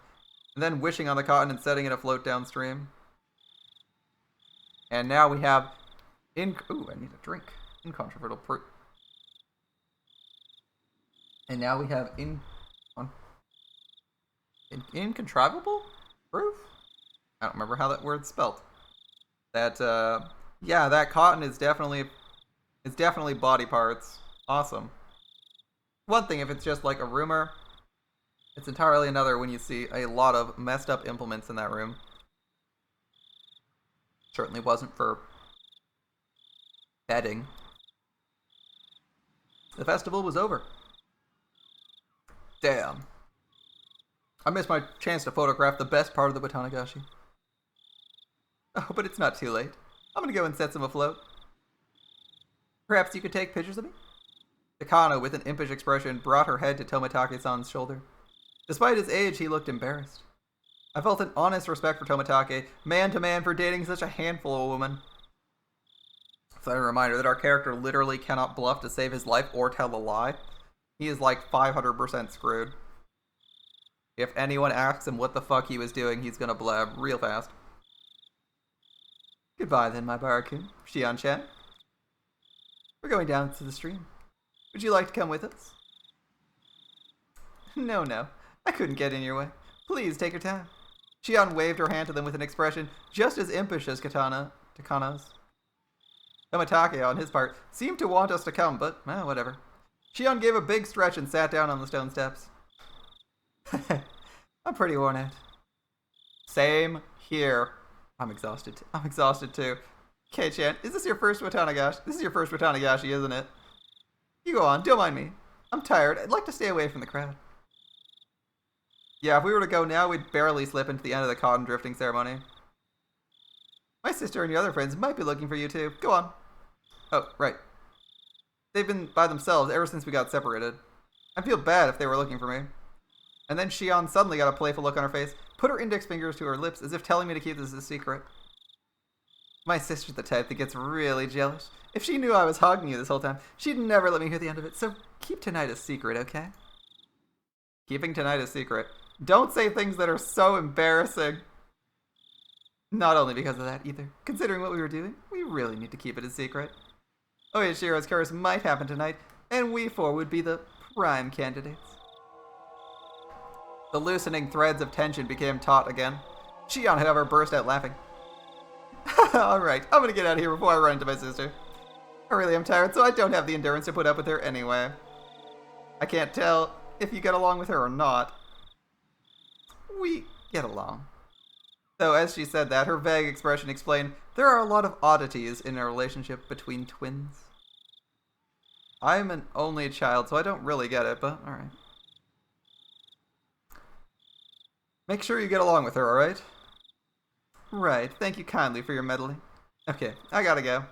and then wishing on the cotton and setting it afloat downstream. And now we have ooh, I need a drink. Incontrovertible proof. And now we have incontrivable proof? I don't remember how that word's spelled. That yeah, that cotton is definitely body parts. Awesome. One thing if it's just like a rumor. It's entirely another when you see a lot of messed up implements in that room. Certainly wasn't for bedding. The festival was over. Damn. I missed my chance to photograph the best part of the Watanagashi. Oh, but it's not too late. I'm gonna go and set some afloat. Perhaps you could take pictures of me? Takano, with an impish expression, brought her head to Tomitake-san's shoulder. Despite his age, he looked embarrassed. I felt an honest respect for Tomitake, man to man, for dating such a handful of women. So a reminder that our character literally cannot bluff to save his life or tell a lie. He is like 500% screwed. If anyone asks him what the fuck he was doing, he's gonna blab real fast. Goodbye then, my Barakun. Shion-chan. We're going down to the stream. Would you like to come with us? No, no. I couldn't get in your way. Please take your time. Shion waved her hand to them with an expression just as impish as Takana's. Tomitake, on his part, seemed to want us to come, but, whatever. Shion gave a big stretch and sat down on the stone steps. I'm pretty worn out. Same here. I'm exhausted. I'm exhausted too. Kei-chan, is this your first Watanagashi? This is your first Watanagashi, isn't it? You go on, don't mind me. I'm tired. I'd like to stay away from the crowd. Yeah, if we were to go now, we'd barely slip into the end of the cotton drifting ceremony. My sister and your other friends might be looking for you too. Go on. Oh, right. They've been by themselves ever since we got separated. I'd feel bad if they were looking for me. And then Shion suddenly got a playful look on her face, put her index fingers to her lips as if telling me to keep this a secret. My sister's the type that gets really jealous. If she knew I was hogging you this whole time, she'd never let me hear the end of it, so keep tonight a secret, okay? Keeping tonight a secret. Don't say things that are so embarrassing. Not only because of that, either. Considering what we were doing, we really need to keep it a secret. Oishiro's curse might happen tonight, and we four would be the prime candidates. The loosening threads of tension became taut again. Shion, however, burst out laughing. Alright, I'm gonna get out of here before I run into my sister. I really am tired, so I don't have the endurance to put up with her anyway. I can't tell if you get along with her or not. We get along. Though, as she said that, her vague expression explained there are a lot of oddities in a relationship between twins. I'm an only child, so I don't really get it, but alright. Make sure you get along with her, alright? Right, thank you kindly for your meddling. Okay, I gotta go.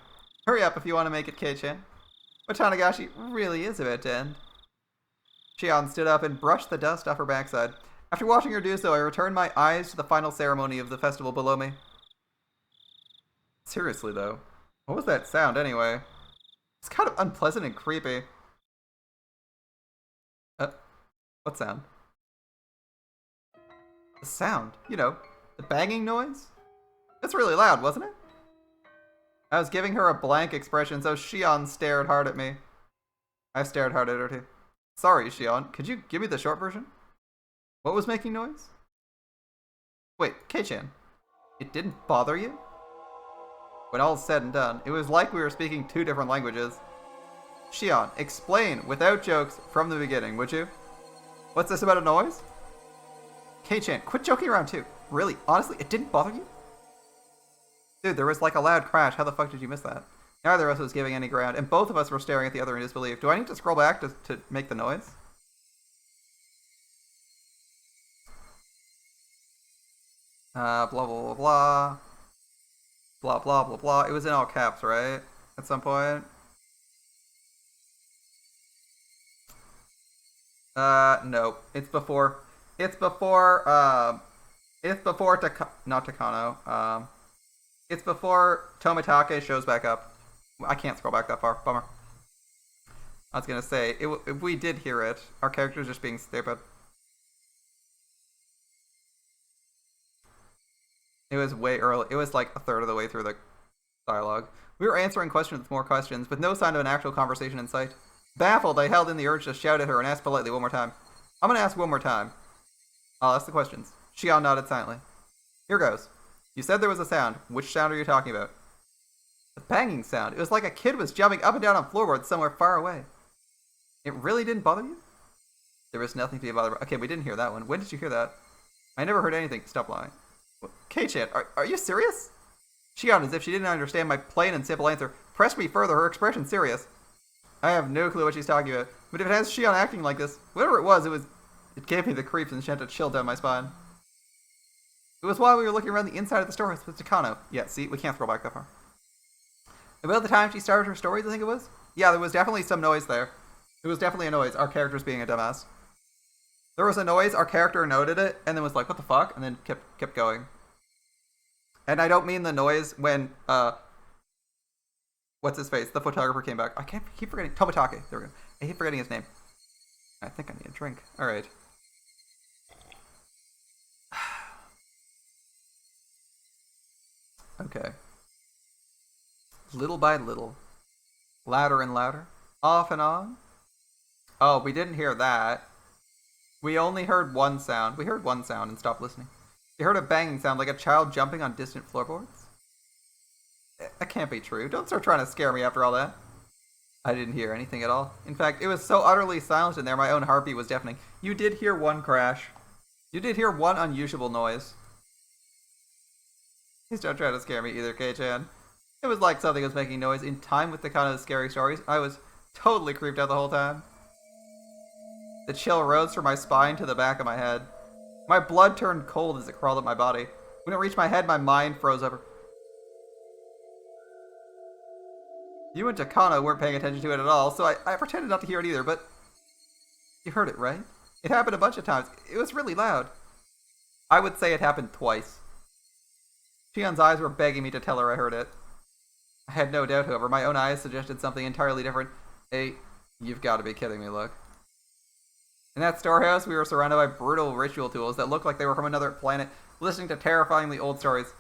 Hurry up if you want to make it, Kei-chan. Watanagashi really is about to end. Shion stood up and brushed the dust off her backside. After watching her do so, I returned my eyes to the final ceremony of the festival below me. Seriously, though, what was that sound anyway? It's kind of unpleasant and creepy. What sound? The sound. You know, the banging noise? It's really loud, wasn't it? I was giving her a blank expression, so Shion stared hard at me. I stared hard at her too. Sorry, Shion, could you give me the short version? What was making noise? Wait, Kei-chan, it didn't bother you? When all's said and done, it was like we were speaking two different languages. Shion, explain, without jokes, from the beginning, would you? What's this about a noise? Kei-chan, quit joking around too. Really, honestly, it didn't bother you? Dude, there was like a loud crash. How the fuck did you miss that? Neither of us was giving any ground, and both of us were staring at the other in disbelief. Do I need to scroll back to make the noise? Blah, blah, blah, blah. Blah, blah, blah, blah. It was in all caps, right? At some point? No. It's before... It's before not Takano. It's before Tomitake shows back up. I can't scroll back that far. Bummer. I was gonna say, if we did hear it, our character's just being stupid. It was way early. It was like a third of the way through the dialogue. We were answering questions with more questions, with no sign of an actual conversation in sight. Baffled, I held in the urge to shout at her and ask politely one more time. I'm gonna ask one more time. I'll ask the questions. Shion nodded silently. Here goes. You said there was a sound. Which sound are you talking about? The banging sound. It was like a kid was jumping up and down on floorboards somewhere far away. It really didn't bother you? There was nothing to be bothered about. Okay, we didn't hear that one. When did you hear that? I never heard anything. Stop lying. Kei-chan, are you serious? Shion, as if she didn't understand my plain and simple answer, pressed me further, her expression serious. I have no clue what she's talking about, but if it has Shion acting like this, whatever it was, it gave me the creeps and sent a chill down my spine. It was while we were looking around the inside of the storehouse with Takano. Yeah, see, we can't scroll back that far. About the time she started her stories, I think it was? Yeah, there was definitely some noise there. It was definitely a noise, our character's being a dumbass. There was a noise, our character noted it, and then was like, what the fuck? And then kept going. And I don't mean the noise when, what's his face? The photographer came back. I keep forgetting. Tomitake. There we go. I keep forgetting his name. I think I need a drink. Alright. Okay. Little by little, Louder and louder. Off and on. Oh, we didn't hear that. We only heard one sound. We heard one sound and stopped listening. You heard a banging sound like a child jumping on distant floorboards? That can't be true. Don't start trying to scare me after all that. I didn't hear anything at all. In fact, it was so utterly silent in there, my own heartbeat was deafening. You did hear one crash. You did hear one unusual noise. Please don't try to scare me either, Kei-chan. It was like something was making noise in time with the kind of scary stories. I was totally creeped out the whole time. The chill rose from my spine to the back of my head. My blood turned cold as it crawled up my body. When it reached my head, my mind froze over. You and Takano weren't paying attention to it at all, so I pretended not to hear it either, but... You heard it, right? It happened a bunch of times. It was really loud. I would say it happened twice. Shion's eyes were begging me to tell her I heard it. I had no doubt, however. My own eyes suggested something entirely different. Hey, you've got to be kidding me, look. In that storehouse, we were surrounded by brutal ritual tools that looked like they were from another planet, listening to terrifyingly old stories.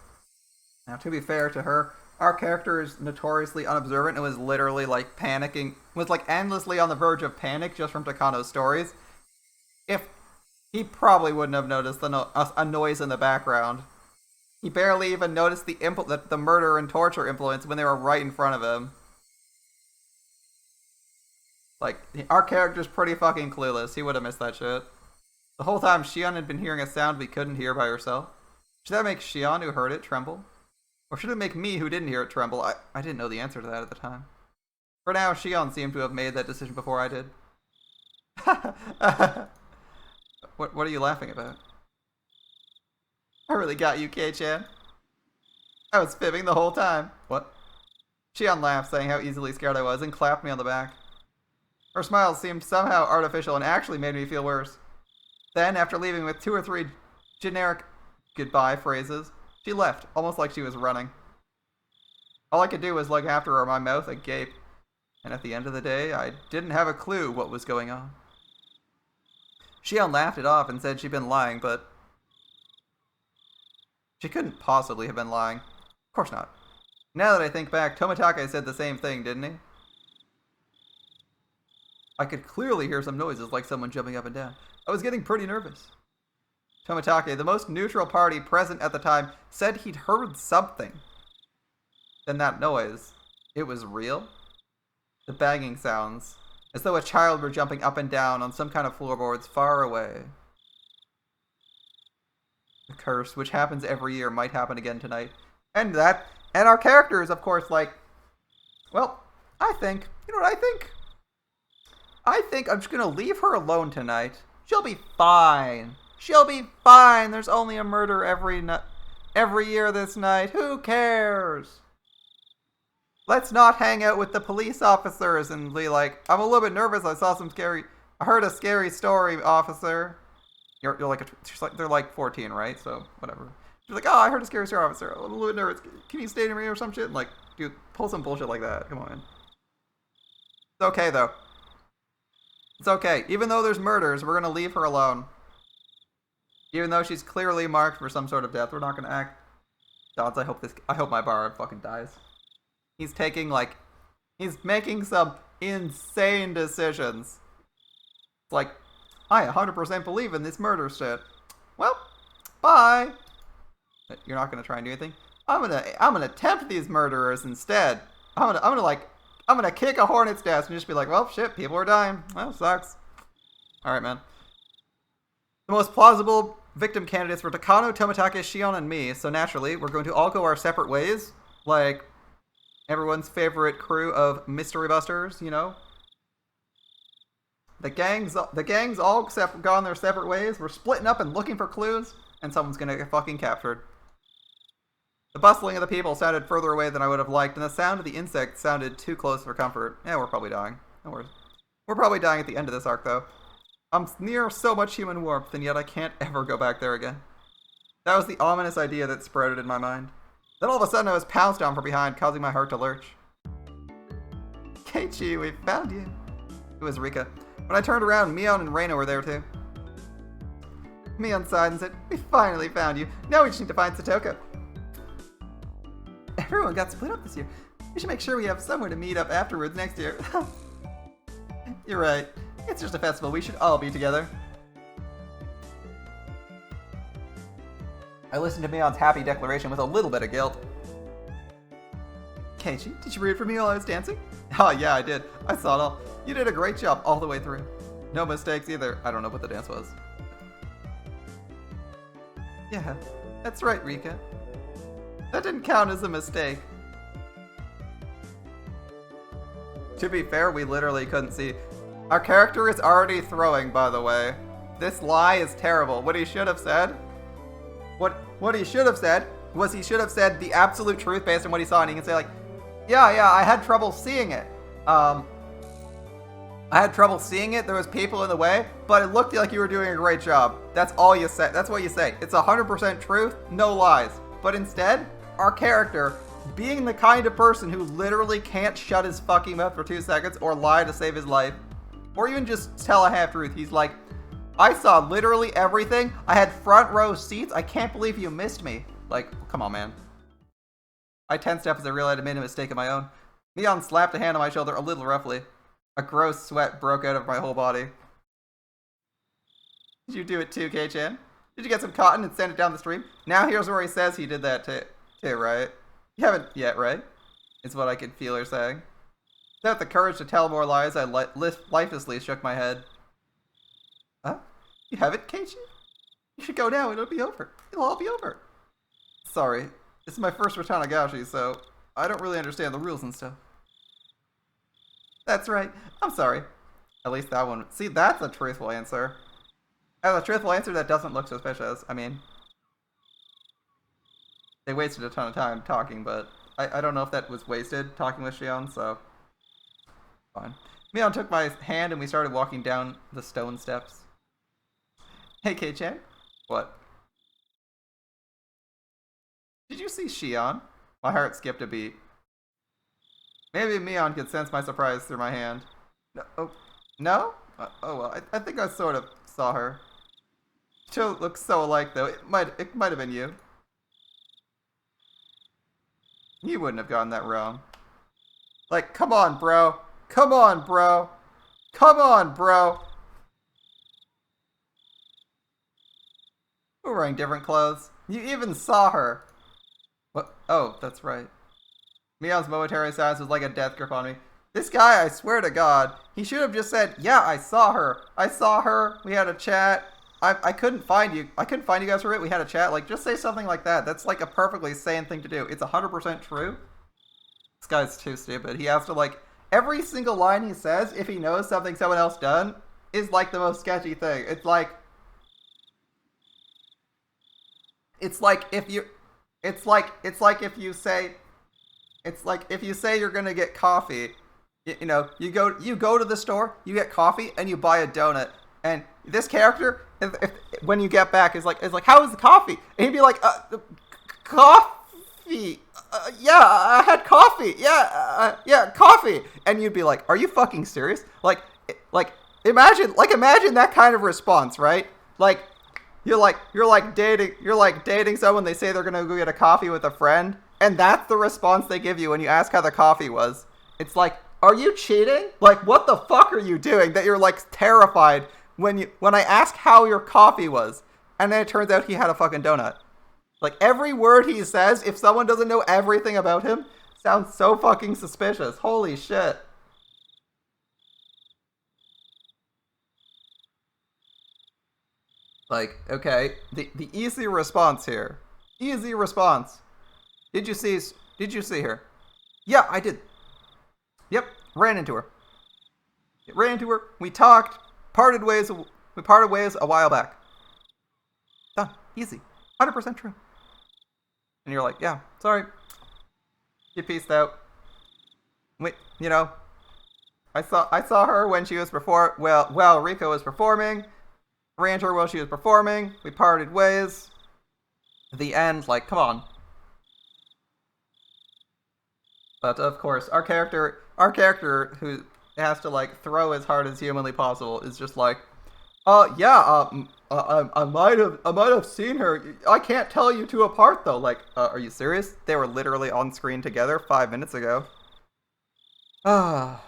Now, to be fair to her, our character is notoriously unobservant and was literally like panicking, was like endlessly on the verge of panic just from Takano's stories. If he probably wouldn't have noticed a noise in the background. He barely even noticed the murder and torture influence when they were right in front of him. Like, our character's pretty fucking clueless. He would have missed that shit. The whole time, Shion had been hearing a sound we couldn't hear by herself. Should that make Shion, who heard it, tremble? Or should it make me, who didn't hear it, tremble? I didn't know the answer to that at the time. For now, Shion seemed to have made that decision before I did. What are you laughing about? I really got you, Kei-chan. I was fibbing the whole time. What? Shion laughed, saying how easily scared I was, and clapped me on the back. Her smile seemed somehow artificial and actually made me feel worse. Then, after leaving with 2 or 3 generic goodbye phrases, she left, almost like she was running. All I could do was look after her, my mouth agape. And at the end of the day, I didn't have a clue what was going on. Shion laughed it off and said she'd been lying, but... she couldn't possibly have been lying. Of course not. Now that I think back, Tomitake said the same thing, didn't he? I could clearly hear some noises like someone jumping up and down. I was getting pretty nervous. Tomitake, the most neutral party present at the time, said he'd heard something. Then that noise, it was real? The banging sounds, as though a child were jumping up and down on some kind of floorboards far away. The curse, which happens every year, might happen again tonight. And our character is, of course, like, well, you know what I think? I think I'm just gonna leave her alone tonight. She'll be fine. She'll be fine. There's only a murder every year this night. Who cares? Let's not hang out with the police officers and be like, I'm a little bit nervous. I heard a scary story, officer. You're like, they're like 14, right? So whatever. She's like, oh, I heard a scary story, officer. I'm a little bit nervous. Can you stay near me or some shit? And like, dude, pull some bullshit like that. Come on. It's okay though. It's okay. Even though there's murders, we're gonna leave her alone. Even though she's clearly marked for some sort of death, we're not gonna act. Gods, I hope my bar fucking dies. He's making some insane decisions. It's like, I 100% believe in this murder shit. Well, bye. You're not gonna try and do anything? I'm gonna tempt these murderers instead. I'm gonna kick a hornet's nest and just be like, well, shit, people are dying. Well, sucks. Alright, man. The most plausible victim candidates were Takano, Tomitake, Shion, and me, so naturally, we're going to all go our separate ways. Like, everyone's favorite crew of mystery busters, you know? The gangs all gone their separate ways. We're splitting up and looking for clues, and someone's gonna get fucking captured. The bustling of the people sounded further away than I would have liked, and the sound of the insects sounded too close for comfort. Yeah, we're probably dying. No worries. We're probably dying at the end of this arc, though. I'm near so much human warmth, and yet I can't ever go back there again. That was the ominous idea that sprouted in my mind. Then all of a sudden I was pounced on from behind, causing my heart to lurch. Keiichi, we found you. It was Rika. When I turned around, Mion and Reina were there too. Mion sighed and said, we finally found you. Now we just need to find Satoko. Everyone got split up this year. We should make sure we have somewhere to meet up afterwards next year. You're right. It's just a festival. We should all be together. I listened to Mion's happy declaration with a little bit of guilt. Keiichi, did you root for me while I was dancing? Oh yeah, I did. I saw it all. You did a great job all the way through. No mistakes either. I don't know what the dance was. Yeah, that's right, Rika. That didn't count as a mistake. To be fair, we literally couldn't see. Our character is already throwing, by the way. This lie is terrible. What he should have said... What he should have said was he should have said the absolute truth based on what he saw, and he can say like, yeah, I had trouble seeing it. I had trouble seeing it. There was people in the way, but it looked like you were doing a great job. That's all you say. That's what you say. It's 100% truth, no lies. But instead, our character, being the kind of person who literally can't shut his fucking mouth for 2 seconds or lie to save his life, or even just tell a half-truth, he's like, I saw literally everything. I had front row seats. I can't believe you missed me. Like, come on, man. I tensed up as I realized I made a mistake of my own. Mion slapped a hand on my shoulder a little roughly. A gross sweat broke out of my whole body. Did you do it too, Kei-chan? Did you get some cotton and send it down the stream? Now here's where he says he did that too, right? You haven't yet, right? Is what I could feel her saying. Without the courage to tell more lies, I lifelessly shook my head. Huh? You haven't, Keiichi? You should go now, it'll be over. It'll all be over. Sorry, this is my first Watanagashi, so I don't really understand the rules and stuff. That's right, I'm sorry. At least that one. See, that's a truthful answer. That's a truthful answer that doesn't look suspicious. I mean, they wasted a ton of time talking, but I don't know if that was wasted, talking with Shion, so fine. Mion took my hand and we started walking down the stone steps. Hey, Kei-chan. What? Did you see Shion? My heart skipped a beat. Maybe Mion could sense my surprise through my hand. No? Oh, no? Oh well, I think I sort of saw her. She looks so alike, though. It might have been you. You wouldn't have gotten that wrong. Like, come on, bro. Come on, bro. Come on, bro. We're wearing different clothes. You even saw her. What? Oh, that's right. Mion's momentary silence was like a death grip on me. This guy, I swear to God, he should have just said, yeah, I saw her. I saw her. We had a chat. I couldn't find you. I couldn't find you guys for it. We had a chat. Like, just say something like that. That's like a perfectly sane thing to do. It's 100% true. This guy's too stupid. He has to, like, every single line he says, if he knows something someone else done, is like the most sketchy thing. It's like if you say you're gonna get coffee, you know, you go to the store, you get coffee, and you buy a donut, and this character, when you get back, is like, how is the coffee? And he'd be like, coffee. Yeah, I had coffee. Yeah, coffee. And you'd be like, are you fucking serious? Like imagine that kind of response, right? Like, you're like dating someone, they say they're gonna go get a coffee with a friend, and that's the response they give you when you ask how the coffee was. It's like, are you cheating? Like, what the fuck are you doing that you're like terrified when I ask how your coffee was, and then it turns out he had a fucking donut. Like, every word he says, if someone doesn't know everything about him, sounds so fucking suspicious. Holy shit. Like, okay, the easy response here. Easy response. Did you see her? Yeah, I did. Yep, ran into her. We talked, parted ways a while back. Done. Easy. 100% true. And you're like, yeah, sorry. You peaced out. You know, I saw her when she was while Rico was performing. Ran to her while she was performing. We parted ways. The end, like, come on. But of course, our character who has to like throw as hard as humanly possible is just like, I might have seen her. I can't tell you two apart though. Like, are you serious? They were literally on screen together 5 minutes ago. Ah,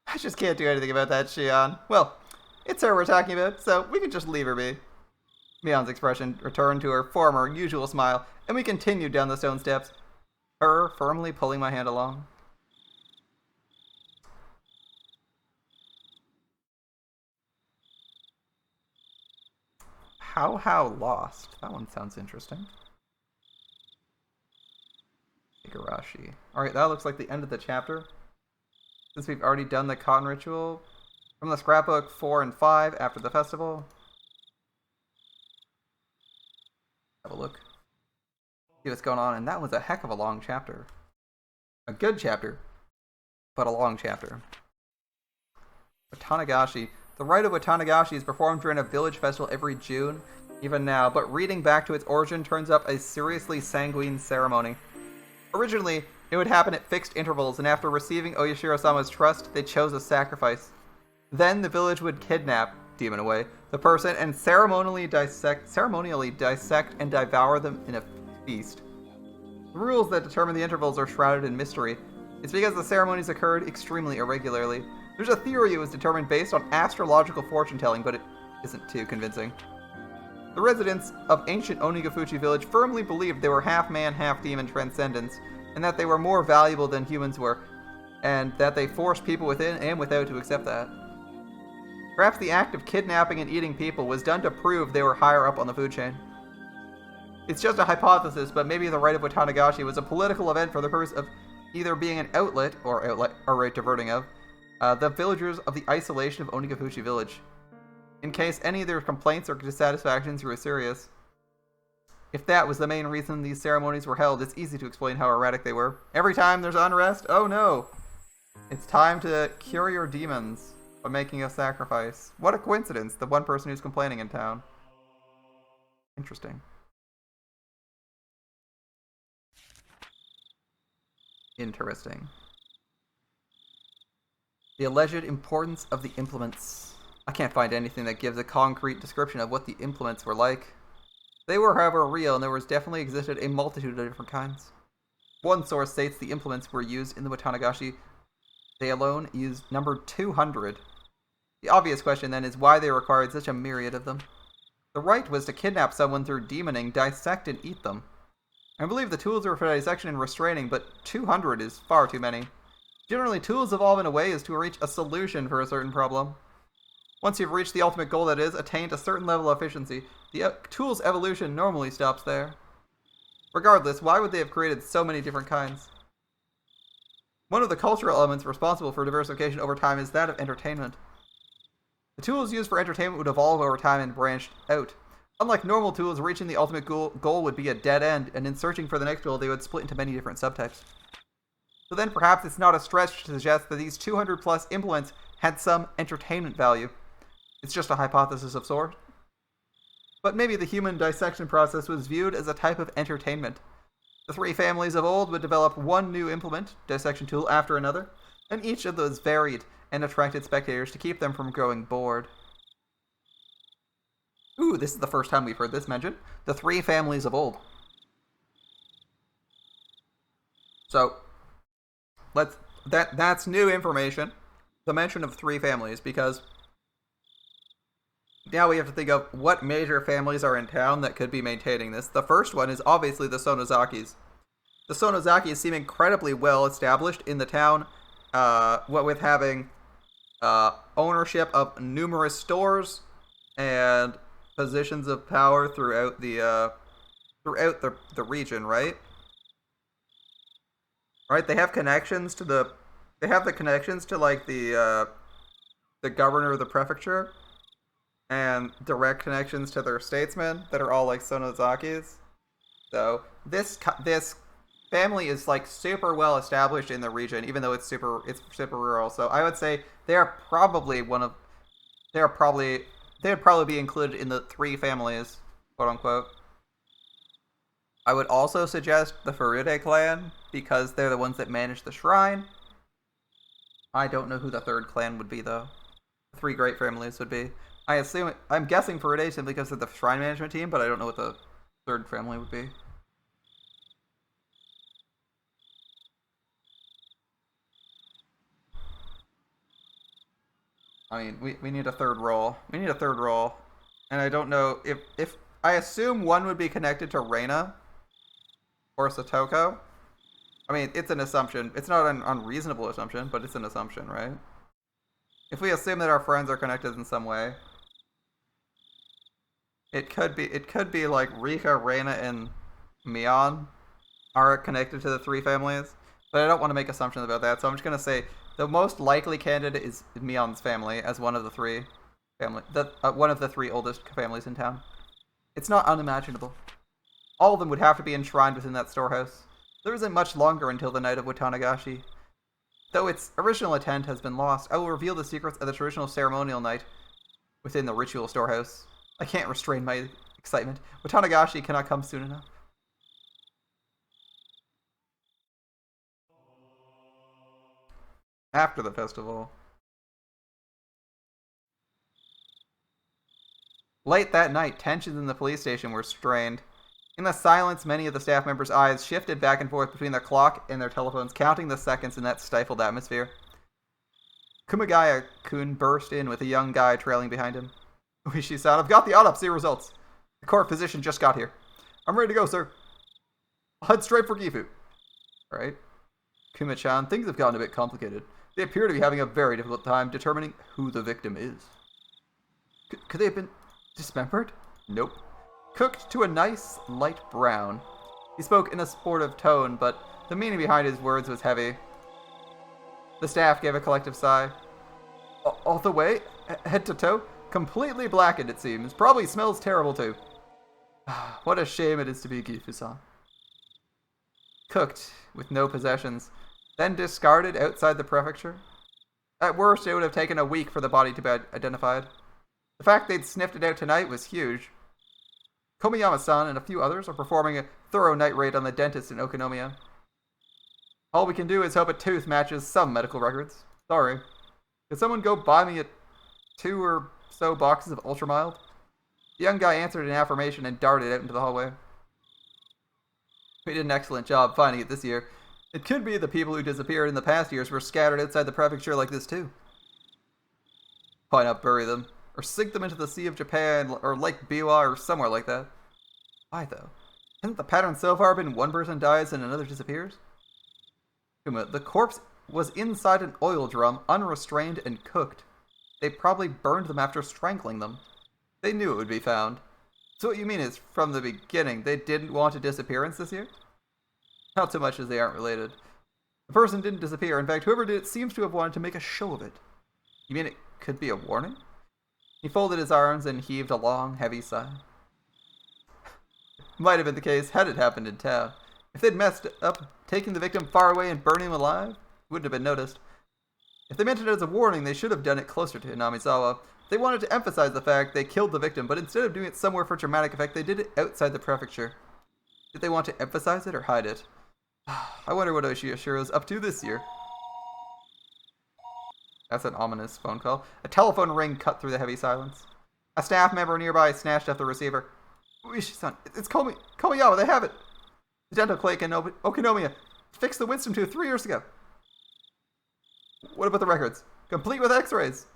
I just can't do anything about that, Shion. Well, it's her we're talking about, so we can just leave her be. Mion's expression returned to her former usual smile, and we continued down the stone steps, her firmly pulling my hand along. How lost? That one sounds interesting. Igarashi. Alright, that looks like the end of the chapter. Since we've already done the cotton ritual from the scrapbook 4 and 5 after the festival. Have a look. See what's going on, and that was a heck of a long chapter. A good chapter, but a long chapter. Watanagashi. The rite of Watanagashi is performed during a village festival every June, even now, but reading back to its origin turns up a seriously sanguine ceremony. Originally, it would happen at fixed intervals, and after receiving Oyashiro-sama's trust, they chose a sacrifice. Then the village would kidnap, demon away, the person and ceremonially dissect and devour them in a feast. The rules that determine the intervals are shrouded in mystery. It's because the ceremonies occurred extremely irregularly. There's a theory it was determined based on astrological fortune-telling, but it isn't too convincing. The residents of ancient Onigafuchi village firmly believed they were half-man, half-demon transcendents, and that they were more valuable than humans were, and that they forced people within and without to accept that. Perhaps the act of kidnapping and eating people was done to prove they were higher up on the food chain. It's just a hypothesis, but maybe the rite of Watanagashi was a political event for the purpose of either being an outlet, or right diverting of, the villagers of the isolation of Onigafuchi village, in case any of their complaints or dissatisfactions were serious. If that was the main reason these ceremonies were held, it's easy to explain how erratic they were. Every time there's unrest, oh no! It's time to cure your demons by making a sacrifice. What a coincidence, the one person who's complaining in town. Interesting. Interesting. The alleged importance of the implements. I can't find anything that gives a concrete description of what the implements were like. They were, however, real, and there was definitely existed a multitude of different kinds. One source states the implements were used in the Watanagashi. They alone used number 200. The obvious question then is why they required such a myriad of them. The rite was to kidnap someone through demoning, dissect, and eat them. I believe the tools were for dissection and restraining, but 200 is far too many. Generally, tools evolve in a way as to reach a solution for a certain problem. Once you've reached the ultimate goal, that is, attained a certain level of efficiency, the tool's evolution normally stops there. Regardless, why would they have created so many different kinds? One of the cultural elements responsible for diversification over time is that of entertainment. The tools used for entertainment would evolve over time and branched out. Unlike normal tools, reaching the ultimate goal would be a dead end, and in searching for the next goal, they would split into many different subtypes. So then perhaps it's not a stretch to suggest that these 200 plus implements had some entertainment value. It's just a hypothesis of sort. But maybe the human dissection process was viewed as a type of entertainment. The three families of old would develop one new implement, dissection tool, after another, and each of those varied and attracted spectators to keep them from growing bored. Ooh, this is the first time we've heard this mentioned. The three families of old. So, that's new information. The mention of three families, because now we have to think of what major families are in town that could be maintaining this. The first one is obviously the Sonozakis. The Sonozakis seem incredibly well established in the town, what with having ownership of numerous stores and positions of power throughout the region, right? Right, they have connections to the connections to like the governor of the prefecture, and direct connections to their statesmen that are all like Sonozakis. So this family is like super well established in the region, even though it's super rural. So I would say they would probably be included in the three families, quote unquote. I would also suggest the Furude clan, because they're the ones that manage the shrine. I don't know who the third clan would be, though. The three great families would be. I'm guessing Furude simply because of the shrine management team, but I don't know what the third family would be. I mean, we need a third role. We need a third role. And I don't know if I assume one would be connected to Reina or Satoko. I mean, it's an assumption. It's not an unreasonable assumption, but it's an assumption, right? If we assume that our friends are connected in some way, it could be like Rika, Reina, and Mion are connected to the three families. But I don't want to make assumptions about that, so I'm just gonna say the most likely candidate is Mion's family as one of the three one of the three oldest families in town. It's not unimaginable. All of them would have to be enshrined within that storehouse. There isn't much longer until the night of Watanagashi. Though its original intent has been lost, I will reveal the secrets of the traditional ceremonial night within the ritual storehouse. I can't restrain my excitement. Watanagashi cannot come soon enough. After the festival. Late that night, tensions in the police station were strained. In the silence, many of the staff members' eyes shifted back and forth between their clock and their telephones, counting the seconds in that stifled atmosphere. Kumagaya-kun burst in with a young guy trailing behind him. Uishi-san, I've got the autopsy results. The court physician just got here. I'm ready to go, sir. I'll head straight for Gifu. Right. Kuma-chan, things have gotten a bit complicated. They appear to be having a very difficult time determining who the victim is. Could they have been dismembered? Nope. Cooked to a nice, light brown. He spoke in a sportive tone, but the meaning behind his words was heavy. The staff gave a collective sigh. All the way, head to toe, completely blackened it seems. Probably smells terrible too. What a shame it is to be Gifu-san. Cooked, with no possessions, then discarded outside the prefecture. At worst, it would have taken a week for the body to be identified. The fact they'd sniffed it out tonight was huge. Komiyama-san and a few others are performing a thorough night raid on the dentist in Okonomiya. All we can do is hope a tooth matches some medical records. Sorry. Could someone go buy me 2 or so boxes of Ultramild? The young guy answered in affirmation and darted out into the hallway. We did an excellent job finding it this year. It could be the people who disappeared in the past years were scattered outside the prefecture like this too. Why not bury them? Or sink them into the Sea of Japan, or Lake Biwa, or somewhere like that. Why, though? Hasn't the pattern so far been one person dies and another disappears? Kuma, the corpse was inside an oil drum, unrestrained and cooked. They probably burned them after strangling them. They knew it would be found. So what you mean is, from the beginning, they didn't want a disappearance this year? Not so much as they aren't related. The person didn't disappear. In fact, whoever did it seems to have wanted to make a show of it. You mean it could be a warning? He folded his arms and heaved a long, heavy sigh. Might have been the case had it happened in town. If they'd messed up, taking the victim far away and burning him alive, it wouldn't have been noticed. If they meant it as a warning, they should have done it closer to Hinamizawa. They wanted to emphasize the fact they killed the victim, but instead of doing it somewhere for dramatic effect, they did it outside the prefecture. Did they want to emphasize it or hide it? I wonder what Oshioshiro's up to this year. That's an ominous phone call. A telephone ring cut through the heavy silence. A staff member nearby snatched up the receiver. Uishi-san, it's Komiyawa, they have it. The dental clinic in Okonomiya fixed the wisdom tooth 3 years ago. What about the records? Complete with x-rays.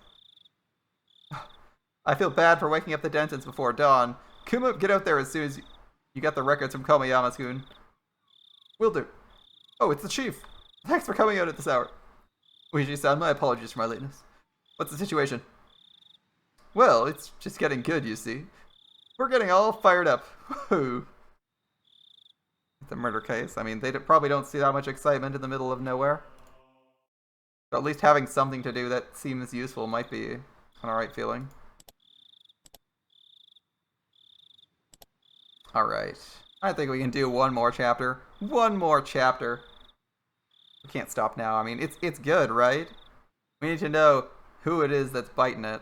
I feel bad for waking up the dentist before dawn. Kuma, get out there as soon as you get the records from Komiyama-kun. Will do. Oh, it's the chief. Thanks for coming out at this hour. Uishi-san, my apologies for my lateness. What's the situation? Well, it's just getting good, you see. We're getting all fired up. Woohoo. The murder case. I mean, they probably don't see that much excitement in the middle of nowhere. But at least having something to do that seems useful might be an alright feeling. Alright. I think we can do one more chapter. One more chapter. We can't stop now. I mean, it's good, right? We need to know who it is that's biting it.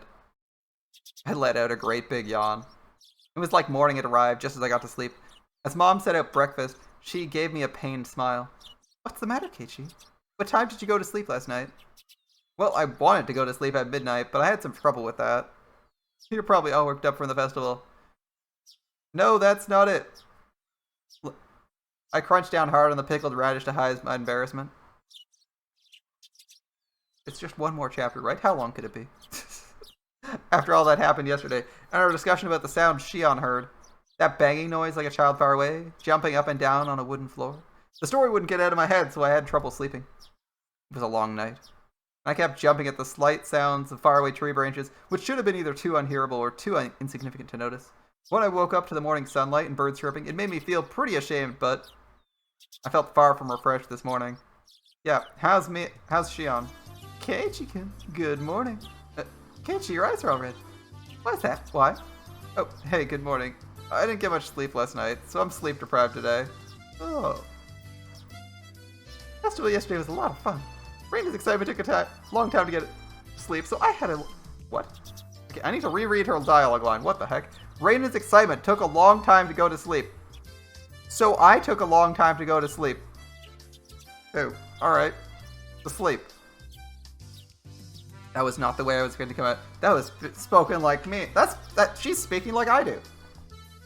I let out a great big yawn. It was like morning had arrived just as I got to sleep. As Mom set out breakfast, she gave me a pained smile. What's the matter, Keiichi? What time did you go to sleep last night? Well, I wanted to go to sleep at midnight, but I had some trouble with that. You're probably all worked up from the festival. No, that's not it. I crunched down hard on the pickled radish to hide my embarrassment. It's just one more chapter, right? How long could it be? After all that happened yesterday, and our discussion about the sound Shion heard. That banging noise like a child far away, jumping up and down on a wooden floor. The story wouldn't get out of my head, so I had trouble sleeping. It was a long night. I kept jumping at the slight sounds of faraway tree branches, which should have been either too unhearable or too insignificant to notice. When I woke up to the morning sunlight and birds chirping, it made me feel pretty ashamed, but I felt far from refreshed this morning. Yeah, how's Shion? Keiichi-kun, good morning. Keiichi, your eyes are all red. Why's that? Why? Oh, hey, good morning. I didn't get much sleep last night, so I'm sleep deprived today. Oh. Festival yesterday was a lot of fun. Raina's excitement took a long time to get sleep, so I had a... What? Okay, I need to reread her dialogue line. What the heck? Raina's excitement took a long time to go to sleep. So I took a long time to go to sleep. Oh, alright. To sleep. That was not the way I was going to come out. That was spoken like me. She's speaking like I do.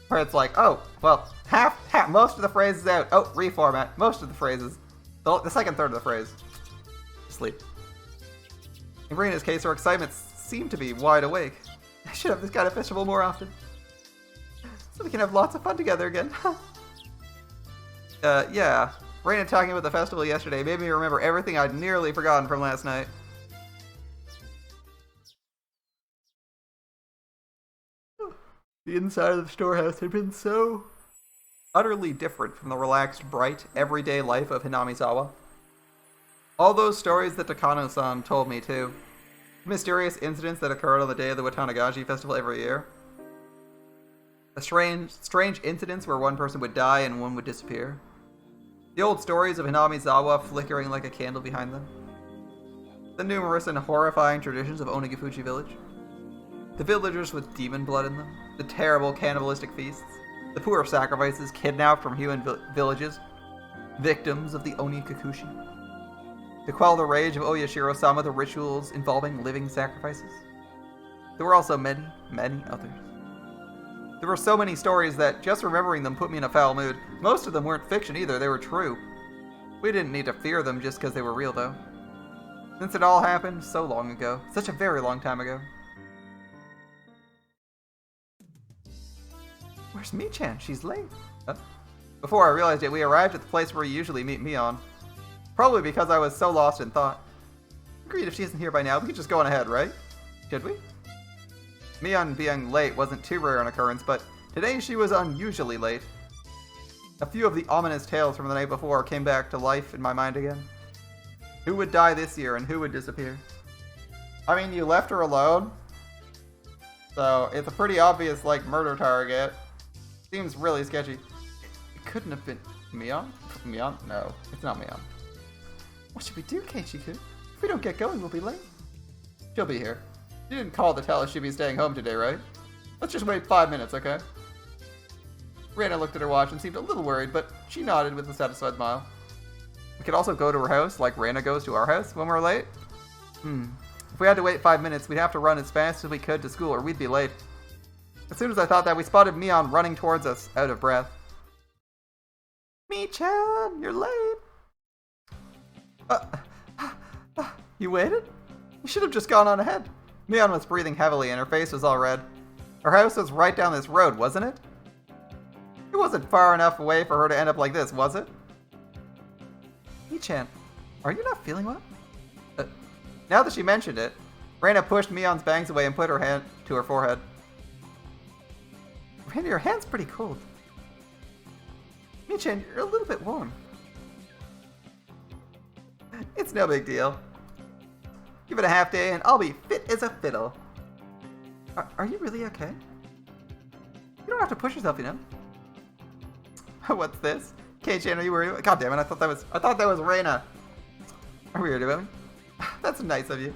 Where it's like, oh, well, half, most of the phrases out. Oh, reformat. Most of the phrases. The second third of the phrase. Sleep. In Raina's case, her excitement seemed to be wide awake. I should have this kind of festival more often. So we can have lots of fun together again. Yeah. Raina talking about the festival yesterday made me remember everything I'd nearly forgotten from last night. The inside of the storehouse had been so utterly different from the relaxed, bright, everyday life of Hinamizawa. All those stories that Takano-san told me, too. Mysterious incidents that occurred on the day of the Watanagashi festival every year. The strange incidents where one person would die and one would disappear. The old stories of Hinamizawa flickering like a candle behind them. The numerous and horrifying traditions of Onigifuji village. The villagers with demon blood in them. The terrible cannibalistic feasts. The poor sacrifices kidnapped from human villages. Victims of the Oni Kakushi. To quell the rage of Oyashiro-sama, the rituals involving living sacrifices. There were also many, many others. There were so many stories that just remembering them put me in a foul mood. Most of them weren't fiction either, they were true. We didn't need to fear them just because they were real, though. Since it all happened so long ago. Such a very long time ago. Where's Mi-chan? She's late. Huh? Before I realized it, we arrived at the place where we usually meet Mion. Probably because I was so lost in thought. Agreed, if she isn't here by now, we could just go on ahead, right? Should we? Mion being late wasn't too rare an occurrence, but today she was unusually late. A few of the ominous tales from the night before came back to life in my mind again. Who would die this year and who would disappear? I mean, you left her alone, so it's a pretty obvious, murder target. Seems really sketchy. It couldn't have been Mion? Mion? No, it's not Mion. What should we do, Keiichi-kun? If we don't get going, we'll be late. She'll be here. She didn't call to tell us she'd be staying home today, right? Let's just wait 5 minutes, okay? Raina looked at her watch and seemed a little worried, but she nodded with a satisfied smile. We could also go to her house, like Raina goes to our house when we're late. If we had to wait 5 minutes, we'd have to run as fast as we could to school, or we'd be late. As soon as I thought that, we spotted Mion running towards us, out of breath. Mi-chan, you're late. You waited? You should have just gone on ahead. Mion was breathing heavily and her face was all red. Her house was right down this road, wasn't it? It wasn't far enough away for her to end up like this, was it? Mi-chan, are you not feeling well? Now that she mentioned it, Raina pushed Mion's bangs away and put her hand to her forehead. Raina, your hand's pretty cold. Mi-chan, you're a little bit warm. It's no big deal. Give it a half day and I'll be fit as a fiddle. Are you really okay? You don't have to push yourself, you know. What's this? Kei-chan, are you worried? God damn it, I thought that was Raina. Are we worried about me? That's nice of you.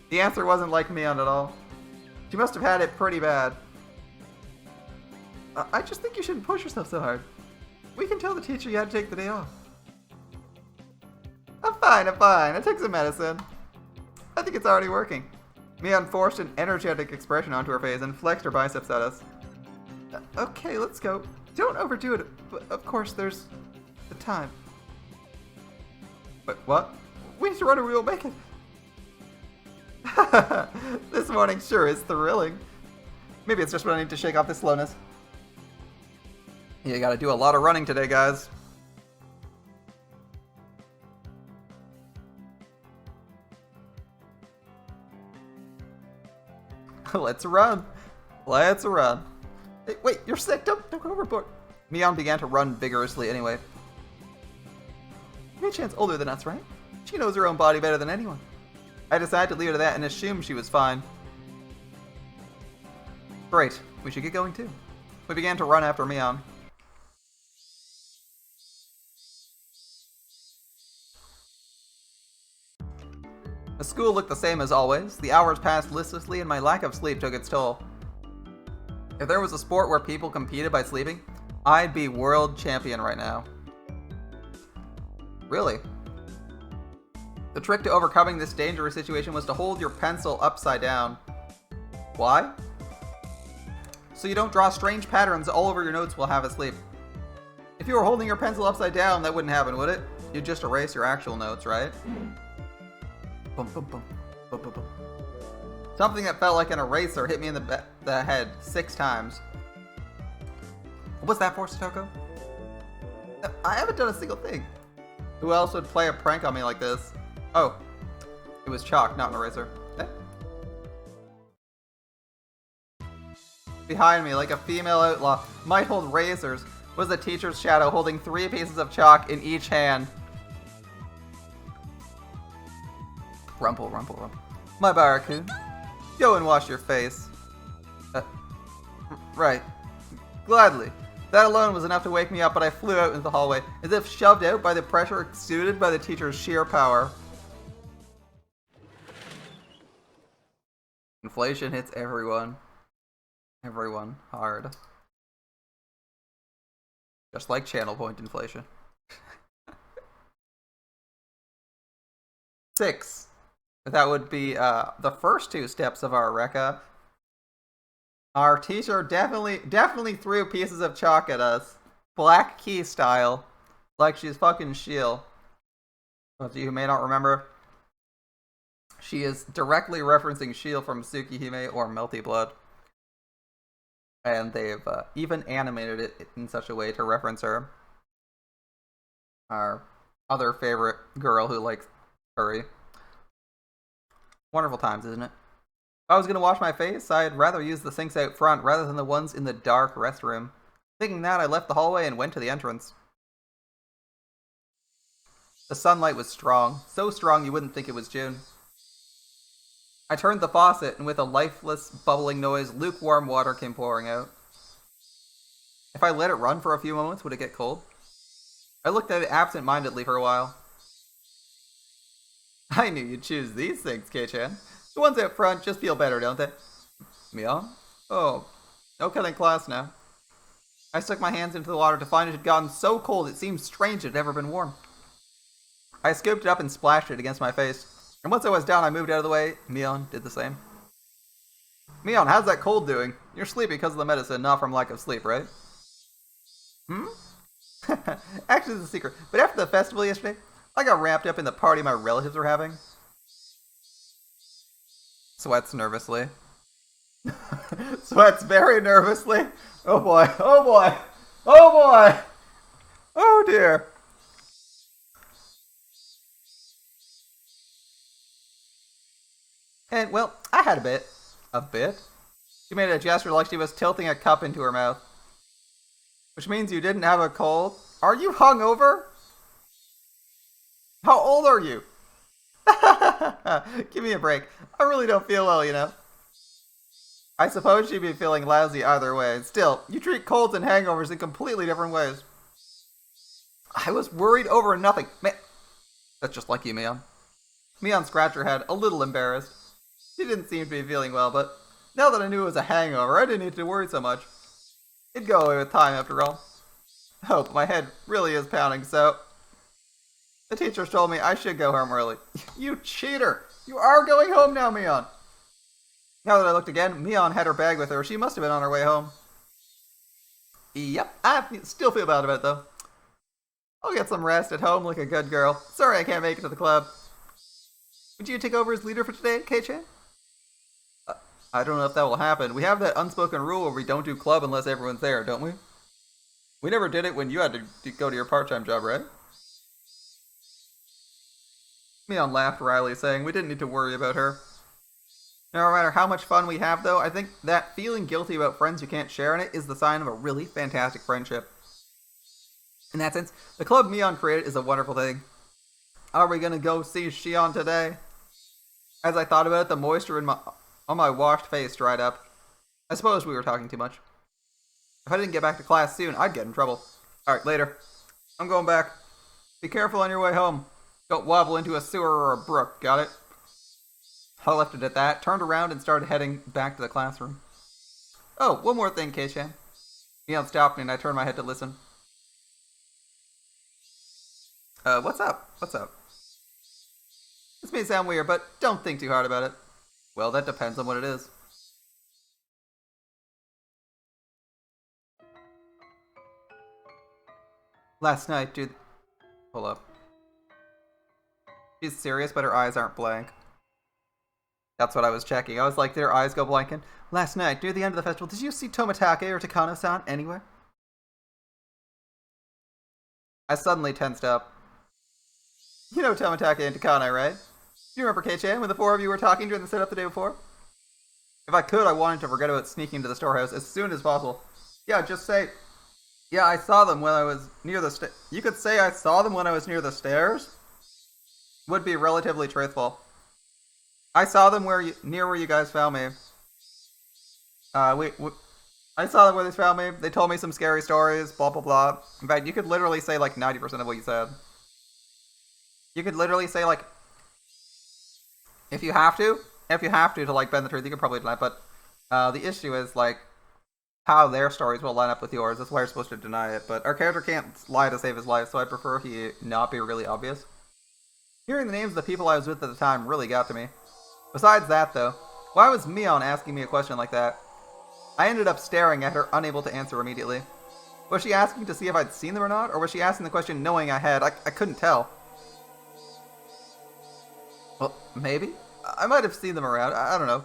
The answer wasn't like Mion at all. She must have had it pretty bad. I just think you shouldn't push yourself so hard. We can tell the teacher you had to take the day off. I'm fine. I took some medicine. I think it's already working. Mion forced an energetic expression onto her face and flexed her biceps at us. Okay, let's go. Don't overdo it, but of course there's the time. But what? We need to run or we won't make it. This morning sure is thrilling. Maybe it's just what I need to shake off this slowness. You gotta do a lot of running today, guys. Let's run. Let's run. Hey, wait, you're sick. Don't go overboard. Mion began to run vigorously anyway. Mei-chan's older than us, right? She knows her own body better than anyone. I decided to leave it at that and assume she was fine. Great. We should get going too. We began to run after Mion. The school looked the same as always. The hours passed listlessly and my lack of sleep took its toll. If there was a sport where people competed by sleeping, I'd be world champion right now. Really? The trick to overcoming this dangerous situation was to hold your pencil upside down. Why? So you don't draw strange patterns all over your notes while half asleep. If you were holding your pencil upside down, that wouldn't happen, would it? You'd just erase your actual notes, right? Boom, boom, boom. Boom, boom, boom. Something that felt like an eraser hit me in the head 6 times. What was that for, Satoko? I haven't done a single thing. Who else would play a prank on me like this? Oh, it was chalk, not an eraser. Eh? Behind me, like a female outlaw, might hold razors, was the teacher's shadow holding 3 pieces of chalk in each hand. Rumple, rumple, rumple. My Barakun, go and wash your face. Right. Gladly. That alone was enough to wake me up, but I flew out into the hallway, as if shoved out by the pressure exuded by the teacher's sheer power. Inflation hits everyone. Everyone. Hard. Just like channel point inflation. 6. That would be the first 2 steps of our Rekka. Our teacher definitely threw pieces of chalk at us. Black key style. Like she's fucking Shield. Those of you who may not remember, she is directly referencing Shield from Tsukihime or Melty Blood. And they've even animated it in such a way to reference her. Our other favorite girl who likes curry. Wonderful times, isn't it? If I was going to wash my face, I'd rather use the sinks out front rather than the ones in the dark restroom. Thinking that, I left the hallway and went to the entrance. The sunlight was strong, so strong you wouldn't think it was June. I turned the faucet, and with a lifeless, bubbling noise, lukewarm water came pouring out. If I let it run for a few moments, would it get cold? I looked at it absent-mindedly for a while. I knew you'd choose these things, Kei-chan. The ones out front just feel better, don't they? Mion? Oh, no cutting class now. I stuck my hands into the water to find it had gotten so cold it seemed strange it had ever been warm. I scooped it up and splashed it against my face. And once I was down, I moved out of the way. Mion did the same. Mion, how's that cold doing? You're sleepy because of the medicine, not from lack of sleep, right? Hmm? Actually, it's a secret. But after the festival yesterday, I got wrapped up in the party my relatives were having. Sweats nervously. Sweats very nervously. Oh boy, oh boy, oh boy! Oh dear. And, well, I had a bit. A bit? She made a gesture like she was tilting a cup into her mouth. Which means you didn't have a cold? Are you hungover? How old are you? Give me a break. I really don't feel well, you know. I suppose she'd be feeling lousy either way. Still, you treat colds and hangovers in completely different ways. I was worried over nothing. Man, that's just like you, Mion. Mion scratched her head, a little embarrassed. She didn't seem to be feeling well, but now that I knew it was a hangover, I didn't need to worry so much. It'd go away with time, after all. Oh, but my head really is pounding, so... The teachers told me I should go home early. You cheater! You are going home now, Mion! Now that I looked again, Mion had her bag with her. She must have been on her way home. Yep, I still feel bad about it, though. I'll get some rest at home like a good girl. Sorry I can't make it to the club. Would you take over as leader for today, Kei-chan? I don't know if that will happen. We have that unspoken rule where we don't do club unless everyone's there, don't we? We never did it when you had to go to your part-time job, right? Mion laughed wryly, saying we didn't need to worry about her. No matter how much fun we have, though, I think that feeling guilty about friends you can't share in it is the sign of a really fantastic friendship. In that sense, the club Mion created is a wonderful thing. Are we gonna go see Shion today? As I thought about it, the moisture on my washed face dried up. I suppose we were talking too much. If I didn't get back to class soon, I'd get in trouble. Alright, later. I'm going back. Be careful on your way home. Don't wobble into a sewer or a brook, got it? I left it at that, turned around, and started heading back to the classroom. Oh, one more thing, Kei-chan. Mion stopped me and I turned my head to listen. What's up? What's up? This may sound weird, but don't think too hard about it. Well, that depends on what it is. Last night, dude... Hold up. She's serious, but her eyes aren't blank. That's what I was checking. I was like, did her eyes go blank? And last night, near the end of the festival, did you see Tomitake or Takano-san anywhere? I suddenly tensed up. You know Tomitake and Takano, right? Do you remember Kei-chan when the four of you were talking during the setup the day before? If I could, I wanted to forget about sneaking into the storehouse as soon as possible. Yeah, just say, yeah, I saw them when I was near the You could say I saw them when I was near the stairs? Would be relatively truthful. I saw them near where you guys found me. I saw them where they found me. They told me some scary stories, blah, blah, blah. In fact, you could literally say like 90% of what you said. You could literally say like, if you have to like bend the truth, you could probably deny it, but the issue is like how their stories will line up with yours. That's why you're supposed to deny it, but our character can't lie to save his life, so I prefer he not be really obvious. Hearing the names of the people I was with at the time really got to me. Besides that though, why was Mion asking me a question like that? I ended up staring at her, unable to answer immediately. Was she asking to see if I'd seen them or not, or was she asking the question knowing I had? I couldn't tell. Well, maybe? I might have seen them around, I don't know.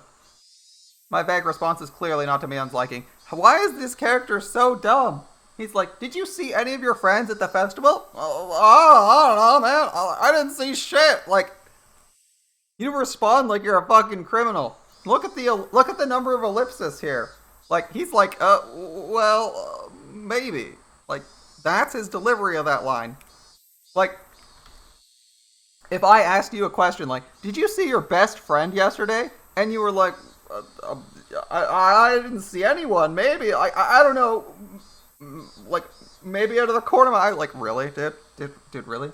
My vague response is clearly not to Mion's liking. Why is this character so dumb? He's like, did you see any of your friends at the festival? I don't know, man. I didn't see shit. Like, you respond like you're a fucking criminal. Look at the number of ellipses here. Like, he's like, maybe. Like, that's his delivery of that line. Like, if I asked you a question like, did you see your best friend yesterday? And you were like, I didn't see anyone. Maybe. I don't know. Like, maybe out of the corner of my eye. Like, really? Did really?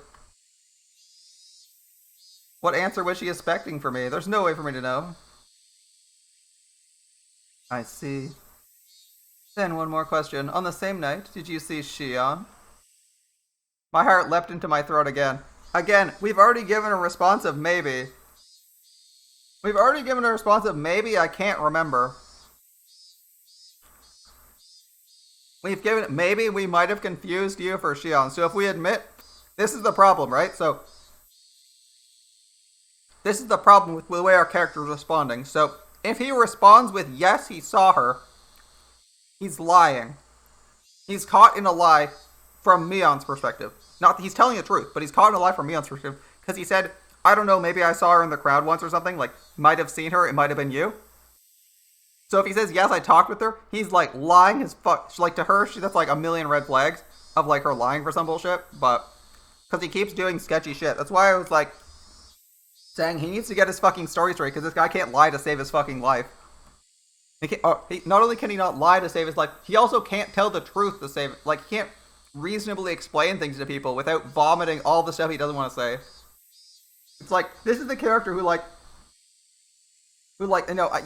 What answer was she expecting for me? There's no way for me to know. I see. Then one more question. On the same night, did you see Shion? My heart leapt into my throat again. Again, we've already given a response of maybe. I can't remember. We've given it, maybe we might have confused you for Shion. So if we admit, this is the problem, right? So, this is the problem with the way our character is responding. So, if he responds with yes, he saw her, he's lying. He's caught in a lie from Mion's perspective. Not that he's telling the truth, but he's caught in a lie from Mion's perspective. Because he said, I don't know, maybe I saw her in the crowd once or something. Like, might have seen her, it might have been you. So if he says, yes, I talked with her, he's like lying his fuck. Like, to her, that's like a million red flags of like her lying for some bullshit. But, because he keeps doing sketchy shit. That's why I was like, saying he needs to get his fucking story straight, because this guy can't lie to save his fucking life. Not only can he not lie to save his life, he also can't tell the truth to save it. Like, he can't reasonably explain things to people without vomiting all the stuff he doesn't want to say. It's like, this is the character who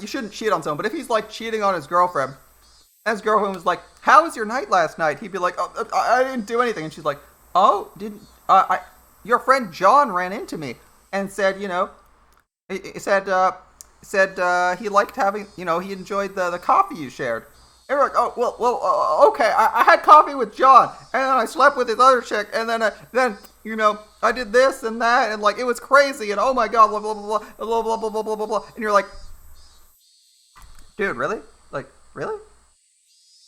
you shouldn't cheat on someone, but if he's like cheating on his girlfriend, and his girlfriend was like, how was your night last night? He'd be like, oh, I didn't do anything. And she's like, oh, your friend John ran into me and said, he said he liked having, he enjoyed the coffee you shared. And we're like, oh, well, okay, I had coffee with John, and then I slept with his other chick, and then I did this and that, and like, it was crazy, and oh my god, blah, blah, blah, blah, blah, blah, blah, blah, blah, blah, blah, and you're like, Dude, really? Like, really?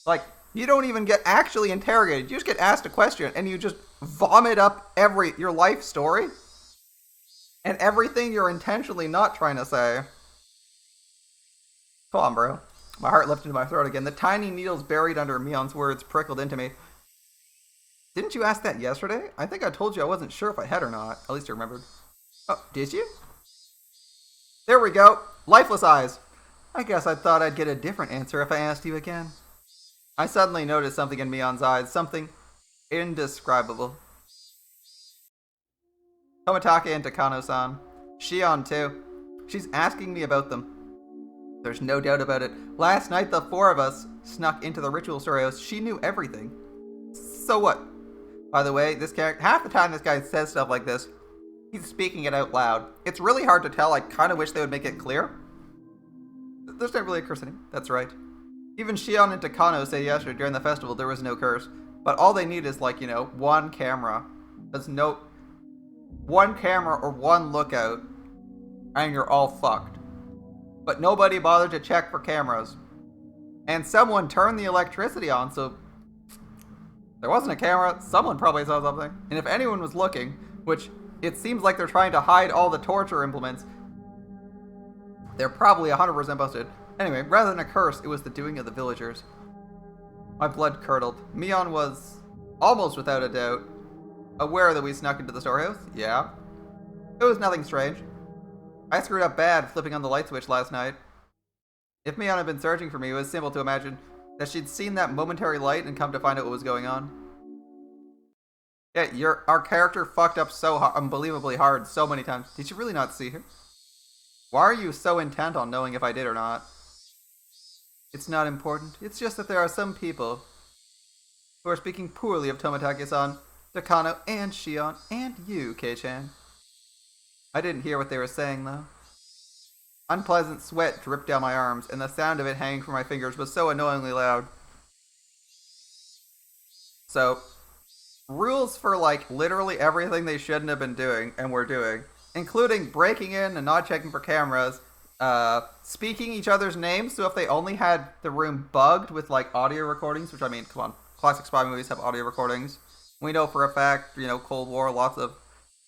Like, you don't even get actually interrogated. You just get asked a question and you just vomit up your life story and everything you're intentionally not trying to say. Come on, bro. My heart lifted into my throat again. The tiny needles buried under Mion's words prickled into me. Didn't you ask that yesterday? I think I told you I wasn't sure if I had or not. At least I remembered. Oh, did you? There we go. Lifeless eyes. I guess I thought I'd get a different answer if I asked you again. I suddenly noticed something in Mion's eyes. Something indescribable. Tomitake and Takano-san. Shion, too. She's asking me about them. There's no doubt about it. Last night, the four of us snuck into the ritual storehouse. She knew everything. So what? By the way, this character, half the time this guy says stuff like this, he's speaking it out loud. It's really hard to tell. I kind of wish they would make it clear. There's not really a curse in it. That's right. Even Shion and Takano say yesterday during the festival there was no curse. But all they need is, like, one camera. There's no... one camera or one lookout, and you're all fucked. But nobody bothered to check for cameras. And someone turned the electricity on, so... there wasn't a camera, someone probably saw something. And if anyone was looking, which it seems like they're trying to hide all the torture implements, they're probably 100% busted. Anyway, rather than a curse, it was the doing of the villagers. My blood curdled. Mion was, almost without a doubt, aware that we snuck into the storehouse. Yeah. It was nothing strange. I screwed up bad flipping on the light switch last night. If Mion had been searching for me, it was simple to imagine that she'd seen that momentary light and come to find out what was going on. Yeah, our character fucked up so unbelievably hard so many times. Did you really not see her? Why are you so intent on knowing if I did or not? It's not important. It's just that there are some people who are speaking poorly of Tomitake-san, Takano, and Shion, and you, Kei-chan. I didn't hear what they were saying, though. Unpleasant sweat dripped down my arms, and the sound of it hanging from my fingers was so annoyingly loud. So, rules for, like, literally everything they shouldn't have been doing, and were doing, including breaking in and not checking for cameras, speaking each other's names, so if they only had the room bugged with, like, audio recordings, which, I mean, come on, classic spy movies have audio recordings. We know for a fact, Cold War, lots of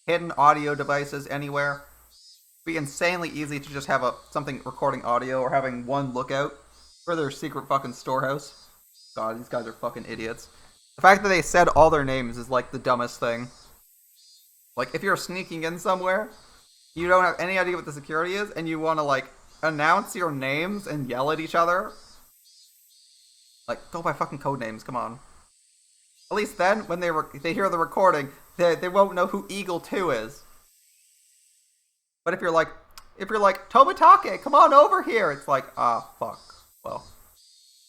hidden audio devices anywhere. It'd be insanely easy to just have something recording audio or having one lookout for their secret fucking storehouse. God, these guys are fucking idiots. The fact that they said all their names is, like, the dumbest thing. Like, if you're sneaking in somewhere, you don't have any idea what the security is, and you want to, like, announce your names and yell at each other. Like, go by fucking code names, come on. At least then, when they hear the recording, they won't know who Eagle 2 is. But if you're like, Tomitake, come on over here, it's like, fuck. Well,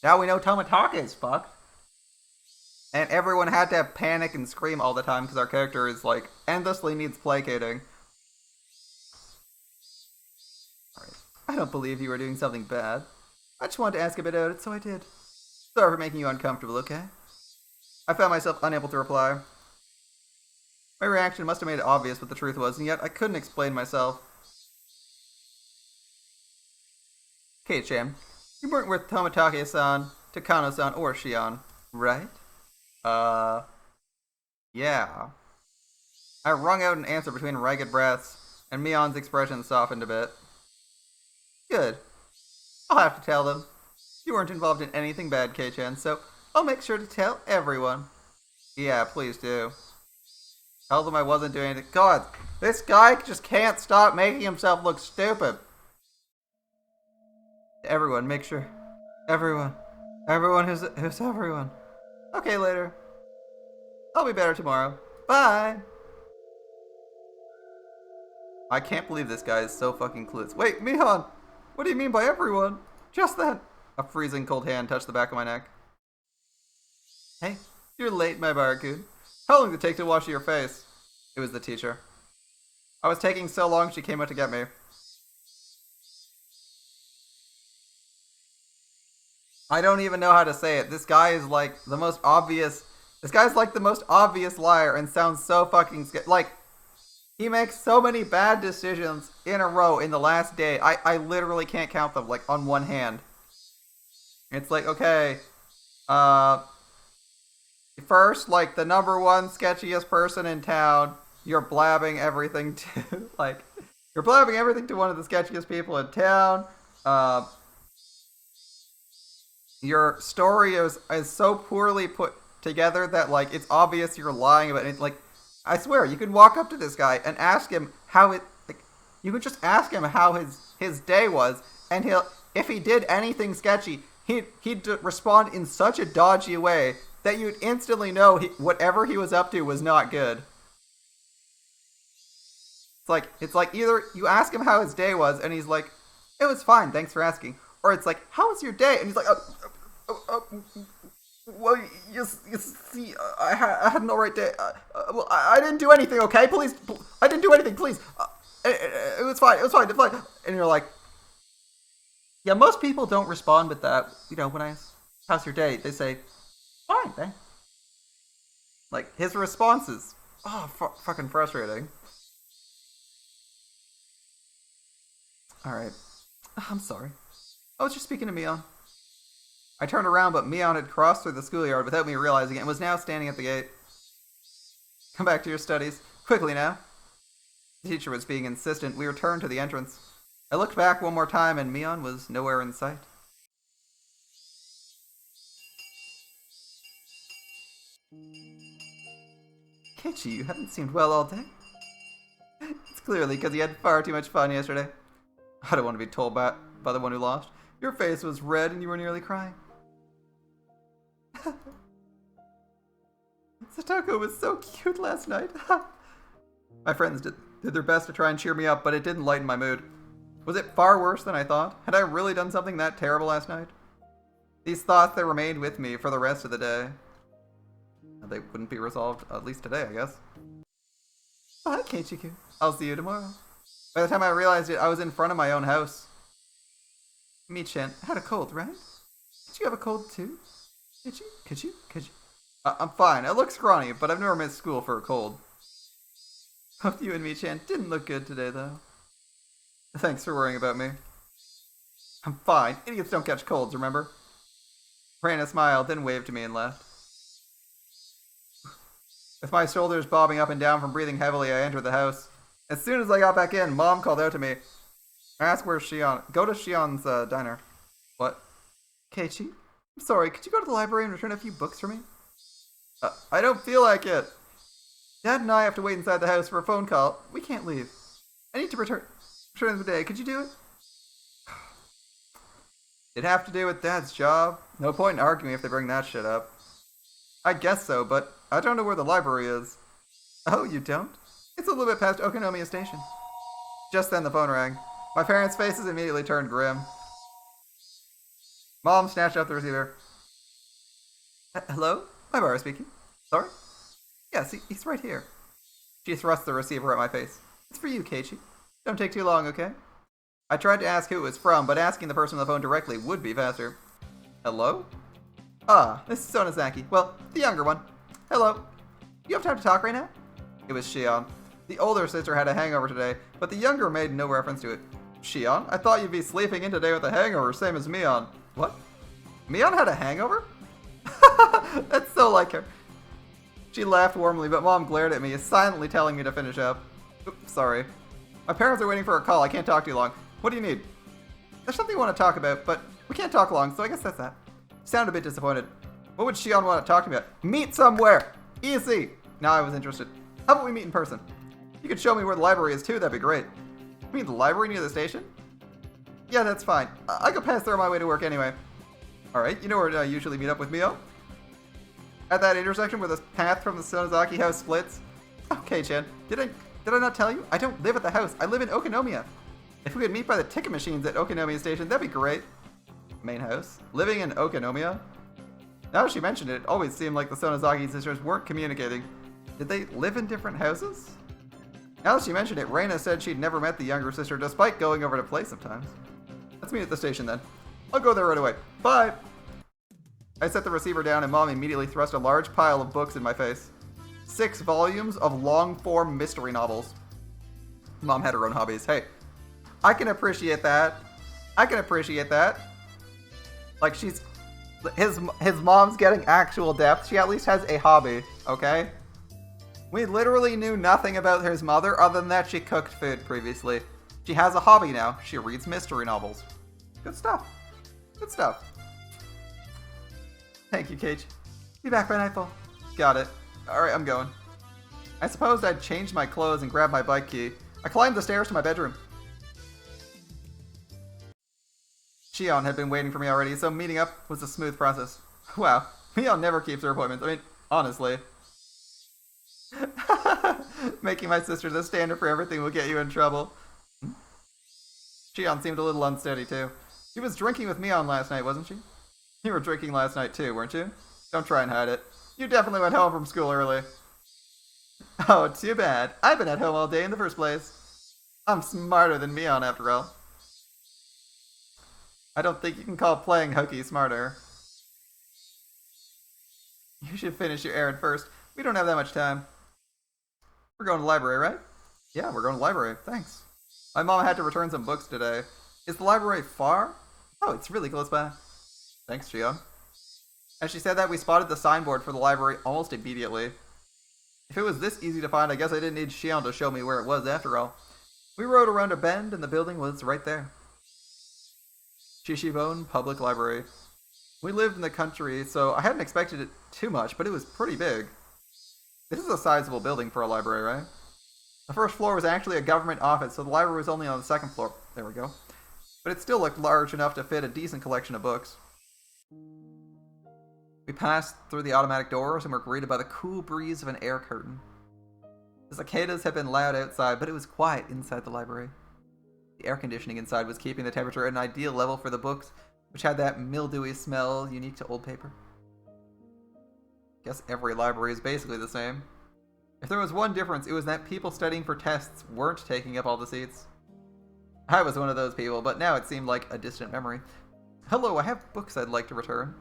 now we know Tomitake is fucked. And everyone had to panic and scream all the time because our character is, like, endlessly needs placating. Alright. I don't believe you were doing something bad. I just wanted to ask a bit about it, so I did. Sorry for making you uncomfortable, okay? I found myself unable to reply. My reaction must have made it obvious what the truth was, and yet I couldn't explain myself. Kei-chan, you weren't with Tomitake-san, Takano-san, or Shion, right? Yeah. I wrung out an answer between ragged breaths, and Mion's expression softened a bit. Good. I'll have to tell them. You weren't involved in anything bad, Kei-chan, so I'll make sure to tell everyone. Yeah, please do. Tell them I wasn't doing anything. God, this guy just can't stop making himself look stupid. Everyone, make sure. Everyone. Everyone who's everyone. Okay, later. I'll be better tomorrow. Bye! I can't believe this guy is so fucking clueless. Wait, Mihan! What do you mean by everyone? Just then, a freezing cold hand touched the back of my neck. Hey, you're late, my Barakoon. How long did it take to wash your face? It was the teacher. I was taking so long she came out to get me. I don't even know how to say it. This guy is like the most obvious... This guy's like the most obvious liar and sounds so fucking scared. Like, he makes so many bad decisions in a row in the last day. I literally can't count them, like, on one hand. It's like, okay, first, like, the number one sketchiest person in town, you're blabbing everything to, like, you're blabbing everything to one of the sketchiest people in town. Uh, your story is so poorly put together that, like, it's obvious you're lying about it. Like, I swear, you could walk up to this guy and ask him how it, like, you could just ask him how his day was, and if he did anything sketchy, he'd respond in such a dodgy way that you'd instantly know whatever he was up to was not good. It's like either you ask him how his day was, and he's like, "It was fine, thanks for asking," or it's like, "How was your day?" and he's like, "Well, you see, I had an alright day. Well, I didn't do anything. Okay, please, I didn't do anything. Please, it was fine. It was fine. It's fine." And you're like, yeah, most people don't respond with that. You know, when I ask, "How's your day?" they say, "Fine, thanks." Like, his responses, fucking frustrating. Alright. I'm sorry. I was just speaking to Mion. I turned around, but Mion had crossed through the schoolyard without me realizing it and was now standing at the gate. "Come back to your studies. Quickly now." The teacher was being insistent. We returned to the entrance. I looked back one more time, and Mion was nowhere in sight. "Keiichi, you haven't seemed well all day." "It's clearly because you had far too much fun yesterday." "I don't want to be told by the one who lost. Your face was red and you were nearly crying." "Satoko was so cute last night." My friends did their best to try and cheer me up, but it didn't lighten my mood. Was it far worse than I thought? Had I really done something that terrible last night? These thoughts that remained with me for the rest of the day. They wouldn't be resolved, at least today, I guess. "Bye, Keiichi-kun. I'll see you tomorrow." By the time I realized it, I was in front of my own house. "Mi-chan had a cold, right? Did you have a cold too? Could you? I'm fine. I look scrawny, but I've never missed school for a cold." "Both you and Mi-chan didn't look good today, though." "Thanks for worrying about me." "I'm fine. Idiots don't catch colds, remember?" Raina smiled, then waved to me and left. With my shoulders bobbing up and down from breathing heavily, I entered the house. As soon as I got back in, Mom called out to me. I asked where's Shion. "Go to Shion's diner." "What?" "Keiichi, I'm sorry, could you go to the library and return a few books for me?" I don't feel like it." "Dad and I have to wait inside the house for a phone call. We can't leave. I need to return the day. Could you do it?" It'd have to do with Dad's job. No point in arguing if they bring that shit up. "I guess so, but I don't know where the library is." "Oh, you don't? It's a little bit past Okonomiya Station." Just then the phone rang. My parents' faces immediately turned grim. Mom snatched up the receiver. "Hello? My bar speaking. Sorry?" "Yes, he's right here." She thrust the receiver at my face. "It's for you, Keiichi. Don't take too long, okay?" I tried to ask who it was from, but asking the person on the phone directly would be faster. "Hello?" "Ah, this is Sonozaki. Well, the younger one. Hello. You have time to talk right now?" It was Shion. The older sister had a hangover today, but the younger made no reference to it. "Shion, I thought you'd be sleeping in today with a hangover, same as Mion." "What? Mion had a hangover?" That's so like her. She laughed warmly, but Mom glared at me, silently telling me to finish up. "Oops, sorry. My parents are waiting for a call. I can't talk too long. What do you need?" "There's something I want to talk about, but we can't talk long, so I guess that's that." Sounded a bit disappointed. What would Shion want to talk to me about? "Meet somewhere! Easy!" Now I was interested. "How about we meet in person? You could show me where the library is too, that'd be great." "You mean the library near the station?" "Yeah, that's fine. I could pass there on my way to work anyway." "Alright, you know where I usually meet up with Mio?" "At that intersection where the path from the Sonozaki house splits." "Okay, Chan. Did I not tell you? I don't live at the house. I live in Okonomiya. If we could meet by the ticket machines at Okonomiya Station, that'd be great." Main house? Living in Okonomiya? Now that she mentioned it, it always seemed like the Sonozaki sisters weren't communicating. Did they live in different houses? Now that she mentioned it, Reina said she'd never met the younger sister despite going over to play sometimes. "Let's meet at the station then. I'll go there right away. Bye!" I set the receiver down and Mom immediately thrust a large pile of books in my face. 6 volumes of long-form mystery novels. Mom had her own hobbies. Hey, I can appreciate that. Like, she's His mom's getting actual depth. She at least has a hobby, okay? We literally knew nothing about his mother other than that she cooked food previously. She has a hobby now. She reads mystery novels. Good stuff. Good stuff. Thank you, Cage. Be back by nightfall. Got it. Alright, I'm going. I supposed I'd change my clothes and grab my bike key. I climbed the stairs to my bedroom. Shion had been waiting for me already, so meeting up was a smooth process. Wow, Mion never keeps her appointments. I mean, honestly. Making my sister the standard for everything will get you in trouble. Shion seemed a little unsteady, too. She was drinking with Mion last night, wasn't she? You were drinking last night, too, weren't you? Don't try and hide it. You definitely went home from school early. Oh, too bad. I've been at home all day in the first place. I'm smarter than Mion, after all. I don't think you can call playing hooky smarter. You should finish your errand first. We don't have that much time. We're going to the library, right? Yeah, we're going to the library. Thanks. My mom had to return some books today. Is the library far? Oh, it's really close by. Thanks, Gio. As she said that, we spotted the signboard for the library almost immediately. If it was this easy to find, I guess I didn't need Shion to show me where it was after all. We rode around a bend and the building was right there. Shishibone Public Library. We lived in the country, so I hadn't expected it too much, but it was pretty big. This is a sizable building for a library, right? The first floor was actually a government office, so the library was only on the second floor. There we go. But it still looked large enough to fit a decent collection of books. We passed through the automatic doors and were greeted by the cool breeze of an air curtain. The cicadas had been loud outside, but it was quiet inside the library. The air conditioning inside was keeping the temperature at an ideal level for the books, which had that mildewy smell unique to old paper. Guess every library is basically the same. If there was one difference, it was that people studying for tests weren't taking up all the seats. I was one of those people, but now it seemed like a distant memory. Hello, I have books I'd like to return.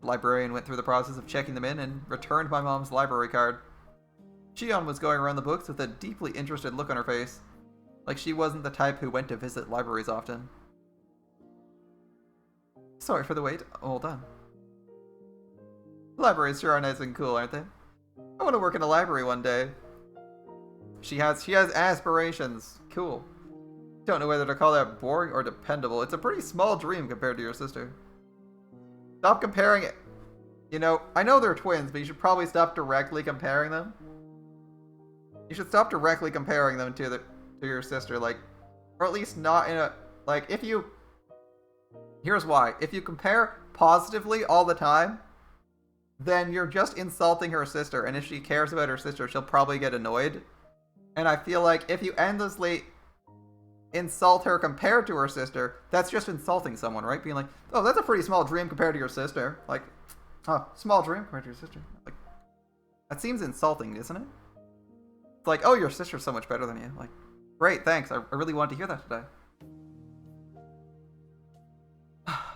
The librarian went through the process of checking them in and returned my mom's library card. Shion was going around the books with a deeply interested look on her face, like she wasn't the type who went to visit libraries often. Sorry for the wait. All done. Libraries sure are nice and cool, aren't they? I want to work in a library one day. She has aspirations. Cool. Don't know whether to call that boring or dependable. It's a pretty small dream compared to your sister. Stop comparing it. You know, I know they're twins, but you should probably stop directly comparing them. You should stop directly comparing them to your sister, like, or at least not in a, like, if you, here's why. If you compare positively all the time, then you're just insulting her sister, and if she cares about her sister, she'll probably get annoyed. And I feel like if you endlessly insult her compared to her sister, that's just insulting someone, right? Being like, oh, that's a pretty small dream compared to your sister. Like, oh, small dream compared to your sister. Like, that seems insulting, isn't it? It's like, oh, your sister's so much better than you. Like, great, thanks. I really wanted to hear that today.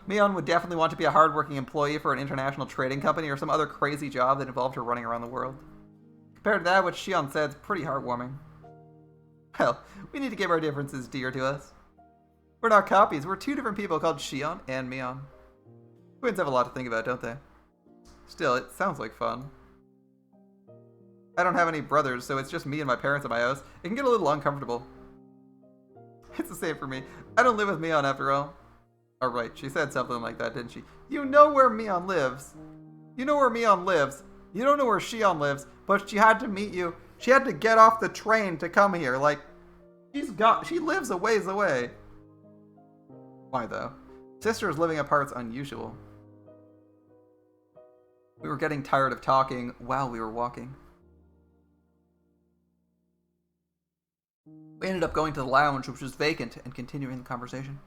Mion would definitely want to be a hardworking employee for an international trading company or some other crazy job that involved her running around the world. Compared to that, what Shion said is pretty heartwarming. Well, we need to give our differences dear to us. We're not copies. We're two different people called Shion and Mion. Twins have a lot to think about, don't they? Still, it sounds like fun. I don't have any brothers, so it's just me and my parents at my house. It can get a little uncomfortable. It's the same for me. I don't live with Mion after all. Oh, right, she said something like that, didn't she? You know where Mion lives. You know where Mion lives. You don't know where Shion lives, but she had to meet you. She had to get off the train to come here. Like, she lives a ways away. Why, though? Sisters living apart's unusual. We were getting tired of talking while we were walking. We ended up going to the lounge, which was vacant, and continuing the conversation.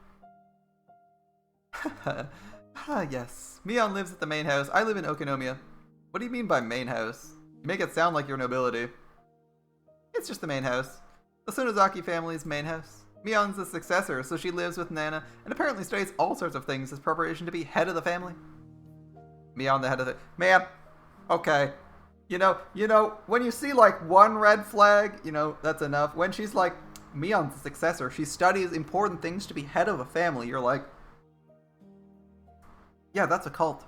Yes. Mion lives at the main house. I live in Okonomiya. What do you mean by main house? You make it sound like you're nobility. It's just the main house. The Sunozaki family's main house. Mion's the successor, so she lives with Nana, and apparently studies all sorts of things as preparation to be head of the family. Mion the head of the... Man, okay. You know, when you see, like, one red flag, you know, that's enough. When she's like, Mion's the successor, she studies important things to be head of a family, you're like... Yeah, that's a cult.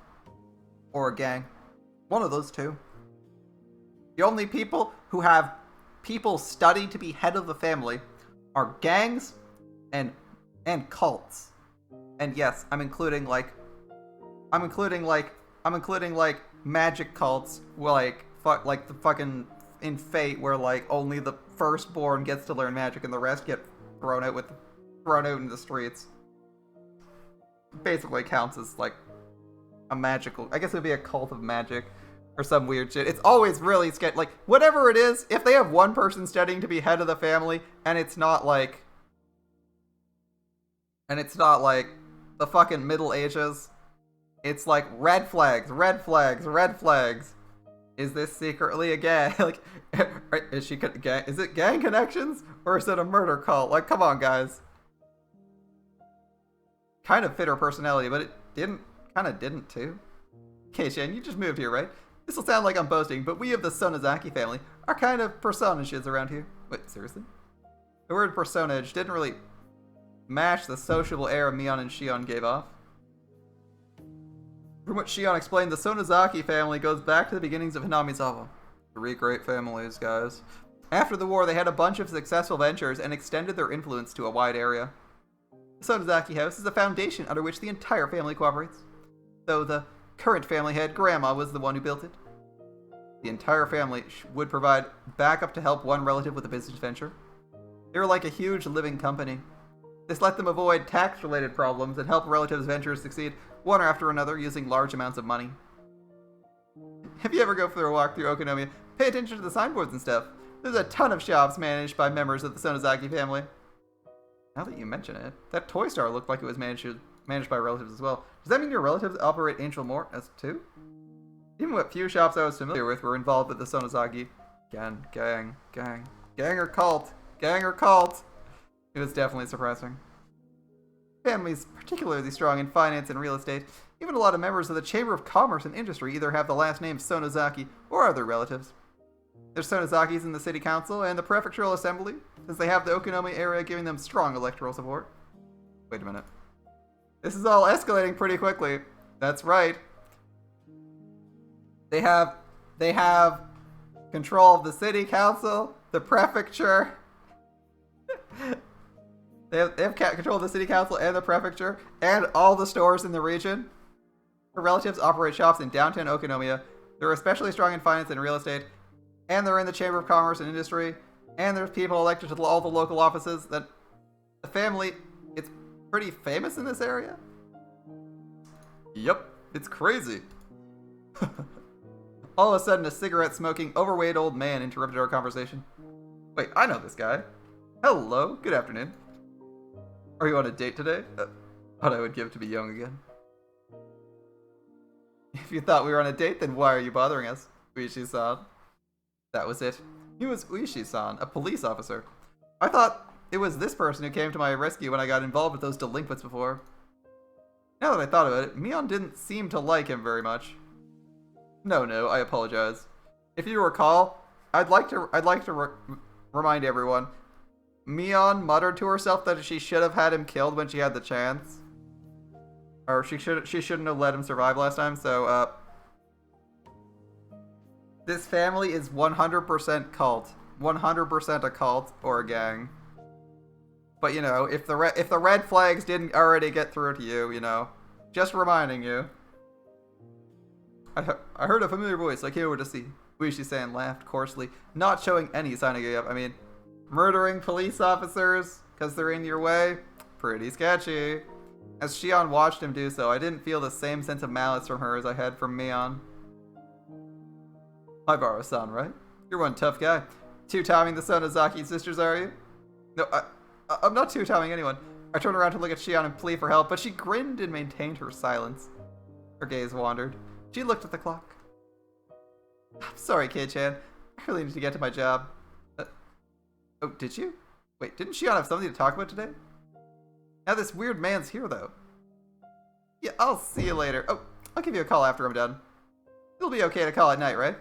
or a gang. One of those two. The only people who have people study to be head of the family are gangs and cults. And yes, I'm including like magic cults, like the fucking in Fate, where like only the firstborn gets to learn magic and the rest get thrown out in the streets. Basically counts as like a magical. I guess it would be a cult of magic or some weird shit. It's always really sketchy. Like whatever it is, if they have one person studying to be head of the family, and it's not like the fucking Middle Ages. It's like red flags, red flags, red flags. Is this secretly a gang? Like, is it gang connections or is it a murder cult? Like, come on, guys. Kind of fit her personality, but it didn't too. Kei-chan, you just moved here, right? This will sound like I'm boasting, but we of the Sonozaki family are kind of persona-shiz around here. Wait, seriously? The word personage didn't really match the sociable air Mion and Shion gave off. From what Shion explained, the Sonozaki family goes back to the beginnings of Hinamizawa. 3 great families, guys. After the war, they had a bunch of successful ventures and extended their influence to a wide area. The Sonozaki house is the foundation under which the entire family cooperates, though the current family head, Grandma, was the one who built it. The entire family would provide backup to help one relative with a business venture. They were like a huge living company. This let them avoid tax-related problems and help relatives' ventures succeed one after another using large amounts of money. If you ever go for a walk through Okonomiya, pay attention to the signboards and stuff. There's a ton of shops managed by members of the Sonozaki family. Now that you mention it, that toy store looked like it was managed by relatives as well. Does that mean your relatives operate Angel Mort as too? Even what few shops I was familiar with were involved with the Sonozaki. Gang or cult. Gang or cult. It was definitely surprising. Families particularly strong in finance and real estate. Even a lot of members of the Chamber of Commerce and Industry either have the last name Sonozaki or are their relatives. There's Sonozakis in the City Council and the Prefectural Assembly, since they have the Okonomiya area giving them strong electoral support. Wait a minute. This is all escalating pretty quickly. That's right. They have control of the City Council, the Prefecture. They have control of the City Council and the Prefecture, and all the stores in the region. Her relatives operate shops in downtown Okonomiya. They're especially strong in finance and real estate, and they're in the Chamber of Commerce and Industry, and there's people elected to all the local offices. That the family, it's pretty famous in this area. Yep, it's crazy. All of a sudden, a cigarette-smoking, overweight old man interrupted our conversation. Wait, I know this guy. Hello, good afternoon. Are you on a date today? What I would give to be young again. If you thought we were on a date, then why are you bothering us? Uishi-san. That was it. He was Uishi-san, a police officer. I thought it was this person who came to my rescue when I got involved with those delinquents before. Now that I thought about it, Mion didn't seem to like him very much. No, I apologize. If you recall, I'd like to remind everyone, Mion muttered to herself that she should have had him killed when she had the chance. Or she shouldn't have let him survive last time, so, this family is 100% cult. 100% a cult or a gang. But, you know, if the red flags didn't already get through to you, you know, just reminding you. I heard a familiar voice, like here to see. Uishi-san laughed coarsely, not showing any sign of giving up. I mean, murdering police officers because they're in your way? Pretty sketchy. As Shion watched him do so, I didn't feel the same sense of malice from her as I had from Mion. Ibaro-san, right? You're one tough guy. Two-timing the Sonozaki sisters, are you? No, I'm not two-timing anyone. I turned around to look at Shion and plead for help, but she grinned and maintained her silence. Her gaze wandered. She looked at the clock. I'm sorry, Kei-chan. I really need to get to my job. Oh, did you? Wait, didn't Shion have something to talk about today? Now this weird man's here, though. Yeah, I'll see you later. Oh, I'll give you a call after I'm done. It'll be okay to call at night, right?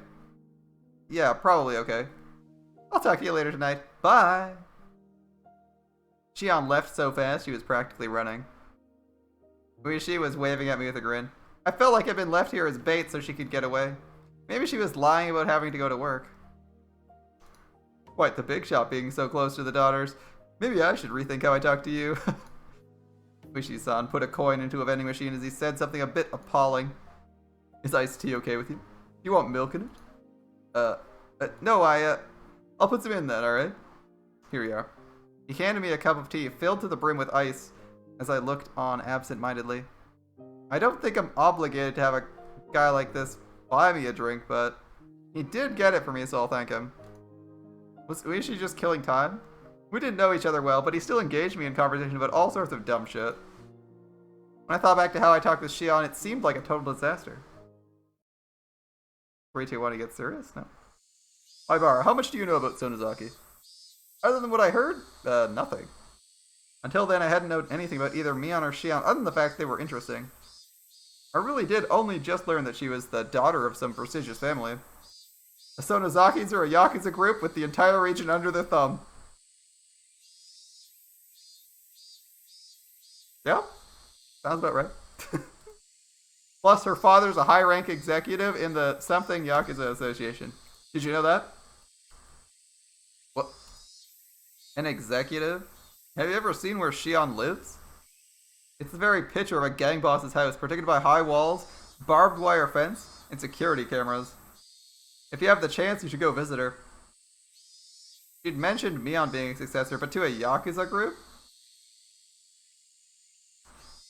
Yeah, probably okay. I'll talk to you later tonight. Bye! Shion left so fast she was practically running. Uishi was waving at me with a grin. I felt like I'd been left here as bait so she could get away. Maybe she was lying about having to go to work. Quite the big shot being so close to the daughters. Maybe I should rethink how I talk to you. Uishi-san put a coin into a vending machine as he said something a bit appalling. Is iced tea okay with you? You want milk in it? No, I'll put some in then, alright? Here you are. He handed me a cup of tea filled to the brim with ice as I looked on absent-mindedly. I don't think I'm obligated to have a guy like this buy me a drink, but he did get it for me, so I'll thank him. Was Uishi just killing time? We didn't know each other well, but he still engaged me in conversation about all sorts of dumb shit. When I thought back to how I talked with Shion, it seemed like a total disaster. 3, 2, 1, to get serious? No. Ibara, how much do you know about Sonozaki? Other than what I heard? Nothing. Until then, I hadn't known anything about either Mion or Shion, other than the fact they were interesting. I really did only just learn that she was the daughter of some prestigious family. The Sonozakis are a Yakuza group with the entire region under their thumb. Yeah, sounds about right. Plus, her father's a high-rank executive in the something Yakuza Association. Did you know that? What? An executive? Have you ever seen where Shion lives? It's the very picture of a gang boss's house, protected by high walls, barbed wire fence, and security cameras. If you have the chance, you should go visit her. She'd mentioned Mion being a successor, but to a Yakuza group?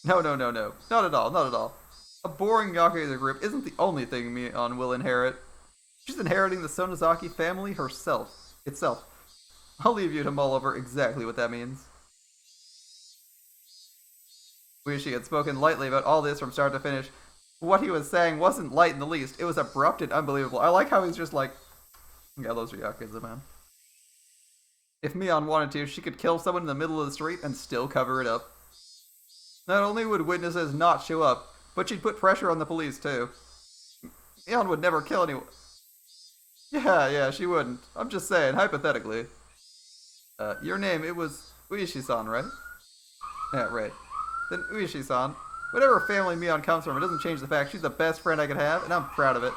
No. Not at all. A boring Yakuza group isn't the only thing Mion will inherit. She's inheriting the Sonozaki family itself. I'll leave you to mull over exactly what that means. Uishi had spoken lightly about all this from start to finish. What he was saying wasn't light in the least. It was abrupt and unbelievable. I like how he's just like, yeah, those are Yakuza, man. If Mion wanted to, she could kill someone in the middle of the street and still cover it up. Not only would witnesses not show up, but she'd put pressure on the police too. Mion would never kill anyone. Yeah, she wouldn't. I'm just saying, hypothetically. Your name, it was Uishi-san, right? Yeah, right. Then Uishi-san, whatever family Mion comes from, it doesn't change the fact she's the best friend I could have, and I'm proud of it.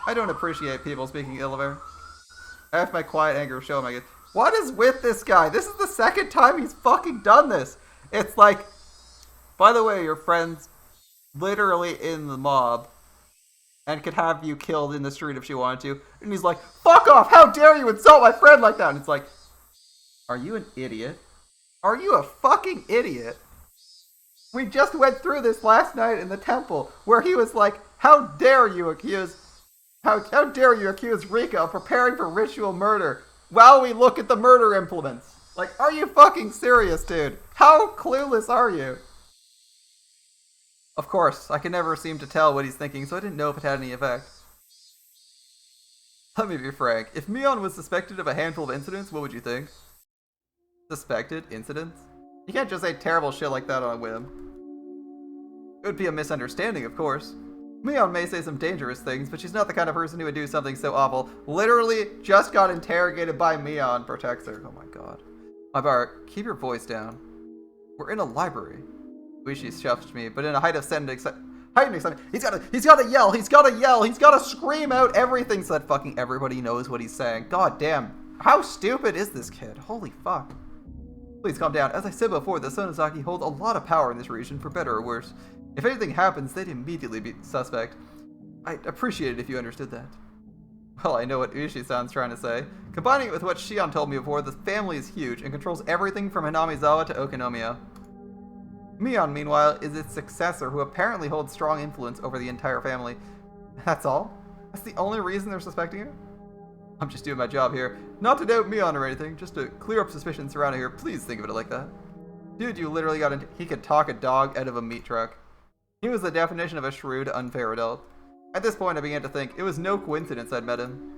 I don't appreciate people speaking ill of her. I have my quiet anger show him. What is with this guy? This is the second time he's fucking done this. It's like, by the way, your friend's literally in the mob and could have you killed in the street if she wanted to. And he's like, fuck off! How dare you insult my friend like that? And it's like, are you an idiot? Are you a fucking idiot? We just went through this last night in the temple where he was like, how dare you accuse Rika of preparing for ritual murder while we look at the murder implements? Like, are you fucking serious, dude? How clueless are you? Of course, I can never seem to tell what he's thinking, so I didn't know if it had any effect. Let me be frank. If Mion was suspected of a handful of incidents, what would you think? Suspected incidents? You can't just say terrible shit like that on a whim. It would be a misunderstanding, of course. Mion may say some dangerous things, but she's not the kind of person who would do something so awful. Literally just got interrogated by Mion, protects her. Oh my god. Ibara, keep your voice down. We're in a library. Uishi shoved me, but in a heightened excitement. He's gotta yell, he's gotta scream out everything so that fucking everybody knows what he's saying. God damn. How stupid is this kid? Holy fuck. Please calm down. As I said before, the Sonozaki hold a lot of power in this region, for better or worse. If anything happens, they'd immediately be suspect. I'd appreciate it if you understood that. Well, I know what Uishi-san's trying to say. Combining it with what Shion told me before, the family is huge and controls everything from Hinamizawa to Okinomiya. Mion, meanwhile, is its successor, who apparently holds strong influence over the entire family. That's all? That's the only reason they're suspecting her? I'm just doing my job here. Not to doubt Mion or anything, just to clear up suspicions surrounding her. Please think of it like that. Dude, you literally got into— he could talk a dog out of a meat truck. He was the definition of a shrewd, unfair adult. At this point, I began to think it was no coincidence I'd met him.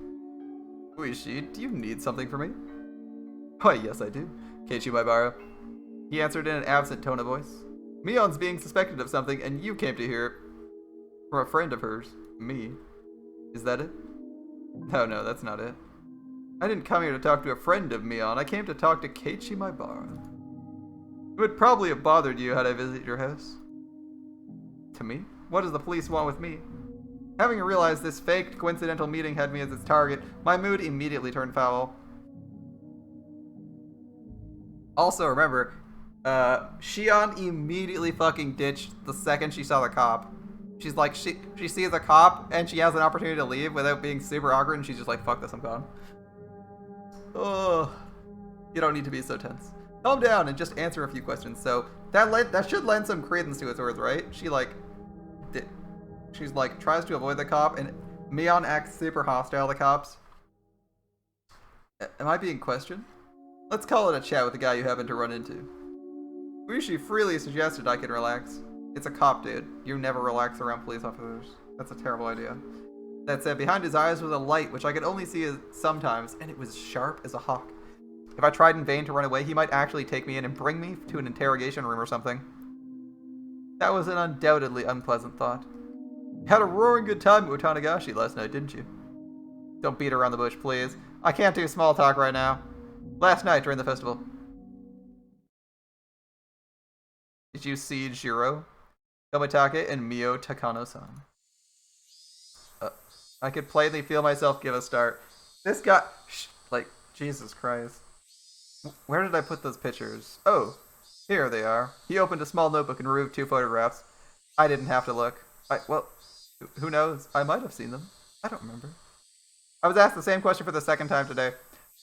Uishi, do you need something from me? Why, yes I do. Keiichi Maibara. He answered in an absent tone of voice. Mion's being suspected of something, and you came to hear it from a friend of hers. Me. Is that it? No, that's not it. I didn't come here to talk to a friend of Mion. I came to talk to Keiichi Maibara. It would probably have bothered you had I visited your house. To me? What does the police want with me? Having realized this faked coincidental meeting had me as its target, my mood immediately turned foul. Also, remember, Shion immediately fucking ditched the second she saw the cop. She's like, she sees a cop and she has an opportunity to leave without being super awkward, and she's just like, fuck this, I'm gone. Oh, you don't need to be so tense. Calm down and just answer a few questions. So that should lend some credence to his words, right? She's like tries to avoid the cop, and Mion acts super hostile to the cops. Am I being questioned? Let's call it a chat with the guy you happen to run into. Uishi freely suggested I can relax. It's a cop, dude. You never relax around police officers. That's a terrible idea. That said, behind his eyes was a light, which I could only see sometimes, and it was sharp as a hawk. If I tried in vain to run away, he might actually take me in and bring me to an interrogation room or something. That was an undoubtedly unpleasant thought. You had a roaring good time at Watanagashi last night, didn't you? Don't beat around the bush, please. I can't do small talk right now. Last night during the festival. Did you see Jiro, Tomitake, and Mio Takano-san? I could plainly feel myself give a start. This guy... like, Jesus Christ. Where did I put those pictures? Oh, here they are. He opened a small notebook and removed 2 photographs. I didn't have to look. Well, who knows? I might have seen them. I don't remember. I was asked the same question for the second time today.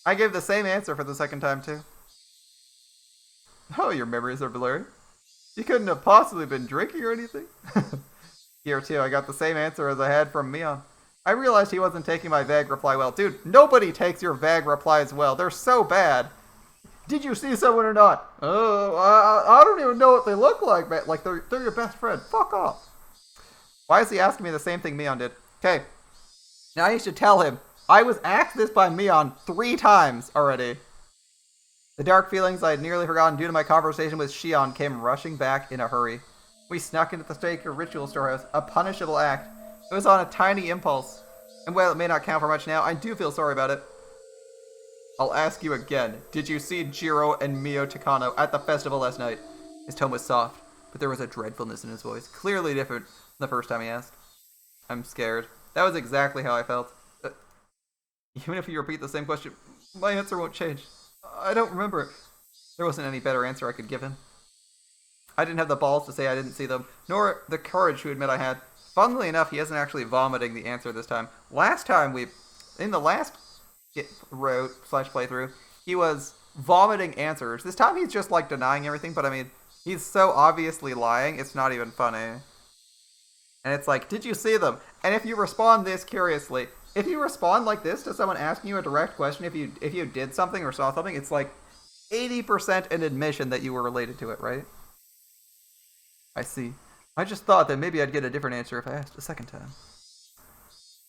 I gave the same answer for the second time, too. Oh, your memories are blurry. You couldn't have possibly been drinking or anything? Here, too, I got the same answer as I had from Mion. I realized he wasn't taking my vague reply well. Dude, nobody takes your vague replies well. They're so bad. Did you see someone or not? Oh, I don't even know what they look like, man. Like, they're your best friend. Fuck off. Why is he asking me the same thing Mion did? Okay. Now you should tell him. I was asked this by Mion 3 times already. The dark feelings I had nearly forgotten due to my conversation with Shion came rushing back in a hurry. We snuck into the sacred ritual storehouse, a punishable act. It was on a tiny impulse, and while it may not count for much now, I do feel sorry about it. I'll ask you again, did you see Jiro and Mio Takano at the festival last night? His tone was soft, but there was a dreadfulness in his voice, clearly different than the first time he asked. I'm scared. That was exactly how I felt. Even if you repeat the same question, my answer won't change. I don't remember. There wasn't any better answer I could give him. I didn't have the balls to say I didn't see them, nor the courage to admit I had. Funnily enough, he isn't actually vomiting the answer this time. Last time in the last playthrough, he was vomiting answers. This time he's just like denying everything, but I mean, he's so obviously lying, it's not even funny. And it's like, did you see them? And if you respond this curiously, if you respond like this to someone asking you a direct question, if you did something or saw something, it's like 80% an admission that you were related to it, right? I see. I just thought that maybe I'd get a different answer if I asked a second time.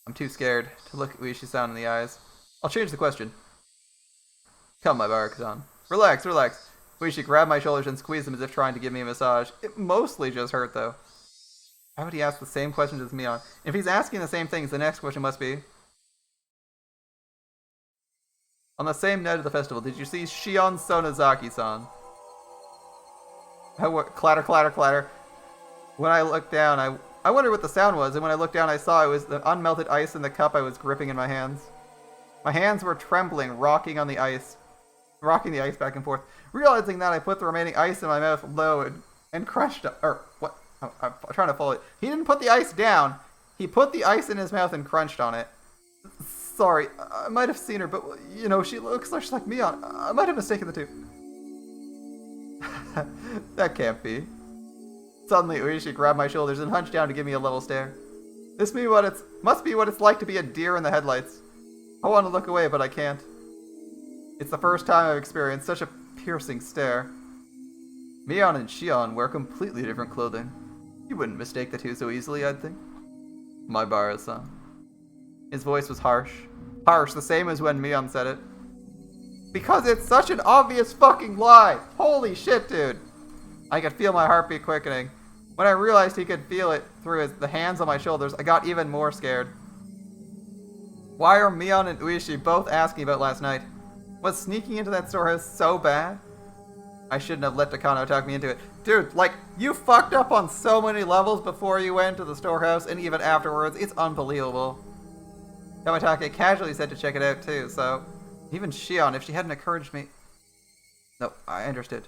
I'm too scared to look at Uishi-san in the eyes. I'll change the question. Come, my Barak-san. Relax, relax. Uishi grabbed my shoulders and squeezed them as if trying to give me a massage. It mostly just hurt, though. Why would he ask the same questions as Mion? If he's asking the same things, the next question must be... On the same night of the festival, did you see Shion Sonozaki-san? Clatter, clatter, clatter. When I looked down, I wondered what the sound was, and when I looked down, I saw it was the unmelted ice in the cup I was gripping in my hands. My hands were trembling, rocking the ice back and forth. Realizing that, I put the remaining ice in my mouth low and crushed it. Or, what? I'm trying to follow it. He didn't put the ice down. He put the ice in his mouth and crunched on it. Sorry, I might have seen her, but, you know, she looks like Mion. I might have mistaken the two. That can't be. Suddenly, Uishi grabbed my shoulders and hunched down to give me a level stare. This must be what it's like to be a deer in the headlights. I want to look away, but I can't. It's the first time I've experienced such a piercing stare. Mion and Shion wear completely different clothing. You wouldn't mistake the two so easily, I'd think. My Bara-san. His voice was harsh. Harsh, the same as when Mion said it. Because it's such an obvious fucking lie! Holy shit, dude! I could feel my heartbeat quickening. When I realized he could feel it through the hands on my shoulders, I got even more scared. Why are Mion and Uishi both asking about last night? Was sneaking into that storehouse so bad? I shouldn't have let Takano talk me into it. Dude, like, you fucked up on so many levels before you went to the storehouse, and even afterwards. It's unbelievable. Yamatake casually said to check it out, too, so... Even Shion, if she hadn't encouraged me... No, I understood.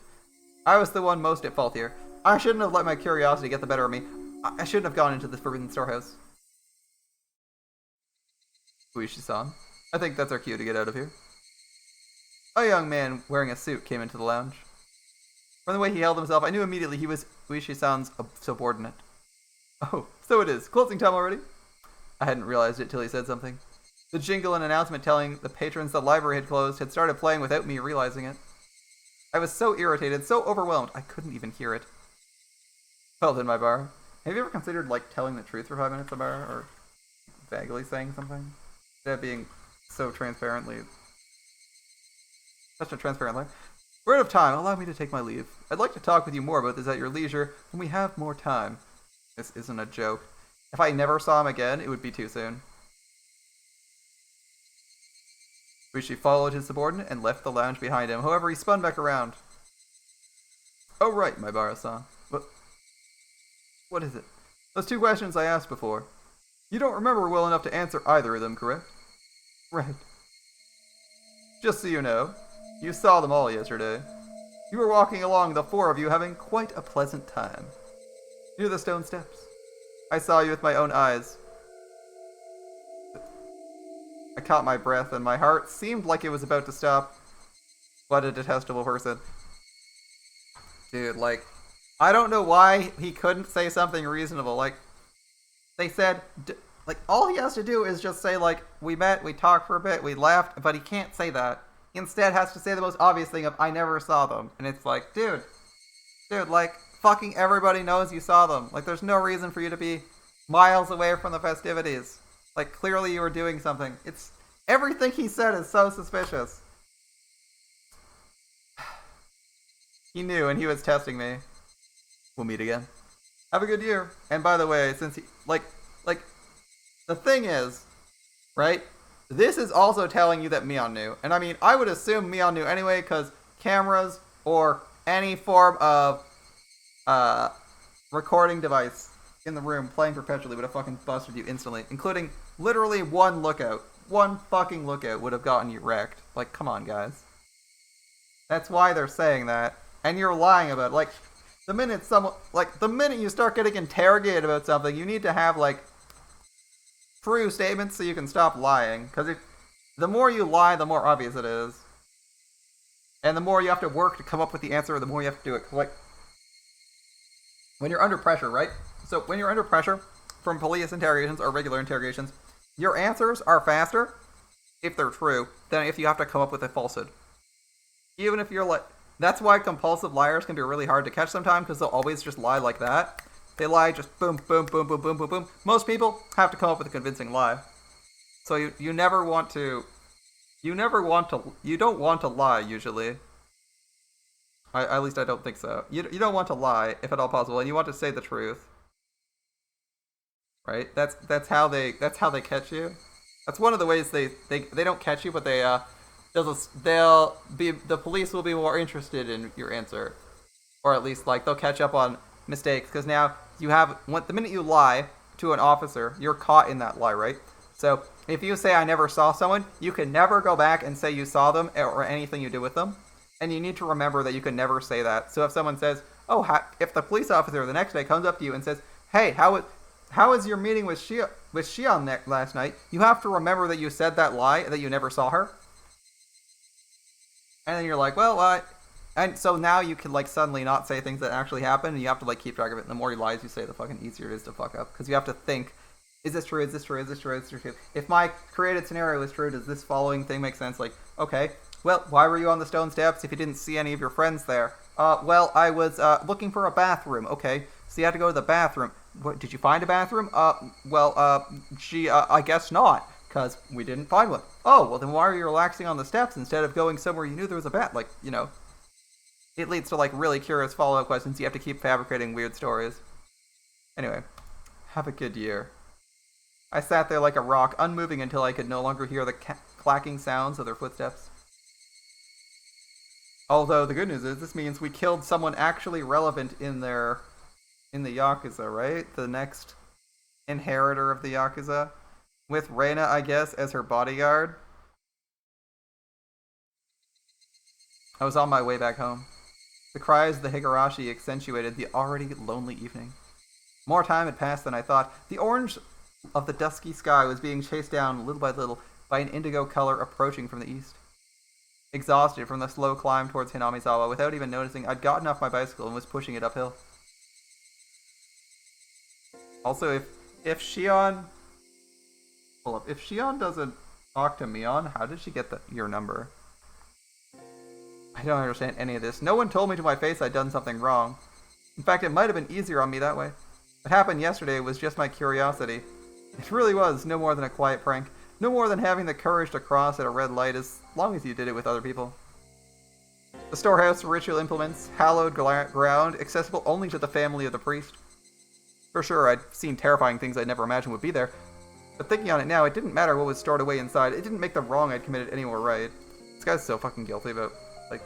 I was the one most at fault here. I shouldn't have let my curiosity get the better of me. I shouldn't have gone into this forbidden storehouse. Uishi-san. I think that's our cue to get out of here. A young man wearing a suit came into the lounge. From the way he held himself, I knew immediately he was Uishi-san's subordinate. Oh, so it is. Closing time already? I hadn't realized it till he said something. The jingle and announcement telling the patrons the library had closed had started playing without me realizing it. I was so irritated, so overwhelmed, I couldn't even hear it. Well then, my bar. Have you ever considered, like, telling the truth for 5 minutes, bar? Or vaguely saying something? Instead of being so transparently... Such a transparent lie. We're out of time. Allow me to take my leave. I'd like to talk with you more about this at your leisure when we have more time. This isn't a joke. If I never saw him again, it would be too soon. Rishi followed his subordinate and left the lounge behind him. However, he spun back around. Oh right, my Bara-san. What is it? Those 2 questions I asked before. You don't remember well enough to answer either of them, correct? Right. Just so you know, you saw them all yesterday. You were walking along, the 4 of you, having quite a pleasant time. Near the stone steps. I saw you with my own eyes. I caught my breath, and my heart seemed like it was about to stop. What a detestable person. Dude, like, I don't know why he couldn't say something reasonable. Like, they said, like, all he has to do is just say, like, we met, we talked for a bit, we laughed, but he can't say that. He instead has to say the most obvious thing of, I never saw them. And it's like, dude, like, fucking everybody knows you saw them. Like, there's no reason for you to be miles away from the festivities. Like, clearly you were doing something. It's, everything he said is so suspicious. He knew, and he was testing me. We'll meet again. Have a good year. And by the way, since he, like, the thing is, right? This is also telling you that Mion knew. And I mean, I would assume Mion knew anyway, because cameras or any form of recording device in the room playing perpetually would have fucking busted you instantly. Including literally one lookout. One fucking lookout would have gotten you wrecked. Like, come on, guys. That's why they're saying that. And you're lying about it. Like, the minute you start getting interrogated about something, you need to have, like, true statements so you can stop lying. Because the more you lie, the more obvious it is. And the more you have to work to come up with the answer, the more you have to do it. Like, when you're under pressure, right? So when you're under pressure from police interrogations or regular interrogations, your answers are faster, if they're true, than if you have to come up with a falsehood. Even if you're like... That's why compulsive liars can be really hard to catch sometimes, because they'll always just lie like that. They lie just boom, boom, boom, boom, boom, boom, boom. Most people have to come up with a convincing lie. So you never want to... You don't want to lie, usually. At least I don't think so. You don't want to lie, if at all possible, and you want to say the truth. Right? That's how they catch you. That's one of the ways they don't catch you, but the police will be more interested in your answer. Or at least, like, they'll catch up on mistakes, because now the minute you lie to an officer, you're caught in that lie, right? So, if you say I never saw someone, you can never go back and say you saw them, or anything you did with them. And you need to remember that you can never say that. So if someone says, if the police officer the next day comes up to you and says, hey, how was your meeting with Shion last night? You have to remember that you said that lie, that you never saw her. And then you're like, and so now you can, like, suddenly not say things that actually happen, and you have to, like, keep track of it. And the more lies you say, the fucking easier it is to fuck up. Because you have to think, is this true? Is this true? Is this true? Is this true? If my created scenario is true, does this following thing make sense? Like, okay, well, why were you on the stone steps if you didn't see any of your friends there? Well, I was looking for a bathroom. Okay, so you had to go to the bathroom. What, did you find a bathroom? I guess not, because we didn't find one. Oh, well, then why are you relaxing on the steps instead of going somewhere you knew there was a bath? Like, you know, it leads to, like, really curious follow-up questions. You have to keep fabricating weird stories. Anyway, have a good year. I sat there like a rock, unmoving until I could no longer hear the clacking sounds of their footsteps. Although the good news is this means we killed someone actually relevant in the Yakuza, right? The next inheritor of the Yakuza. With Reina, I guess, as her bodyguard. I was on my way back home. The cries of the Higurashi accentuated the already lonely evening. More time had passed than I thought. The orange of the dusky sky was being chased down little by little by an indigo color approaching from the east. Exhausted from the slow climb towards Hinamizawa, without even noticing, I'd gotten off my bicycle and was pushing it uphill. Also, if Shion... Hold up. If Shion doesn't talk to Mion, how did she get your number? I don't understand any of this. No one told me to my face I'd done something wrong. In fact, it might have been easier on me that way. What happened yesterday was just my curiosity. It really was no more than a quiet prank. No more than having the courage to cross at a red light as long as you did it with other people. The storehouse, ritual implements, hallowed ground, accessible only to the family of the priest. For sure, I'd seen terrifying things I'd never imagined would be there. But thinking on it now, it didn't matter what was stored away inside. It didn't make the wrong I'd committed any more right. This guy's so fucking guilty about, like,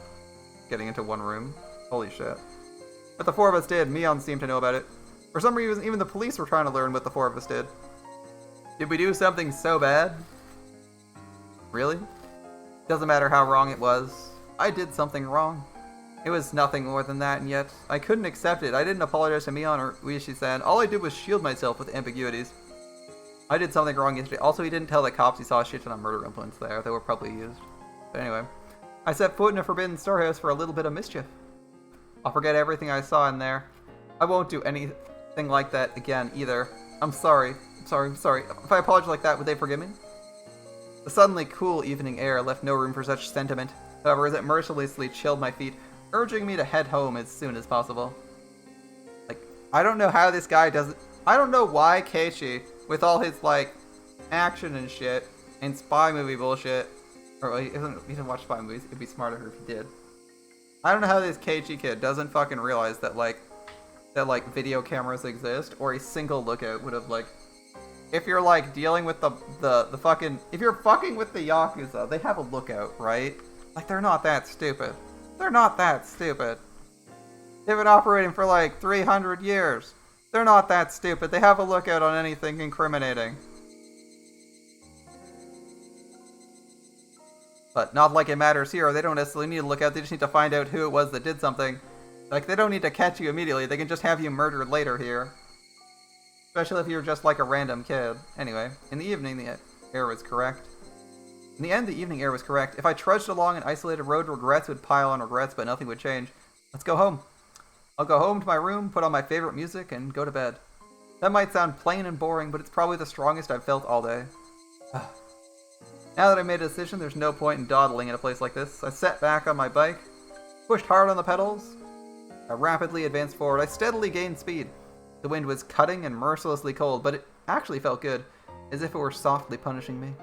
getting into one room. Holy shit. But the four of us did. Mion seemed to know about it. For some reason, even the police were trying to learn what the four of us did. Did we do something so bad? Really? Doesn't matter how wrong it was. I did something wrong. It was nothing more than that, and yet I couldn't accept it. I didn't apologize to Mion or Uishi-san. All I did was shield myself with ambiguities. I did something wrong yesterday. Also, he didn't tell the cops he saw a shit ton of murder implements there. They were probably used. But anyway, I set foot in a forbidden storehouse for a little bit of mischief. I'll forget everything I saw in there. I won't do anything like that again, either. I'm sorry. I'm sorry. If I apologize like that, would they forgive me? The suddenly cool evening air left no room for such sentiment, however, as it mercilessly chilled my feet, urging me to head home as soon as possible. Like, I don't know how this guy doesn't... I don't know why Keiichi, with all his, like, action and shit, and spy movie bullshit, or he doesn't watch spy movies, it'd be smarter if he did. I don't know how this Keiichi kid doesn't fucking realize that, like, video cameras exist, or a single lookout would have, like... If you're, like, dealing with the fucking... If you're fucking with the Yakuza, they have a lookout, right? Like, they're not that stupid. They're not that stupid. They've been operating for, like, 300 years. They're not that stupid. They have a lookout on anything incriminating. But not like it matters here. They don't necessarily need to look out. They just need to find out who it was that did something. Like, they don't need to catch you immediately. They can just have you murdered later here. Especially if you're just like a random kid. Anyway, in the evening, the air was correct. In the end, the evening air was correct. If I trudged along an isolated road, regrets would pile on regrets, but nothing would change. Let's go home. I'll go home to my room, put on my favorite music, and go to bed. That might sound plain and boring, but it's probably the strongest I've felt all day. Now that I've made a decision, there's no point in dawdling in a place like this. I sat back on my bike, pushed hard on the pedals. I rapidly advanced forward. I steadily gained speed. The wind was cutting and mercilessly cold, but it actually felt good, as if it were softly punishing me.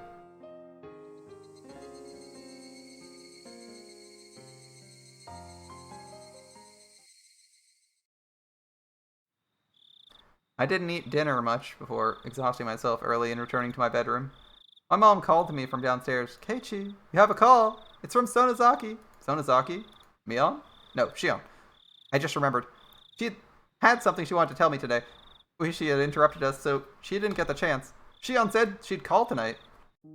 I didn't eat dinner much before exhausting myself early and returning to my bedroom. My mom called to me from downstairs. Keiichi, you have a call. It's from Sonozaki. Sonozaki? Mion? No, Shion. I just remembered. She had something she wanted to tell me today. She had interrupted us, so she didn't get the chance. Shion said she'd call tonight.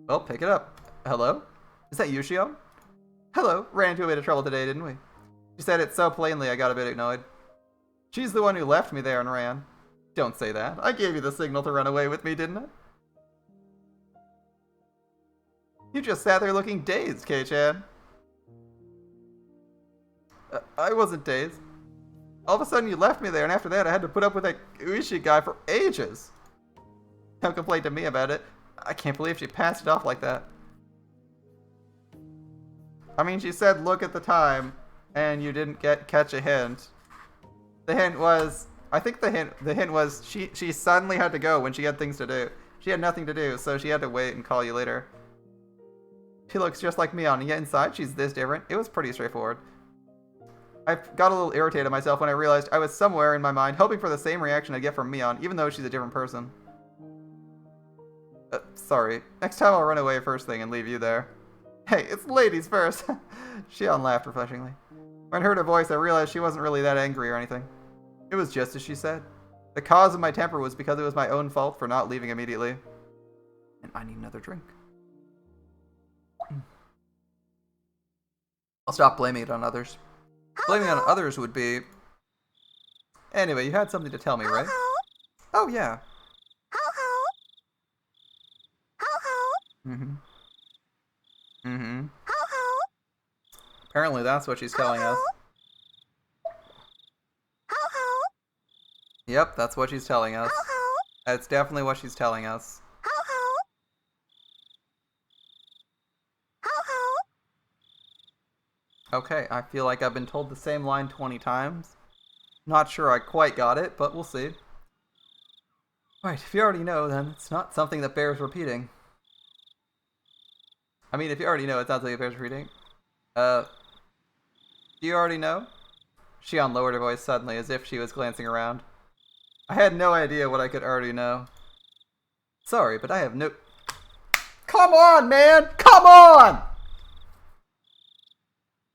Well, pick it up. Hello? Is that you, Shion? Hello. Ran into a bit of trouble today, didn't we? She said it so plainly I got a bit annoyed. She's the one who left me there and ran. Don't say that. I gave you the signal to run away with me, didn't I? You just sat there looking dazed, Kei-chan. I wasn't dazed. All of a sudden you left me there, and after that I had to put up with that Uishi guy for ages. Don't complain to me about it. I can't believe she passed it off like that. I mean, she said look at the time, and you didn't catch a hint. The hint was... I think the hint was she suddenly had to go when she had things to do. She had nothing to do, so she had to wait and call you later. She looks just like Mion, and yet inside she's this different. It was pretty straightforward. I got a little irritated at myself when I realized I was somewhere in my mind hoping for the same reaction I get from Mion, even though she's a different person. Sorry. Next time I'll run away first thing and leave you there. Hey, it's ladies first. Shion laughed refreshingly. When I heard her voice, I realized she wasn't really that angry or anything. It was just as she said. The cause of my temper was because it was my own fault for not leaving immediately. And I need another drink. I'll stop blaming it on others. Blaming it on others would be... Anyway, you had something to tell me, right? Oh, yeah. Mm-hmm. Mm-hmm. Apparently that's what she's telling us. Yep, that's what she's telling us. That's definitely what she's telling us. Okay, I feel like I've been told the same line 20 times. Not sure I quite got it, but we'll see. Right, if you already know, then it's not something that bears repeating. I mean, if you already know, it's not something that bears repeating. Do you already know? Shion lowered her voice suddenly, as if she was glancing around. I had no idea what I could already know. Sorry, but I have no... Come on, man! Come on!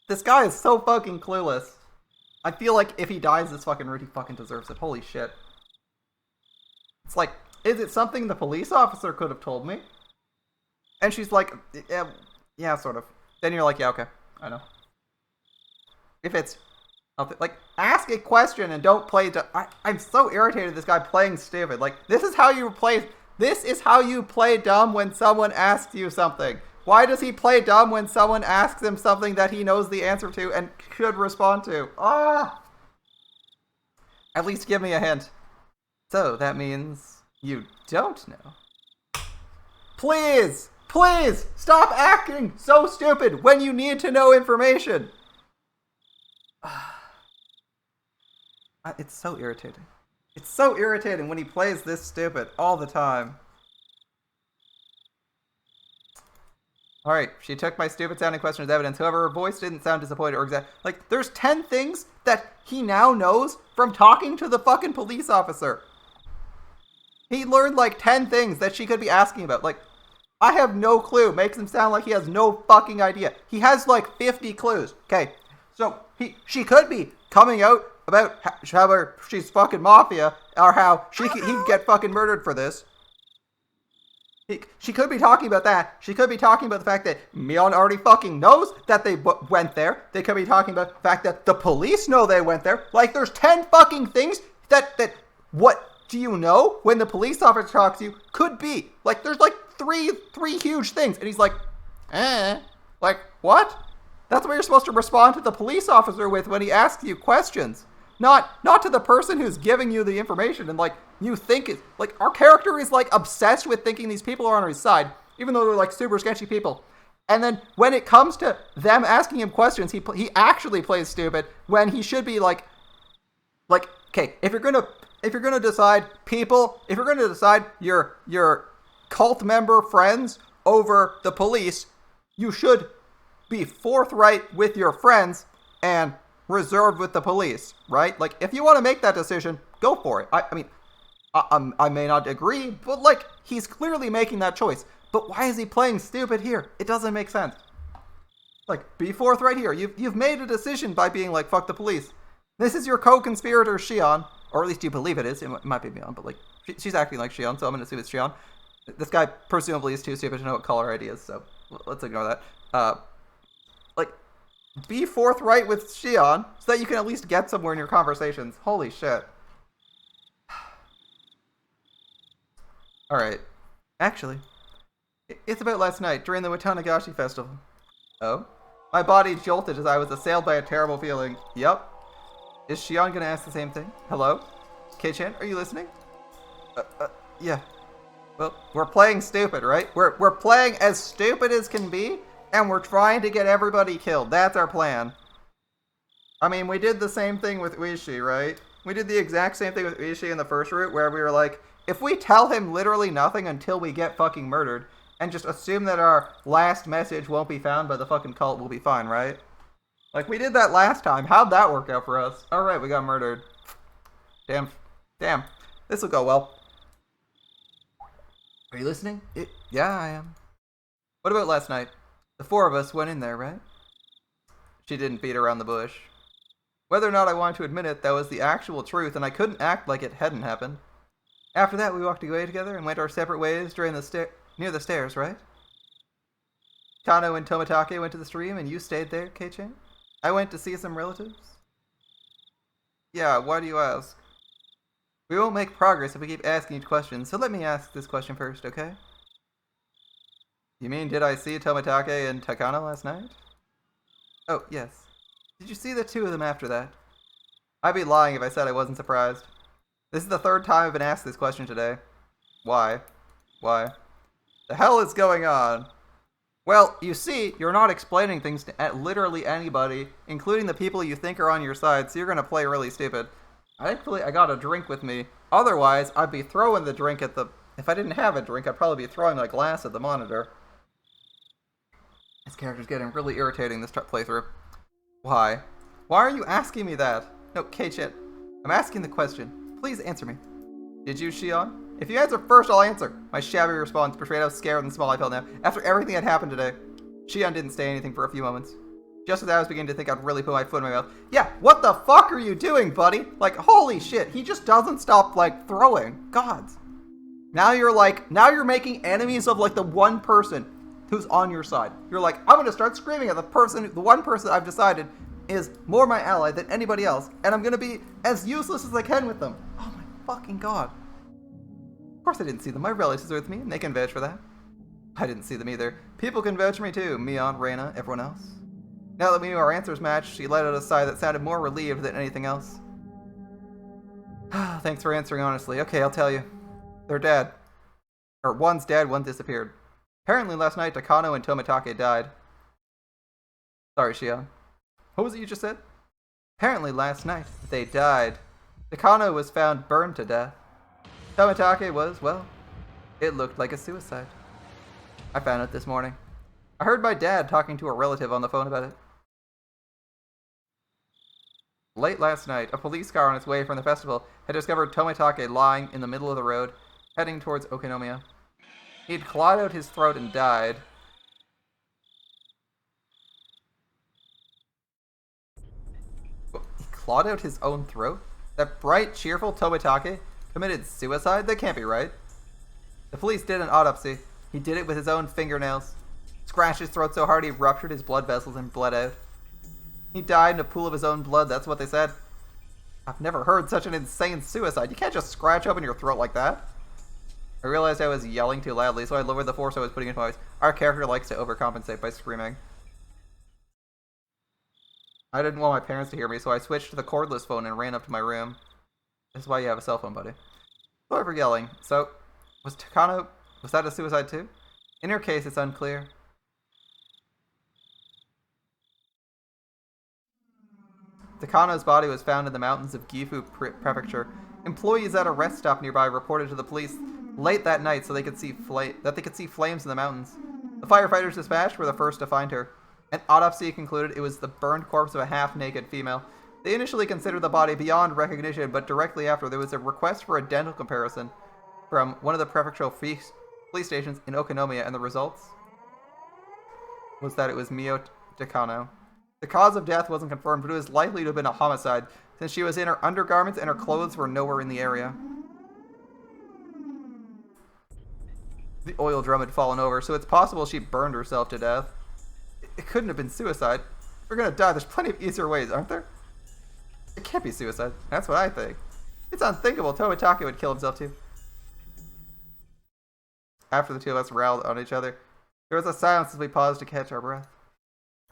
This guy is so fucking clueless. I feel like if he dies this fucking route, he fucking deserves it. Holy shit. It's like, is it something the police officer could have told me? And she's like, yeah, sort of. Then you're like, yeah, okay, I know. If it's, like, ask a question and don't play, I'm so irritated at this guy playing stupid. Like, this is how you play dumb when someone asks you something. Why does he play dumb when someone asks him something that he knows the answer to and should respond to? Ah! At least give me a hint. So, that means you don't know. Please! Please! Stop acting so stupid when you need to know information! It's so irritating. It's so irritating when he plays this stupid all the time. Alright, she took my stupid sounding question as evidence. However, her voice didn't sound disappointed or exact. Like, there's 10 things that he now knows from talking to the fucking police officer. He learned like 10 things that she could be asking about. Like, I have no clue. Makes him sound like he has no fucking idea. He has like 50 clues. Okay, so she could be coming out about how she's fucking mafia or how he could get fucking murdered for this. She could be talking about that. She could be talking about the fact that Mion already fucking knows that they went there. They could be talking about the fact that the police know they went there. Like, there's 10 fucking things that what do you know when the police officer talks to you could be. Like, there's like three huge things. And he's like, like, what? That's what you're supposed to respond to the police officer with when he asks you questions. Not to the person who's giving you the information and like you think it, like our character is like obsessed with thinking these people are on his side, even though they're like super sketchy people. And then when it comes to them asking him questions, he actually plays stupid when he should be like okay, if you're gonna decide your cult member friends over the police, you should be forthright with your friends and reserved with the police, right? Like, if you want to make that decision, go for it. I mean, I may not agree, but like, he's clearly making that choice. But why is he playing stupid here? It doesn't make sense. Like, be forthright here. You've made a decision by being like, fuck the police. This is your co-conspirator, Shion. Or at least you believe it is. It might be Mion, but like, she's acting like Shion, so I'm going to assume it's Shion. This guy presumably is too stupid to know what color ID is, so let's ignore that. Like, be forthright with Shion so that you can at least get somewhere in your conversations. Holy shit. Alright. Actually, it's about last night during the Watanagashi festival. Oh? My body jolted as I was assailed by a terrible feeling. Yup. Is Shion gonna ask the same thing? Hello? Kei-chan, are you listening? Yeah. Well, we're playing stupid, right? We're playing as stupid as can be, and we're trying to get everybody killed. That's our plan. I mean, we did the same thing with Uishi, right? We did the exact same thing with Uishi in the first route, where we were like, if we tell him literally nothing until we get fucking murdered, and just assume that our last message won't be found by the fucking cult, we'll be fine, right? Like, we did that last time. How'd that work out for us? Alright, we got murdered. Damn. This'll go well. Are you listening? Yeah, I am. What about last night? The four of us went in there, right? She didn't beat around the bush. Whether or not I wanted to admit it, that was the actual truth, and I couldn't act like it hadn't happened. After that, we walked away together and went our separate ways near the stairs, right? Kano and Tomitake went to the stream, and you stayed there, Kei-chan? I went to see some relatives. Yeah, why do you ask? We won't make progress if we keep asking each question, so let me ask this question first, okay? You mean, did I see Tomitake and Takano last night? Oh, yes. Did you see the two of them after that? I'd be lying if I said I wasn't surprised. This is the third time I've been asked this question today. Why? Why? The hell is going on? Well, you see, you're not explaining things to literally anybody, including the people you think are on your side, so you're gonna play really stupid. Thankfully, I got a drink with me. Otherwise, I'd be throwing the drink at the... If I didn't have a drink, I'd probably be throwing my glass at the monitor. This character's getting really irritating this playthrough. Why? Why are you asking me that? No, Kei-chan, I'm asking the question. Please answer me. Did you, Shion? If you answer first, I'll answer. My shabby response portrayed how scared and small I felt now. After everything that happened today, Shion didn't say anything for a few moments. Just as I was beginning to think I'd really put my foot in my mouth. Yeah, what the fuck are you doing, buddy? Like, holy shit, he just doesn't stop, like, throwing. Gods. Now you're making enemies of, like, the one person who's on your side. You're like, I'm gonna start screaming at the one person I've decided is more my ally than anybody else, and I'm gonna be as useless as I can with them. Oh my fucking god. Of course I didn't see them. My relatives are with me, and they can vouch for that. I didn't see them either. People can vouch for me too. Mion, Reina, everyone else. Now that we knew our answers matched, she let out a sigh that sounded more relieved than anything else. Thanks for answering honestly. Okay, I'll tell you. They're dead. Or one's dead, one disappeared. Apparently last night, Takano and Tomitake died. Sorry, Shion. What was it you just said? Apparently last night, they died. Takano was found burned to death. Tomitake was, well, it looked like a suicide. I found it this morning. I heard my dad talking to a relative on the phone about it. Late last night, a police car on its way from the festival had discovered Tomitake lying in the middle of the road, heading towards Okinomiya. He'd clawed out his throat and died. He clawed out his own throat? That bright, cheerful Tomitake committed suicide? That can't be right. The police did an autopsy. He did it with his own fingernails. Scratched his throat so hard he ruptured his blood vessels and bled out. He died in a pool of his own blood, that's what they said. I've never heard such an insane suicide. You can't just scratch open your throat like that. I realized I was yelling too loudly, so I lowered the force I was putting into my voice. Our character likes to overcompensate by screaming. I didn't want my parents to hear me, so I switched to the cordless phone and ran up to my room. This is why you have a cell phone, buddy. Sorry for yelling. So, was Takano... was that a suicide too? In her case, it's unclear. Takano's body was found in the mountains of Gifu Prefecture. Employees at a rest stop nearby reported to the police late that night so they could see flames in the mountains. The firefighters dispatched were the first to find her. An autopsy concluded it was the burned corpse of a half-naked female. They initially considered the body beyond recognition, but directly after there was a request for a dental comparison from one of the prefectural police stations in Okinomiya, and the results was that it was Mio Takano. The cause of death wasn't confirmed, but it was likely to have been a homicide, since she was in her undergarments and her clothes were nowhere in the area. The oil drum had fallen over, so it's possible she burned herself to death. It couldn't have been suicide. If we're gonna die, there's plenty of easier ways, aren't there? It can't be suicide. That's what I think. It's unthinkable Tomitake would kill himself too. After the two of us growled on each other, there was a silence as we paused to catch our breath.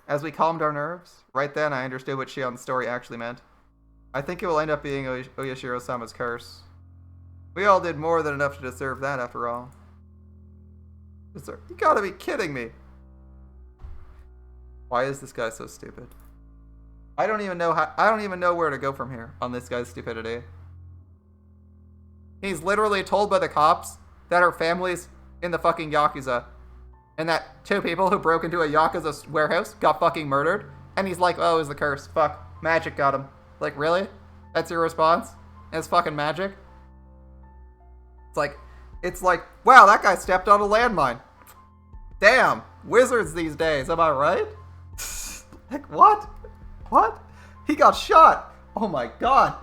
As we calmed our nerves, right then I understood what Shion's story actually meant. I think it will end up being Oyashiro-sama's curse. We all did more than enough to deserve that, after all. You gotta be kidding me! Why is this guy so stupid? I don't even know where to go from here on this guy's stupidity. He's literally told by the cops that her family's in the fucking Yakuza. And that two people who broke into a Yakuza warehouse got fucking murdered. And he's like, oh, it was the curse. Fuck. Magic got him. Like, really? That's your response? And it's fucking magic? It's like, wow, that guy stepped on a landmine. damn, wizards these days, am I right? Like, what? What? He got shot! Oh my god!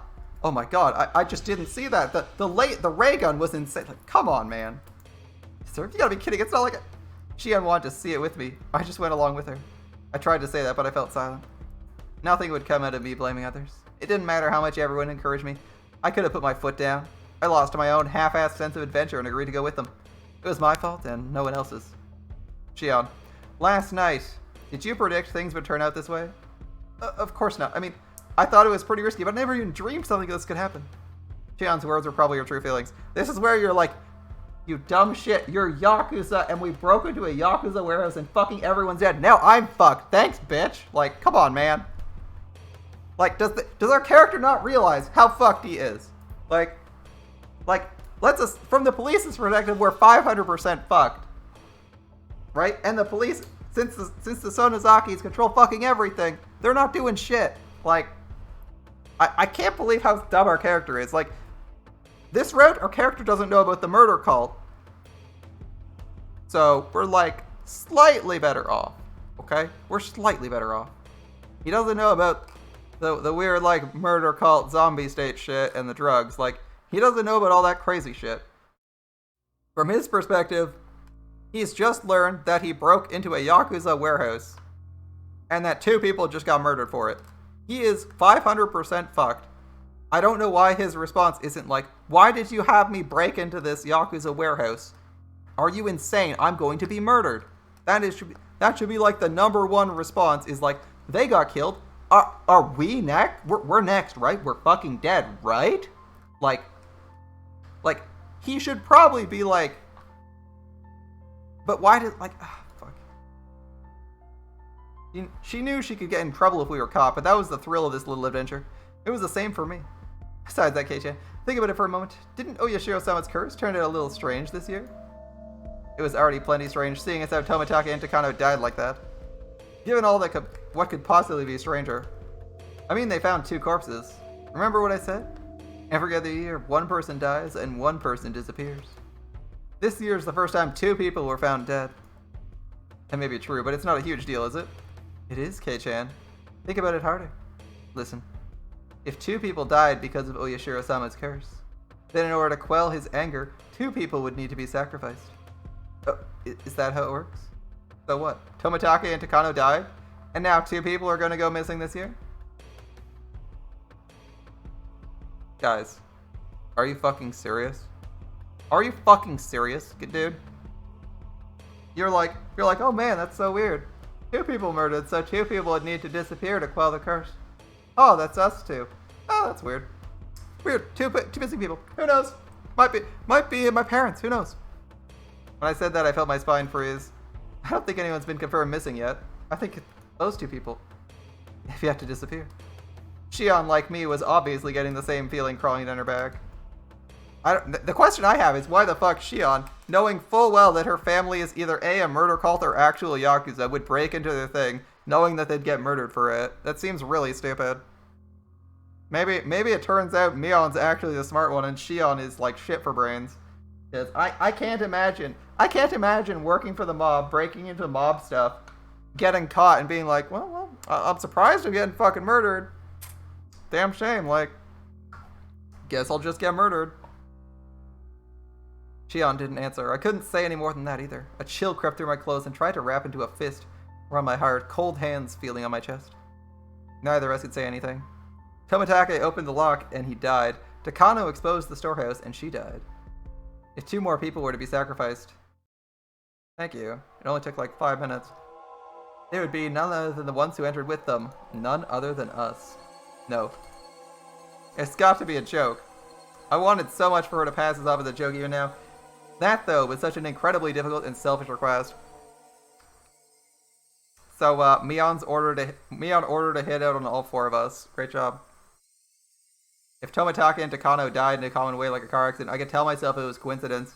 Oh my god, I just didn't see that. The ray gun was insane. Like, come on, man. Sir, you gotta be kidding. It's not like Shion wanted to see it with me. I just went along with her. I tried to say that, but I felt silent. Nothing would come out of me blaming others. It didn't matter how much everyone encouraged me. I could have put my foot down. I lost my own half-assed sense of adventure and agreed to go with them. It was my fault and no one else's. Shion, last night, did you predict things would turn out this way? Of course not. I mean, I thought it was pretty risky, but I never even dreamed something like this could happen. Shion's words were probably your true feelings. This is where you're like, you dumb shit, you're Yakuza, and we broke into a Yakuza warehouse and fucking everyone's dead. Now I'm fucked. Thanks, bitch. Like, come on, man. Like, does our character not realize how fucked he is? Like, let's us, from the police's perspective, we're 500% fucked. Right? And the police, since the Sonozakis control fucking everything, they're not doing shit. Like, I can't believe how dumb our character is. Like, this route, our character doesn't know about the murder cult. So, we're like, slightly better off. Okay? We're slightly better off. He doesn't know about the weird, like, murder cult, zombie state shit, and the drugs. Like, he doesn't know about all that crazy shit. From his perspective, he's just learned that he broke into a Yakuza warehouse, and that 2 people just got murdered for it. He is 500% fucked. I don't know why his response isn't like, why did you have me break into this Yakuza warehouse? Are you insane? I'm going to be murdered. That should be like the #1 response is like, they got killed. Are we next? We're next, right? We're fucking dead, right? Like, he should probably be like, but why did, like, fuck. She knew she could get in trouble if we were caught, but that was the thrill of this little adventure. It was the same for me. Besides that, Kei-chan, think about it for a moment. Didn't Oyashiro-sama's curse turn out a little strange this year? It was already plenty strange, seeing as how Tomitaka and Takano died like that. Given all that what could possibly be stranger? I mean, they found 2 corpses. Remember what I said? Every other year, 1 person dies and 1 person disappears. This year is the first time 2 people were found dead. That may be true, but it's not a huge deal, is it? It is, Kei-chan. Think about it harder. Listen. If 2 people died because of Oyashiro-sama's curse, then in order to quell his anger, 2 people would need to be sacrificed. Oh, is that how it works? So what? Tomitaka and Takano died, and now 2 people are going to go missing this year? Guys, are you fucking serious? Are you fucking serious, dude? You're like, oh man, that's so weird. 2 people murdered, so 2 people would need to disappear to quell the curse. Oh, that's us 2. Oh, that's weird. Weird. 2 missing people. Who knows? Might be my parents. Who knows? When I said that, I felt my spine freeze. I don't think anyone's been confirmed missing yet. I think those 2 people have yet to disappear. Shion, like me, was obviously getting the same feeling crawling down her back. The question I have is why the fuck Shion, knowing full well that her family is either a murder cult or actual Yakuza, would break into their thing, knowing that they'd get murdered for it. That seems really stupid. Maybe it turns out Mion's actually the smart one and Shion is like shit for brains. Because I can't imagine working for the mob, breaking into mob stuff, getting caught and being like, well, I'm surprised I'm getting fucking murdered. Damn shame, like, guess I'll just get murdered. Shion didn't answer. I couldn't say any more than that either. A chill crept through my clothes and tried to wrap into a fist around my hard, cold hands feeling on my chest. Neither of us could say anything. Tomitaka opened the lock and he died. Takano exposed the storehouse and she died. If 2 more people were to be sacrificed... Thank you. It only took like 5 minutes. They would be none other than the ones who entered with them. None other than us. No. It's got to be a joke. I wanted so much for her to pass this off as a joke even now. That, though, was such an incredibly difficult and selfish request. So, Mion ordered to hit out on all 4 of us. Great job. If Tomitaka and Takano died in a common way like a car accident, I could tell myself it was coincidence.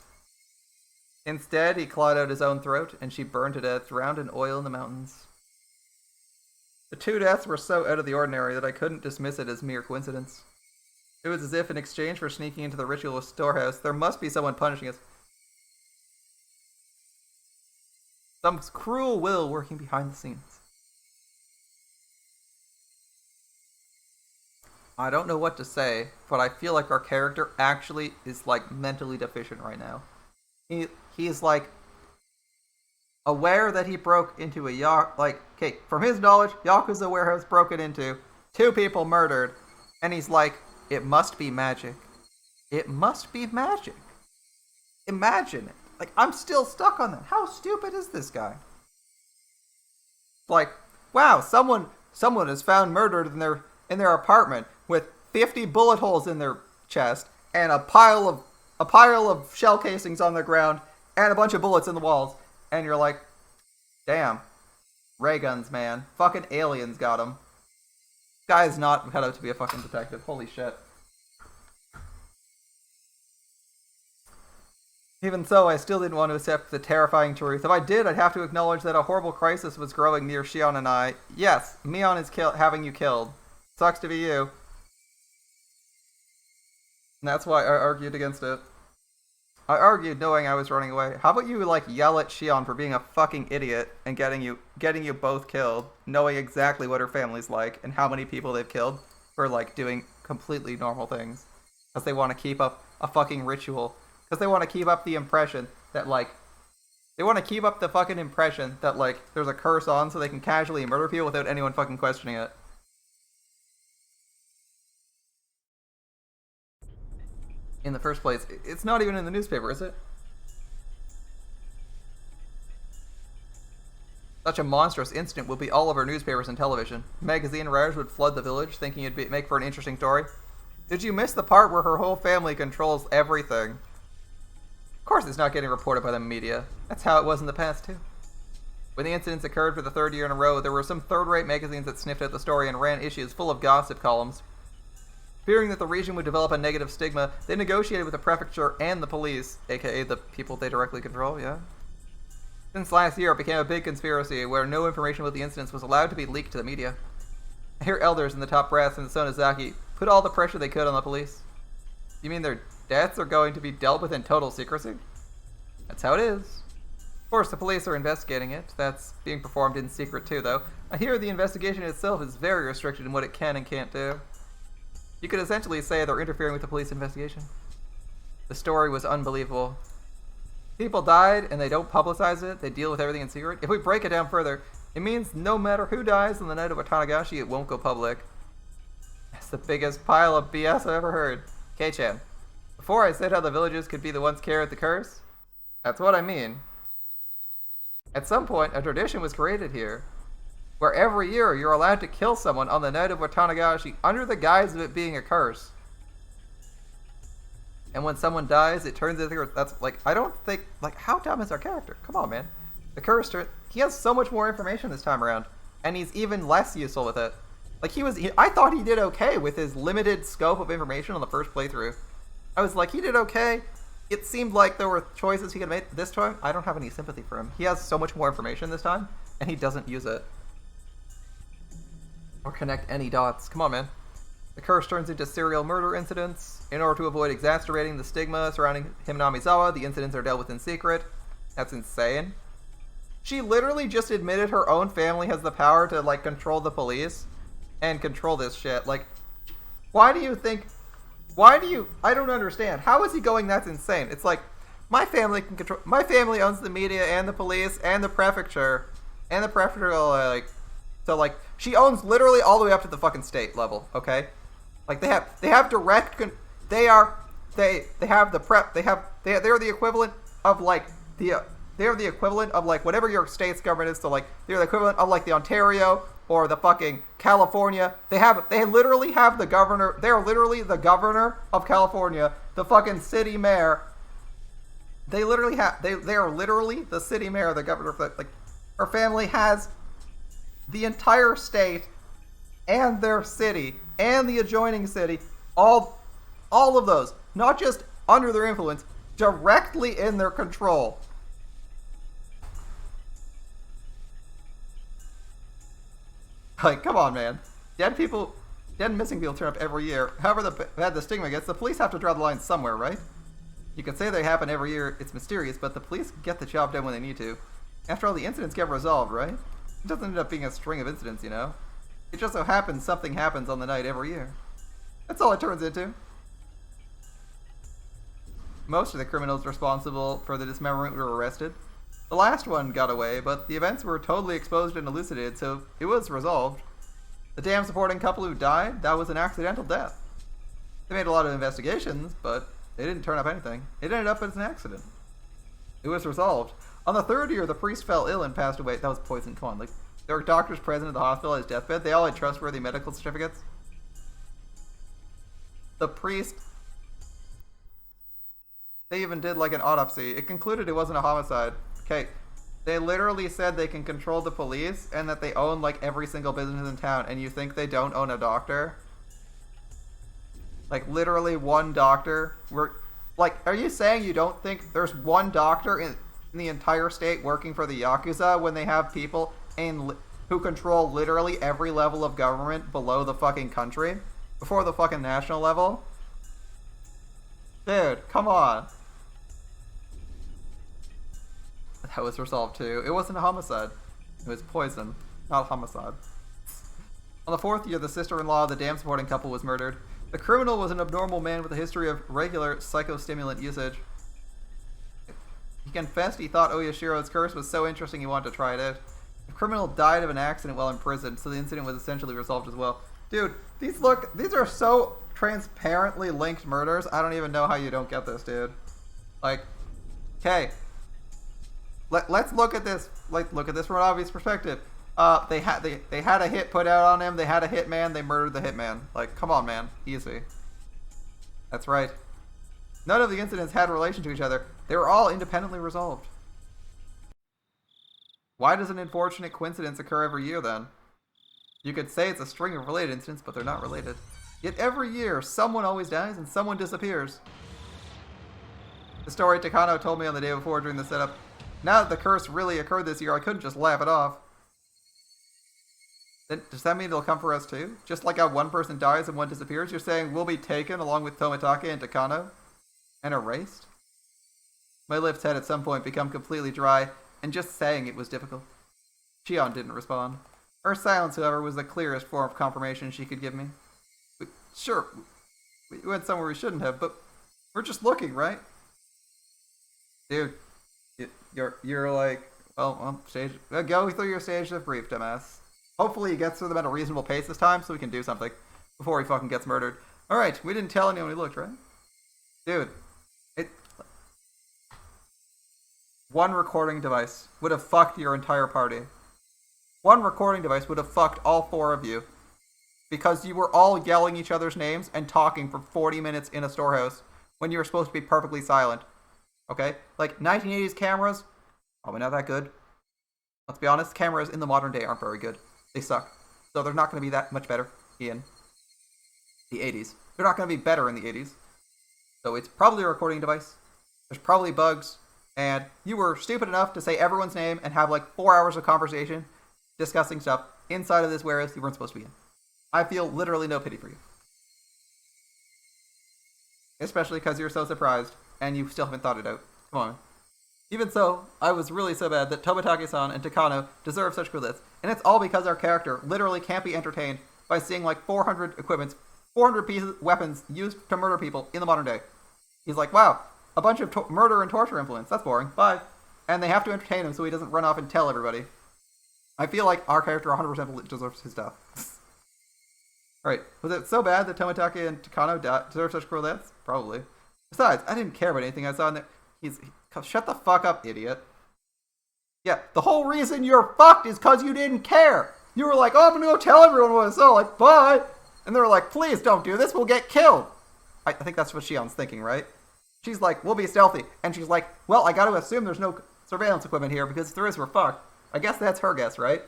Instead, he clawed out his own throat, and she burned to death, drowned in oil in the mountains. The 2 deaths were so out of the ordinary that I couldn't dismiss it as mere coincidence. It was as if, in exchange for sneaking into the ritualist storehouse, there must be someone punishing us. Some cruel will working behind the scenes. I don't know what to say, but I feel like our character actually is like mentally deficient right now. He's like aware that he broke into okay, from his knowledge, Yakuza warehouse broken into, 2 people murdered, and he's like, it must be magic. It must be magic. Imagine it. Like, I'm still stuck on that. How stupid is this guy? Like, wow, someone is found murdered in their apartment with 50 bullet holes in their chest and a pile of shell casings on the ground and a bunch of bullets in the walls. And you're like, damn, ray guns, man. Fucking aliens got him. Guy is not cut out to be a fucking detective. Holy shit. Even so, I still didn't want to accept the terrifying truth. If I did, I'd have to acknowledge that a horrible crisis was growing near Shion and I. Yes, Mion is having you killed. Sucks to be you. And that's why I argued against it. I argued knowing I was running away. How about you, like, yell at Shion for being a fucking idiot and getting you both killed, knowing exactly what her family's like and how many people they've killed for, like, doing completely normal things. Because they want to keep up a fucking ritual. Because they want to keep up the impression that, like, there's a curse on so they can casually murder people without anyone fucking questioning it. In the first place, it's not even in the newspaper, is it? Such a monstrous incident will be all over newspapers and television. Magazine writers would flood the village, thinking it'd make for an interesting story. Did you miss the part where her whole family controls everything? Of course it's not getting reported by the media. That's how it was in the past, too. When the incidents occurred for the 3rd year in a row, there were some third-rate magazines that sniffed out the story and ran issues full of gossip columns. Fearing that the region would develop a negative stigma, they negotiated with the prefecture and the police, aka the people they directly control, yeah? Since last year, it became a big conspiracy where no information about the incidents was allowed to be leaked to the media. I hear elders in the top brass in Sonozaki put all the pressure they could on the police. You mean their deaths are going to be dealt with in total secrecy? That's how it is. Of course, the police are investigating it. That's being performed in secret too, though. I hear the investigation itself is very restricted in what it can and can't do. You could essentially say they're interfering with the police investigation. The story was unbelievable. People died and they don't publicize it. They deal with everything in secret. If we break it down further, it means no matter who dies on the night of Watanagashi, it won't go public. That's the biggest pile of BS I've ever heard. K-chan, before I said how the villagers could be the ones carrying the curse, that's what I mean. At some point, a tradition was created here, where every year you're allowed to kill someone on the night of Watanagashi under the guise of it being a curse. And when someone dies, it turns into that's like, I don't think, like, how dumb is our character? Come on, man. The curse, he has so much more information this time around, and he's even less useful with it. Like, I thought he did okay with his limited scope of information on the first playthrough. I was like, he did okay. It seemed like there were choices he could make. This time, I don't have any sympathy for him. He has so much more information this time, and he doesn't use it. Or connect any dots. Come on, man. The curse turns into serial murder incidents. In order to avoid exasperating the stigma surrounding him and Amizawa, the incidents are dealt with in secret. That's insane. She literally just admitted her own family has the power to, like, control the police and control this shit. Like, I don't understand. How is he going that's insane? It's like, my family can control, my family owns the media and the police and the prefecture and the prefectural, so, like, she owns literally all the way up to the fucking state level, okay? Like, they have direct, they're the equivalent of, like, they're the equivalent of, like, whatever your state's government is, so, like, they're the equivalent of, like, the Ontario or the fucking California. They literally have the governor, they're literally the governor of California, the fucking city mayor. They are literally the city mayor, the governor of the, like, her family has the entire state and their city and the adjoining city, all of those, not just under their influence, directly in their control. Like, come on, man. Dead and missing people turn up every year. However bad the stigma gets, the police have to draw the line somewhere, right? You can say they happen every year, it's mysterious, but the police get the job done when they need to. After all, the incidents get resolved, right? It doesn't end up being a string of incidents, you know? It just so happens something happens on the night every year. That's all it turns into. Most of the criminals responsible for the dismemberment were arrested. The last one got away, but the events were totally exposed and elucidated, so it was resolved. The dam supporting couple who died, that was an accidental death. They made a lot of investigations, but they didn't turn up anything. It ended up as an accident. It was resolved. On the third year, the priest fell ill and passed away. That was poison. Come on, like, there were doctors present at the hospital at his deathbed. They all had trustworthy medical certificates. The priest, they even did like an autopsy. It concluded it wasn't a homicide. Okay, they literally said they can control the police and that they own like every single business in town, and you think they don't own a doctor? Like literally one doctor? Are you saying you don't think there's one doctor in the entire state working for the Yakuza when they have people who control literally every level of government below the fucking country? Before the fucking national level? Dude, come on. That was resolved too. It wasn't a homicide. It was poison, not homicide. On the fourth year, the sister-in-law of the dam supporting couple was murdered. The criminal was an abnormal man with a history of regular psychostimulant usage. He confessed he thought Oyashiro's curse was so interesting he wanted to try it out. The criminal died of an accident while in prison, so the incident was essentially resolved as well. Dude, these are so transparently linked murders. I don't even know how you don't get this, dude. Like, okay. Let's look at this. Look at this from an obvious perspective. They had a hit put out on him. They had a hitman. They murdered the hitman. Like, come on, man. Easy. That's right. None of the incidents had relation to each other. They were all independently resolved. Why does an unfortunate coincidence occur every year, then? You could say it's a string of related incidents, but they're not related. Yet every year, someone always dies and someone disappears. The story Takano told me on the day before during the setup. Now that the curse really occurred this year, I couldn't just laugh it off. Then, does that mean it'll come for us too? Just like how one person dies and one disappears, you're saying we'll be taken along with Tomitake and Takano? And erased? My lips had at some point become completely dry, and just saying it was difficult. Shion didn't respond. Her silence, however, was the clearest form of confirmation she could give me. We went somewhere we shouldn't have, but we're just looking, right? Dude, you're like, well, go through your stage of grief, dumbass. Hopefully he gets through them at a reasonable pace this time so we can do something before he fucking gets murdered. Alright, we didn't tell anyone we looked, right? Dude, one recording device would have fucked your entire party. One recording device would have fucked all four of you. Because you were all yelling each other's names and talking for 40 minutes in a storehouse when you were supposed to be perfectly silent. Okay? Like, 1980s cameras, probably not that good. Let's be honest, cameras in the modern day aren't very good. They suck. So they're not going to be that much better in the 80s. They're not going to be better in the 80s. So it's probably a recording device. There's probably bugs. And you were stupid enough to say everyone's name and have like 4 hours of conversation discussing stuff inside of this warehouse you weren't supposed to be in. I feel literally no pity for you. Especially because you're so surprised and you still haven't thought it out. Come on. Even so, I was really so bad that Tomitake-san and Takano deserve such good lists. And it's all because our character literally can't be entertained by seeing like 400 weapons used to murder people in the modern day. He's like, wow, a bunch of murder and torture implements. That's boring. Bye. And they have to entertain him so he doesn't run off and tell everybody. I feel like our character 100% deserves his death. Alright, was it so bad that Tomitake and Takano deserve such cruel deaths? Probably. Besides, I didn't care about anything I saw in there. Shut the fuck up, idiot. Yeah, the whole reason you're fucked is because you didn't care. You were like, oh, I'm gonna go tell everyone what I saw. Like, bye. And they were like, please don't do this. We'll get killed. I think that's what Shion's thinking, right? She's like, we'll be stealthy. And she's like, well, I gotta assume there's no surveillance equipment here because if there is, we're fucked. I guess that's her guess, right?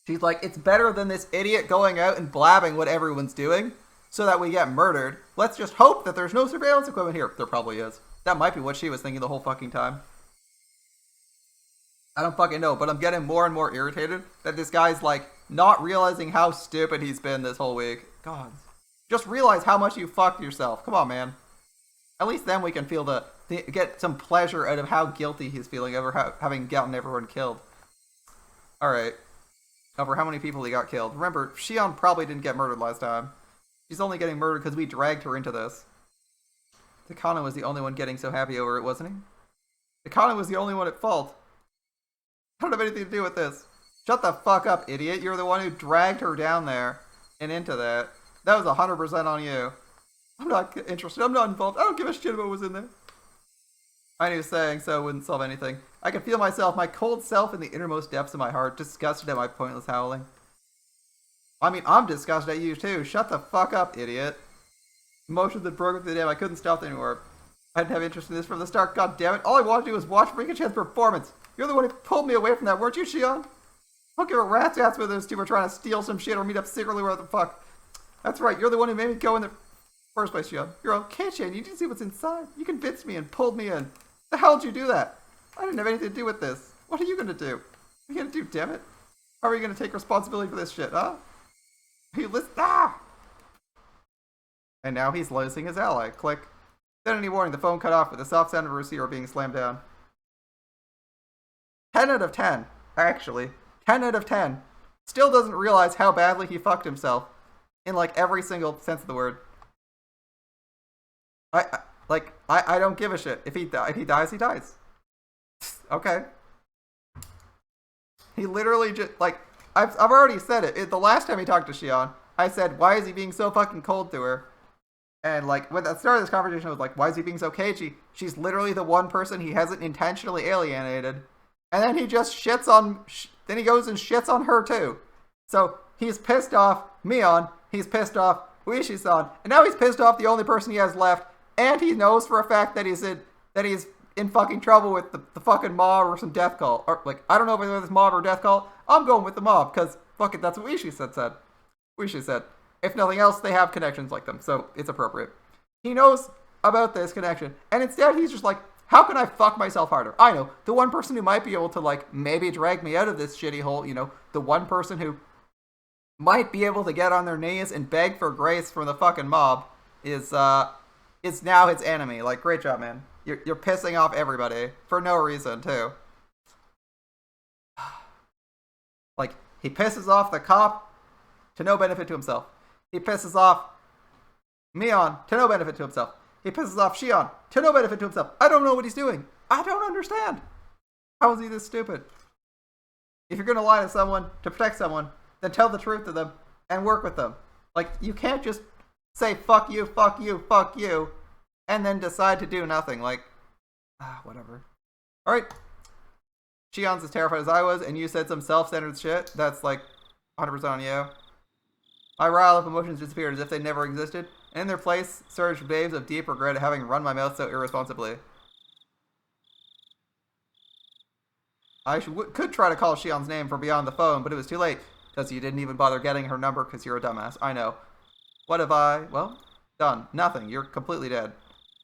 She's like, it's better than this idiot going out and blabbing what everyone's doing so that we get murdered. Let's just hope that there's no surveillance equipment here. There probably is. That might be what she was thinking the whole fucking time. I don't fucking know, but I'm getting more and more irritated that this guy's like not realizing how stupid he's been this whole week. God. Just realize how much you fucked yourself. Come on, man. At least then we can feel the get some pleasure out of how guilty he's feeling over having gotten everyone killed. Alright. Over how many people he got killed. Remember, Shion probably didn't get murdered last time. She's only getting murdered because we dragged her into this. Takano was the only one getting so happy over it, wasn't he? Takano was the only one at fault. I don't have anything to do with this. Shut the fuck up, idiot. You're the one who dragged her down there and into that. That was 100% on you. I'm not interested. I'm not involved. I don't give a shit about what was in there. I knew saying so wouldn't solve anything. I could feel myself, my cold self in the innermost depths of my heart, disgusted at my pointless howling. I mean, I'm disgusted at you too. Shut the fuck up, idiot. Emotions that broke through the dam. I couldn't stop anymore. I didn't have interest in this from the start. God damn it. All I wanted to do was watch Rika-chan's performance. You're the one who pulled me away from that, weren't you, Shion? I don't give a rat's ass whether those two were trying to steal some shit or meet up secretly where the fuck. That's right. You're the one who made me go in the first place, Shion. You're okay, Shane. You didn't see what's inside. You convinced me and pulled me in. The hell did you do that? I didn't have anything to do with this. What are you going to do? What are you going to do, damn it? How are you going to take responsibility for this shit, huh? He And now he's losing his ally. Click. Without any warning, the phone cut off with the soft sound of a receiver being slammed down. 10 out of 10. Actually. 10 out of 10. Still doesn't realize how badly he fucked himself. In like every single sense of the word. I don't give a shit. If he dies, he dies. Okay. He literally just, like, I've already said it. The last time he talked to Shion, I said, why is he being so fucking cold to her? And, like, when the start of this conversation, I was like, why is he being so cagey? She's literally the one person he hasn't intentionally alienated. And then he just shits on, then he goes and shits on her, too. So, he's pissed off Mion, he's pissed off Uishi-san, and now he's pissed off the only person he has left, and he knows for a fact that he's in fucking trouble with the fucking mob or some death cult. Or, like, I don't know whether it's mob or death cult. I'm going with the mob, because, fuck it, that's what Uishi said. Uishi said. If nothing else, they have connections like them, so it's appropriate. He knows about this connection, and instead he's just like, how can I fuck myself harder? I know, the one person who might be able to, like, maybe drag me out of this shitty hole, you know, the one person who might be able to get on their knees and beg for grace from the fucking mob is now his enemy. Like, great job, man. You're pissing off everybody for no reason, too. Like, he pisses off the cop to no benefit to himself. He pisses off Mion to no benefit to himself. He pisses off Shion to no benefit to himself. I don't know what he's doing. I don't understand. How is he this stupid? If you're going to lie to someone to protect someone, then tell the truth to them and work with them. Like, you can't just say, fuck you, fuck you, fuck you, and then decide to do nothing. Like, whatever. Alright. Shion's as terrified as I was, and you said some self-centered shit. That's, like, 100% on you. My rile up emotions disappeared as if they never existed, and in their place surged waves of deep regret at having run my mouth so irresponsibly. I could try to call Shion's name from beyond the phone, but it was too late, because you didn't even bother getting her number because you're a dumbass. I know. What have I? Well, done. Nothing. You're completely dead.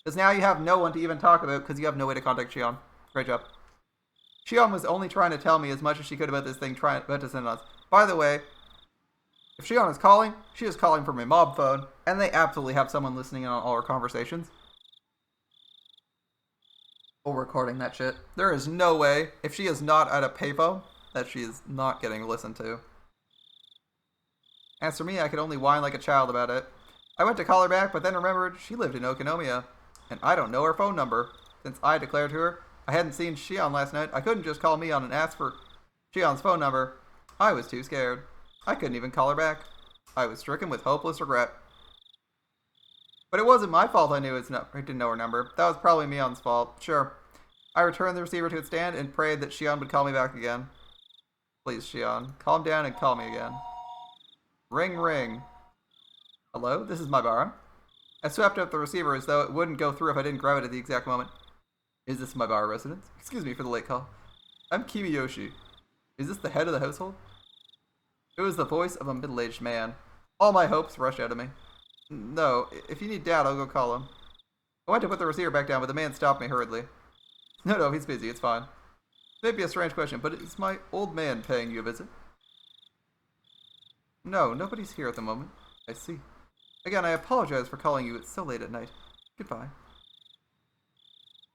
Because now you have no one to even talk about because you have no way to contact Shion. Great job. Shion was only trying to tell me as much as she could about this thing about to send us. By the way, if Shion is calling, she is calling from a mob phone, and they absolutely have someone listening in on all our conversations. Or recording that shit. There is no way, if she is not at a payphone, that she is not getting listened to. As for me, I could only whine like a child about it. I went to call her back, but then remembered she lived in Okinomiya, and I don't know her phone number. Since I declared to her I hadn't seen Shion last night, I couldn't just call Mion and ask for Shion's phone number. I was too scared. I couldn't even call her back. I was stricken with hopeless regret. But it wasn't my fault I didn't know her number. That was probably Mion's fault. Sure. I returned the receiver to its stand and prayed that Shion would call me back again. Please, Shion, calm down and call me again. Ring, ring. Hello? This is Maibara. I swept up the receiver as though it wouldn't go through if I didn't grab it at the exact moment. Is this Maibara residence? Excuse me for the late call. I'm Kimiyoshi. Is this the head of the household? It was the voice of a middle-aged man. All my hopes rushed out of me. No, if you need Dad, I'll go call him. I went to put the receiver back down, but the man stopped me hurriedly. No, he's busy, it's fine. It may be a strange question, but is my old man paying you a visit? No, nobody's here at the moment. I see. Again, I apologize for calling you. It's so late at night. Goodbye.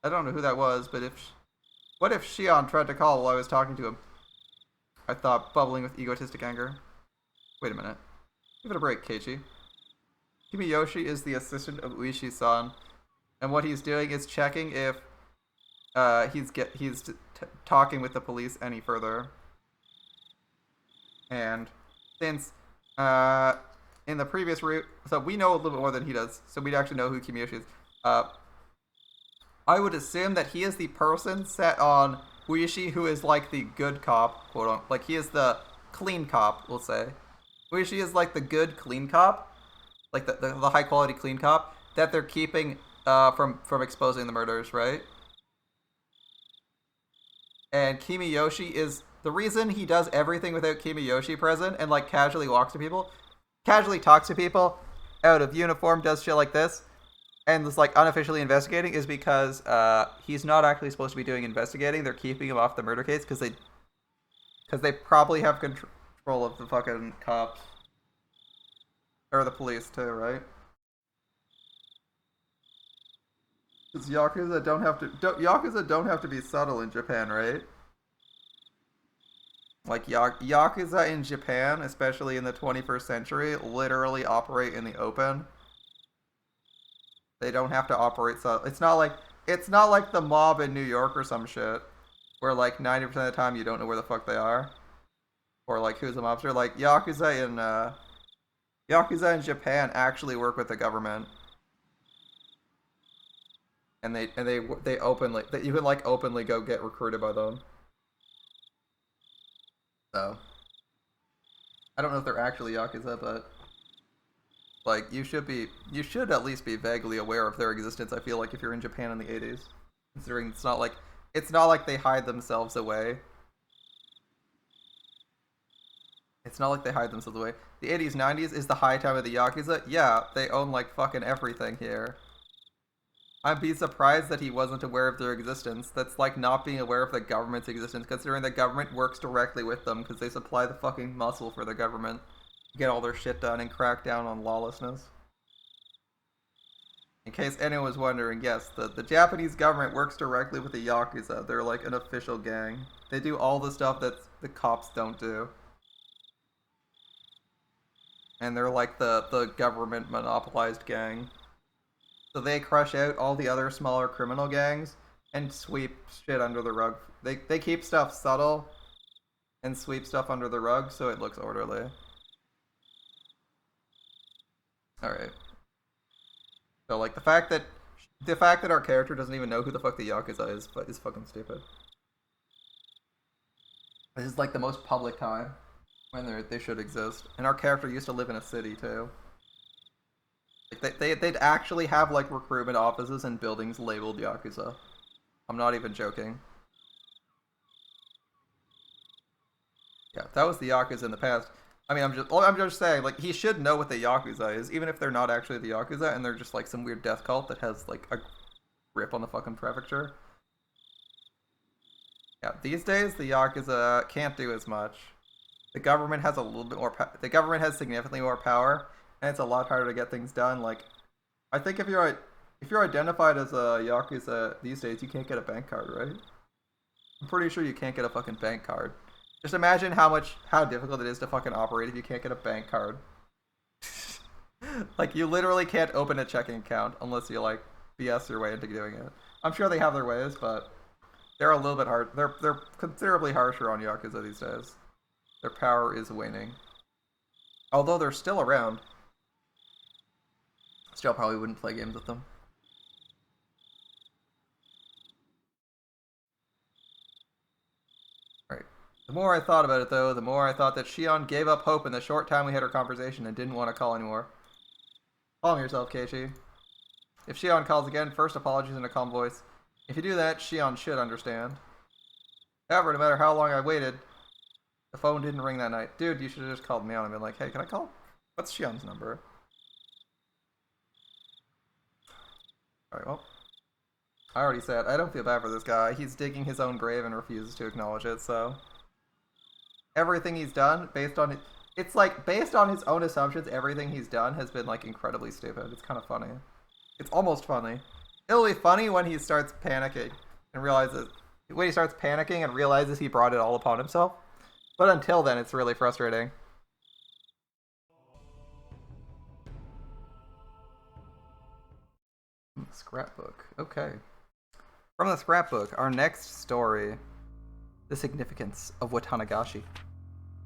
I don't know who that was, but what if Shion tried to call while I was talking to him? I thought, bubbling with egotistic anger. Wait a minute. Give it a break, Keiichi. Kimiyoshi is the assistant of Uishi-san, and what he's doing is checking if he's talking with the police any further. And since in the previous route, so we know a little bit more than he does, so we'd actually know who Kimiyoshi is. I would assume that he is the person set on Uishi, who is like the good cop, quote unquote. Like he is the clean cop, we'll say. Uishi is like the good clean cop, like the high quality clean cop that they're keeping from exposing the murders, right? And Kimiyoshi is the reason he does everything without Kimiyoshi present and like casually talks to people out of uniform, does shit like this, and is like unofficially investigating is because he's not actually supposed to be doing investigating. They're keeping him off the murder case because they probably have control of the fucking cops or the police too, right? Because Yakuza don't have to be subtle in Japan, right? Like Yakuza in Japan, especially in the 21st century, literally operate in the open. They don't have to operate subtle. It's not like the mob in New York or some shit, where like 90% of the time you don't know where the fuck they are, or like who's the mobster. Like Yakuza in Japan actually work with the government. And they openly, that you can like openly go get recruited by them. So I don't know if they're actually Yakuza, but like you should at least be vaguely aware of their existence. I feel like if you're in Japan in the 80s, considering it's not like they hide themselves away. It's not like they hide themselves away. The 80s, 90s is the high time of the Yakuza. Yeah, they own like fucking everything here. I'd be surprised that he wasn't aware of their existence. That's like not being aware of the government's existence, considering the government works directly with them because they supply the fucking muscle for the government to get all their shit done and crack down on lawlessness. In case anyone was wondering, yes, the Japanese government works directly with the Yakuza. They're like an official gang. They do all the stuff that the cops don't do. And they're like the government monopolized gang. So they crush out all the other smaller criminal gangs and sweep shit under the rug. They keep stuff subtle and sweep stuff under the rug so it looks orderly. Alright. So like the fact that our character doesn't even know who the fuck the Yakuza is fucking stupid. This is like the most public time when they should exist. And our character used to live in a city too. Like they'd actually have like recruitment offices and buildings labeled Yakuza. I'm not even joking. Yeah, that was the Yakuza in the past. I mean, I'm just saying, like, he should know what the Yakuza is, even if they're not actually the Yakuza and they're just like some weird death cult that has like a grip on the fucking prefecture. Yeah, these days the Yakuza can't do as much. The government has a little bit more. The government has significantly more power. And it's a lot harder to get things done. Like, I think if you're identified as a Yakuza these days, you can't get a bank card, right? I'm pretty sure you can't get a fucking bank card. Just imagine how difficult it is to fucking operate if you can't get a bank card. Like, you literally can't open a checking account unless you like BS your way into doing it. I'm sure they have their ways, but they're a little bit hard. They're considerably harsher on Yakuza these days. Their power is waning. Although they're still around. Still probably wouldn't play games with them. Alright. The more I thought about it, though, the more I thought that Shion gave up hope in the short time we had our conversation and didn't want to call anymore. Calm yourself, Keiichi. If Shion calls again, first apologies in a calm voice. If you do that, Shion should understand. However, no matter how long I waited, the phone didn't ring that night. Dude, you should have just called me on and been like, hey, can I call? What's Shion's number? Alright, well. I already said, I don't feel bad for this guy. He's digging his own grave and refuses to acknowledge it, so. Everything he's done, based on his own assumptions, everything he's done has been, like, incredibly stupid. It's kind of funny. It's almost funny. It'll be funny when he starts panicking and realizes he brought it all upon himself. But until then, it's really frustrating. Scrapbook. Okay. From the scrapbook, our next story, the significance of Watanagashi.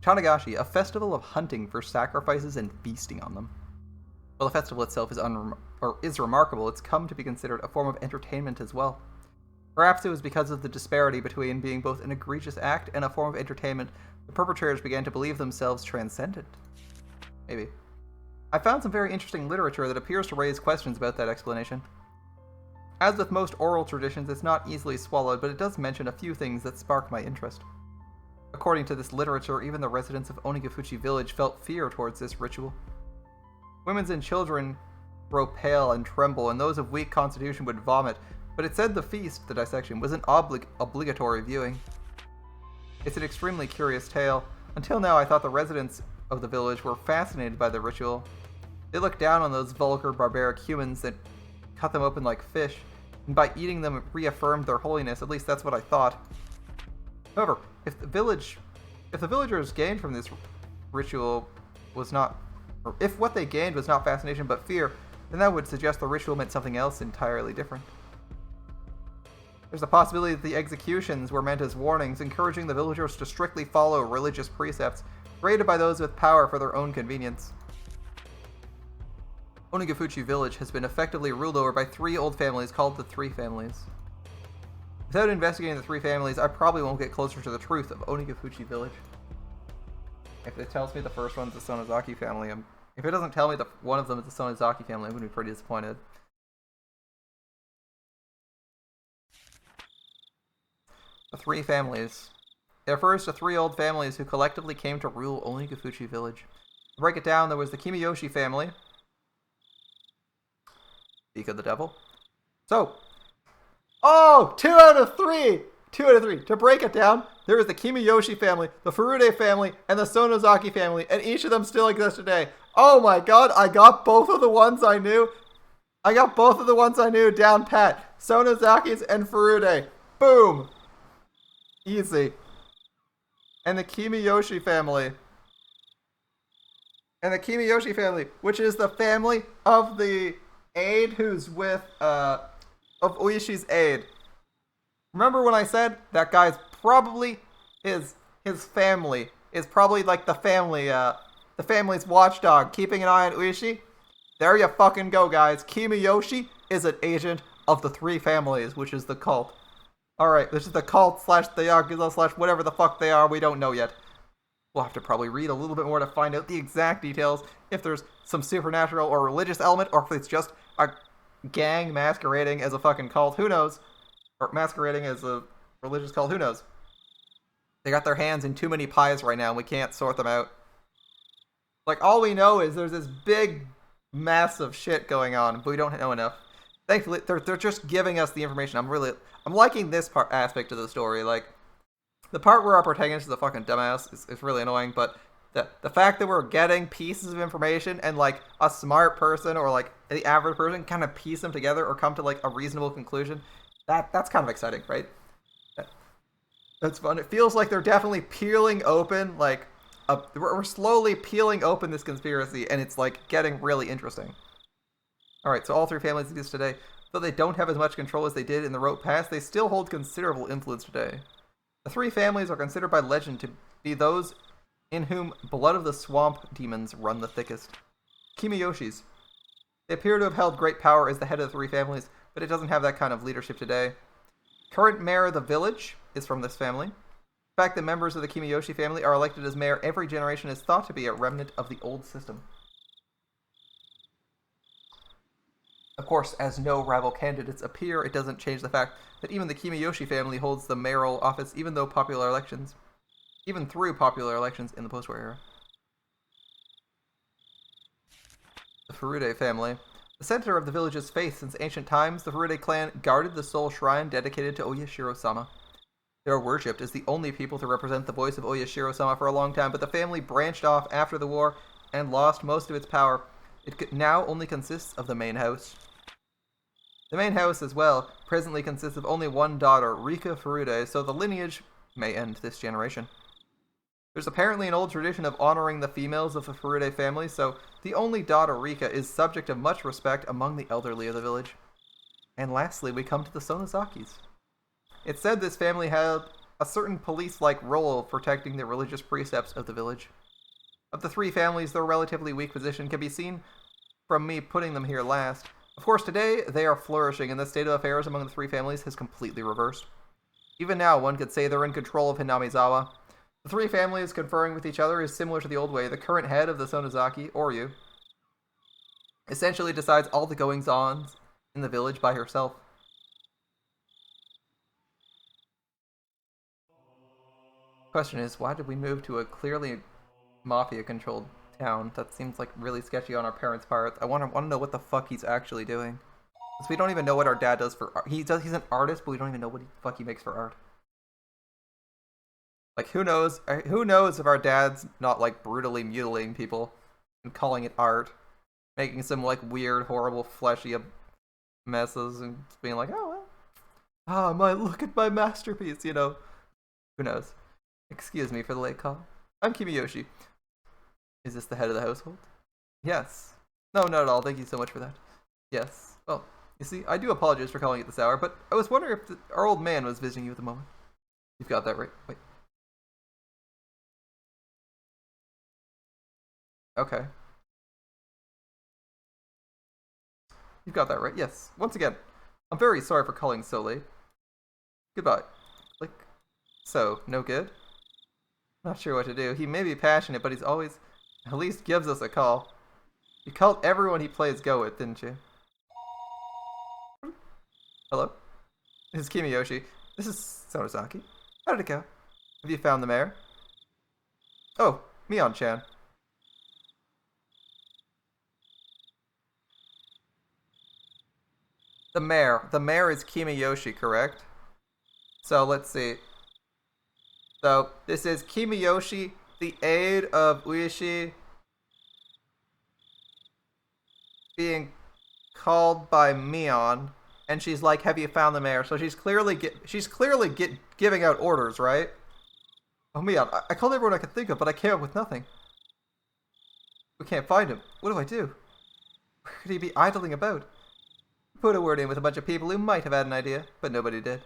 Watanagashi, a festival of hunting for sacrifices and feasting on them. While the festival itself is remarkable, it's come to be considered a form of entertainment as well. Perhaps it was because of the disparity between being both an egregious act and a form of entertainment, the perpetrators began to believe themselves transcendent. Maybe. I found some very interesting literature that appears to raise questions about that explanation. As with most oral traditions, it's not easily swallowed, but it does mention a few things that spark my interest. According to this literature, even the residents of Onigafuchi village felt fear towards this ritual. Women and children grow pale and tremble, and those of weak constitution would vomit, but it said the feast, the dissection, was an obligatory viewing. It's an extremely curious tale. Until now, I thought the residents of the village were fascinated by the ritual. They looked down on those vulgar, barbaric humans that cut them open like fish, and by eating them reaffirmed their holiness. At least that's what I thought. However, if the villagers gained from this ritual was not, or if what they gained was not fascination but fear, then that would suggest the ritual meant something else entirely different. There's a possibility that the executions were meant as warnings, encouraging the villagers to strictly follow religious precepts created by those with power for their own convenience. Onigafuchi village has been effectively ruled over by 3 old families called the Three Families. Without investigating the 3 families, I probably won't get closer to the truth of Onigafuchi village. If it tells me the first one's the Sonozaki family, if it doesn't tell me that one of them is the Sonozaki family, I'm going to be pretty disappointed. The 3 families. It refers to 3 old families who collectively came to rule Onigafuchi village. To break it down, there was the Kimiyoshi family. Speak of the devil. So, 2 out of 3! 2 out of 3. To break it down, there was the Kimiyoshi family, the Furude family, and the Sonozaki family, and each of them still exists today. Oh my god, I got both of the ones I knew. Down pat. Sonozaki's and Furude. Boom! Easy. And the Kimiyoshi family. Which is the family of the aide who's with, of Ueshi's aide. Remember when I said that guy's probably, his family is probably like the family's watchdog, keeping an eye on Ueshi? There you fucking go, guys. Kimiyoshi is an agent of the 3 families, which is the cult. Alright, this is the cult / the Yakuza / whatever the fuck they are, we don't know yet. We'll have to probably read a little bit more to find out the exact details, if there's some supernatural or religious element, or if it's just a gang masquerading as a fucking cult, who knows? Or masquerading as a religious cult, who knows? They got their hands in too many pies right now, and we can't sort them out. Like, all we know is there's this big mess of shit going on, but we don't know enough. Thankfully, they're just giving us the information. I'm liking this aspect of the story. Like, the part where our protagonist is a fucking dumbass is really annoying, but the fact that we're getting pieces of information and, like, a smart person or, like, the average person kind of piece them together or come to, like, a reasonable conclusion, that's kind of exciting, right? That's fun. It feels like they're definitely peeling open, like, we're slowly peeling open this conspiracy, and it's, like, getting really interesting. Alright, so all 3 families exist today. Though they don't have as much control as they did in the rote past, they still hold considerable influence today. The 3 families are considered by legend to be those in whom blood of the swamp demons run the thickest. Kimiyoshis. They appear to have held great power as the head of the 3 families, but it doesn't have that kind of leadership today. Current mayor of the village is from this family. The fact that members of the Kimiyoshi family are elected as mayor every generation is thought to be a remnant of the old system. Of course, as no rival candidates appear, it doesn't change the fact that even the Kimiyoshi family holds the mayoral office even through popular elections in the post-war era. The Furude family. The center of the village's faith since ancient times, the Furude clan guarded the sole shrine dedicated to Oyashiro-sama. They were worshipped as the only people to represent the voice of Oyashiro-sama for a long time, but the family branched off after the war and lost most of its power. It now only consists of the main house. The main house, as well, presently consists of only one daughter, Rika Furude, so the lineage may end this generation. There's apparently an old tradition of honoring the females of the Furude family, so the only daughter, Rika, is subject of much respect among the elderly of the village. And lastly, we come to the Sonozakis. It's said this family had a certain police-like role of protecting the religious precepts of the village. Of the three families, their relatively weak position can be seen from me putting them here last. Of course, today they are flourishing, and the state of affairs among the three families has completely reversed. Even now, one could say they're in control of Hinamizawa. The three families conferring with each other is similar to the old way. The current head of the Sonozaki, Oryu, essentially decides all the goings-on in the village by herself. Question is, why did we move to a clearly mafia-controlled town? That seems like really sketchy on our parents' part. I want to know what the fuck he's actually doing. Because we don't even know what our dad does for art. He's an artist, but we don't even know what the fuck he makes for art. Like, who knows? Who knows if our dad's not, like, brutally mutilating people and calling it art, making some, like, weird, horrible, fleshy messes and being like, oh, well, look at my masterpiece, you know? Who knows? Excuse me for the late call. I'm Kimiyoshi. Is this the head of the household? Yes. No, not at all. Thank you so much for that. Yes. Well, you see, I do apologize for calling it this hour, but I was wondering if our old man was visiting you at the moment. You've got that right. Wait. Okay. You've got that right. Yes. Once again, I'm very sorry for calling so late. Goodbye. Click. So, no good? Not sure what to do. He may be passionate, but he's always, at least gives us a call. You called everyone he plays Go with, didn't you? Hello? This is Kimiyoshi. This is Sonozaki. How did it go? Have you found the mayor? Oh, Mion-chan. The mayor. The mayor is Kimiyoshi, correct? So, let's see. So, this is Kimiyoshi, the aide of Ueshi, being called by Mion, and she's like, have you found the mayor? So she's clearly giving out orders, right? Oh, Mion, I called everyone I could think of, but I came up with nothing. We can't find him. What do I do? Where could he be idling about? Put a word in with a bunch of people who might have had an idea, but nobody did.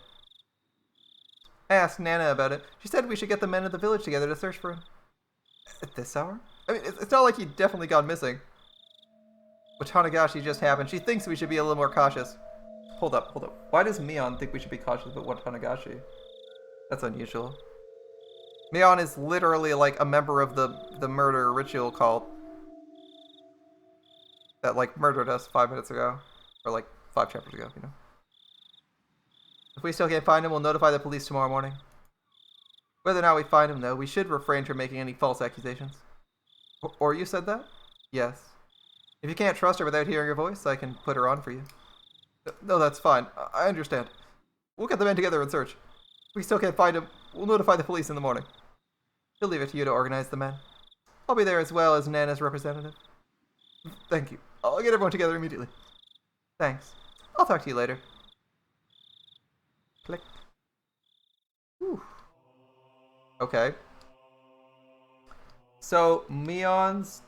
I asked Nana about it. She said we should get the men of the village together to search for him. At this hour? I mean, it's not like he definitely gone missing. Watanagashi just happened. She thinks we should be a little more cautious. Hold up. Why does Mion think we should be cautious about Watanagashi? That's unusual. Mion is literally like a member of the murder ritual cult that like murdered us 5 minutes ago. Or like 5 chapters ago, you know. If we still can't find him, we'll notify the police tomorrow morning. Whether or not we find him, though, we should refrain from making any false accusations. Or you said that? Yes. If you can't trust her without hearing her voice, I can put her on for you. No, that's fine. I understand. We'll get the men together and search. If we still can't find him, we'll notify the police in the morning. We'll leave it to you to organize the men. I'll be there as well as Nana's representative. Thank you. I'll get everyone together immediately. Thanks. I'll talk to you later. Click. Whew. Okay. So, Mion's...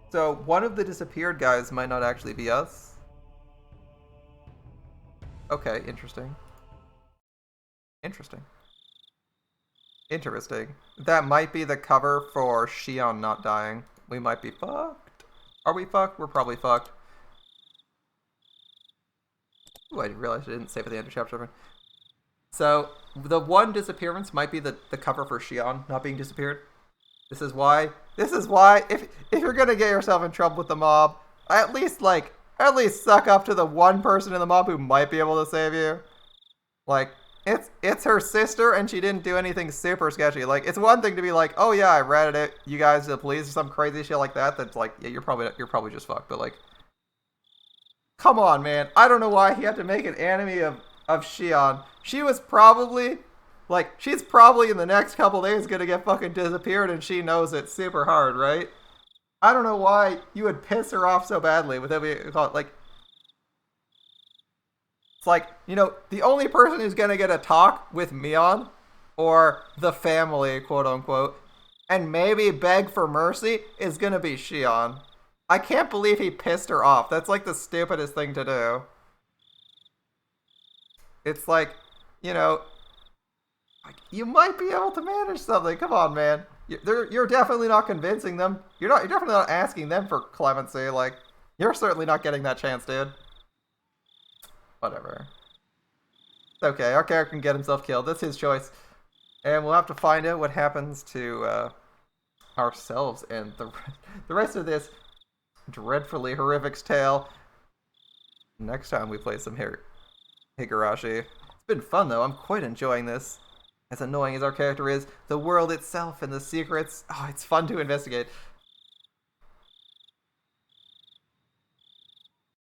So, one of the disappeared guys might not actually be us. Okay, interesting. Interesting. That might be the cover for Shion not dying. We might be fucked. Are we fucked? We're probably fucked. Ooh, I realized I didn't save at the end of chapter 7. So, the one disappearance might be the cover for Shion not being disappeared. This is why, if you're gonna get yourself in trouble with the mob, at least suck up to the one person in the mob who might be able to save you. Like, it's her sister and she didn't do anything super sketchy. Like, it's one thing to be like, oh yeah, I ratted it, you guys to the police or some crazy shit like that. That's like, yeah, you're probably just fucked. But like, come on, man. I don't know why he had to make an enemy of Shion. She was probably, like, she's probably in the next couple days gonna get fucking disappeared and she knows it super hard, right? I don't know why you would piss her off so badly without being caught. Like, It's like, you know, the only person who's gonna get a talk with Mion, or the family, quote unquote, and maybe beg for mercy is gonna be Shion. I can't believe he pissed her off. That's like the stupidest thing to do. It's like, you know, like, you might be able to manage something. Come on, man. You're definitely not convincing them. You're definitely not asking them for clemency. Like, you're certainly not getting that chance, dude. Whatever. It's okay. Our character can get himself killed. That's his choice. And we'll have to find out what happens to ourselves and the rest of this dreadfully horrific tale next time we play some Higurashi. It's been fun, though. I'm quite enjoying this. As annoying as our character is, the world itself and the secrets, oh, it's fun to investigate.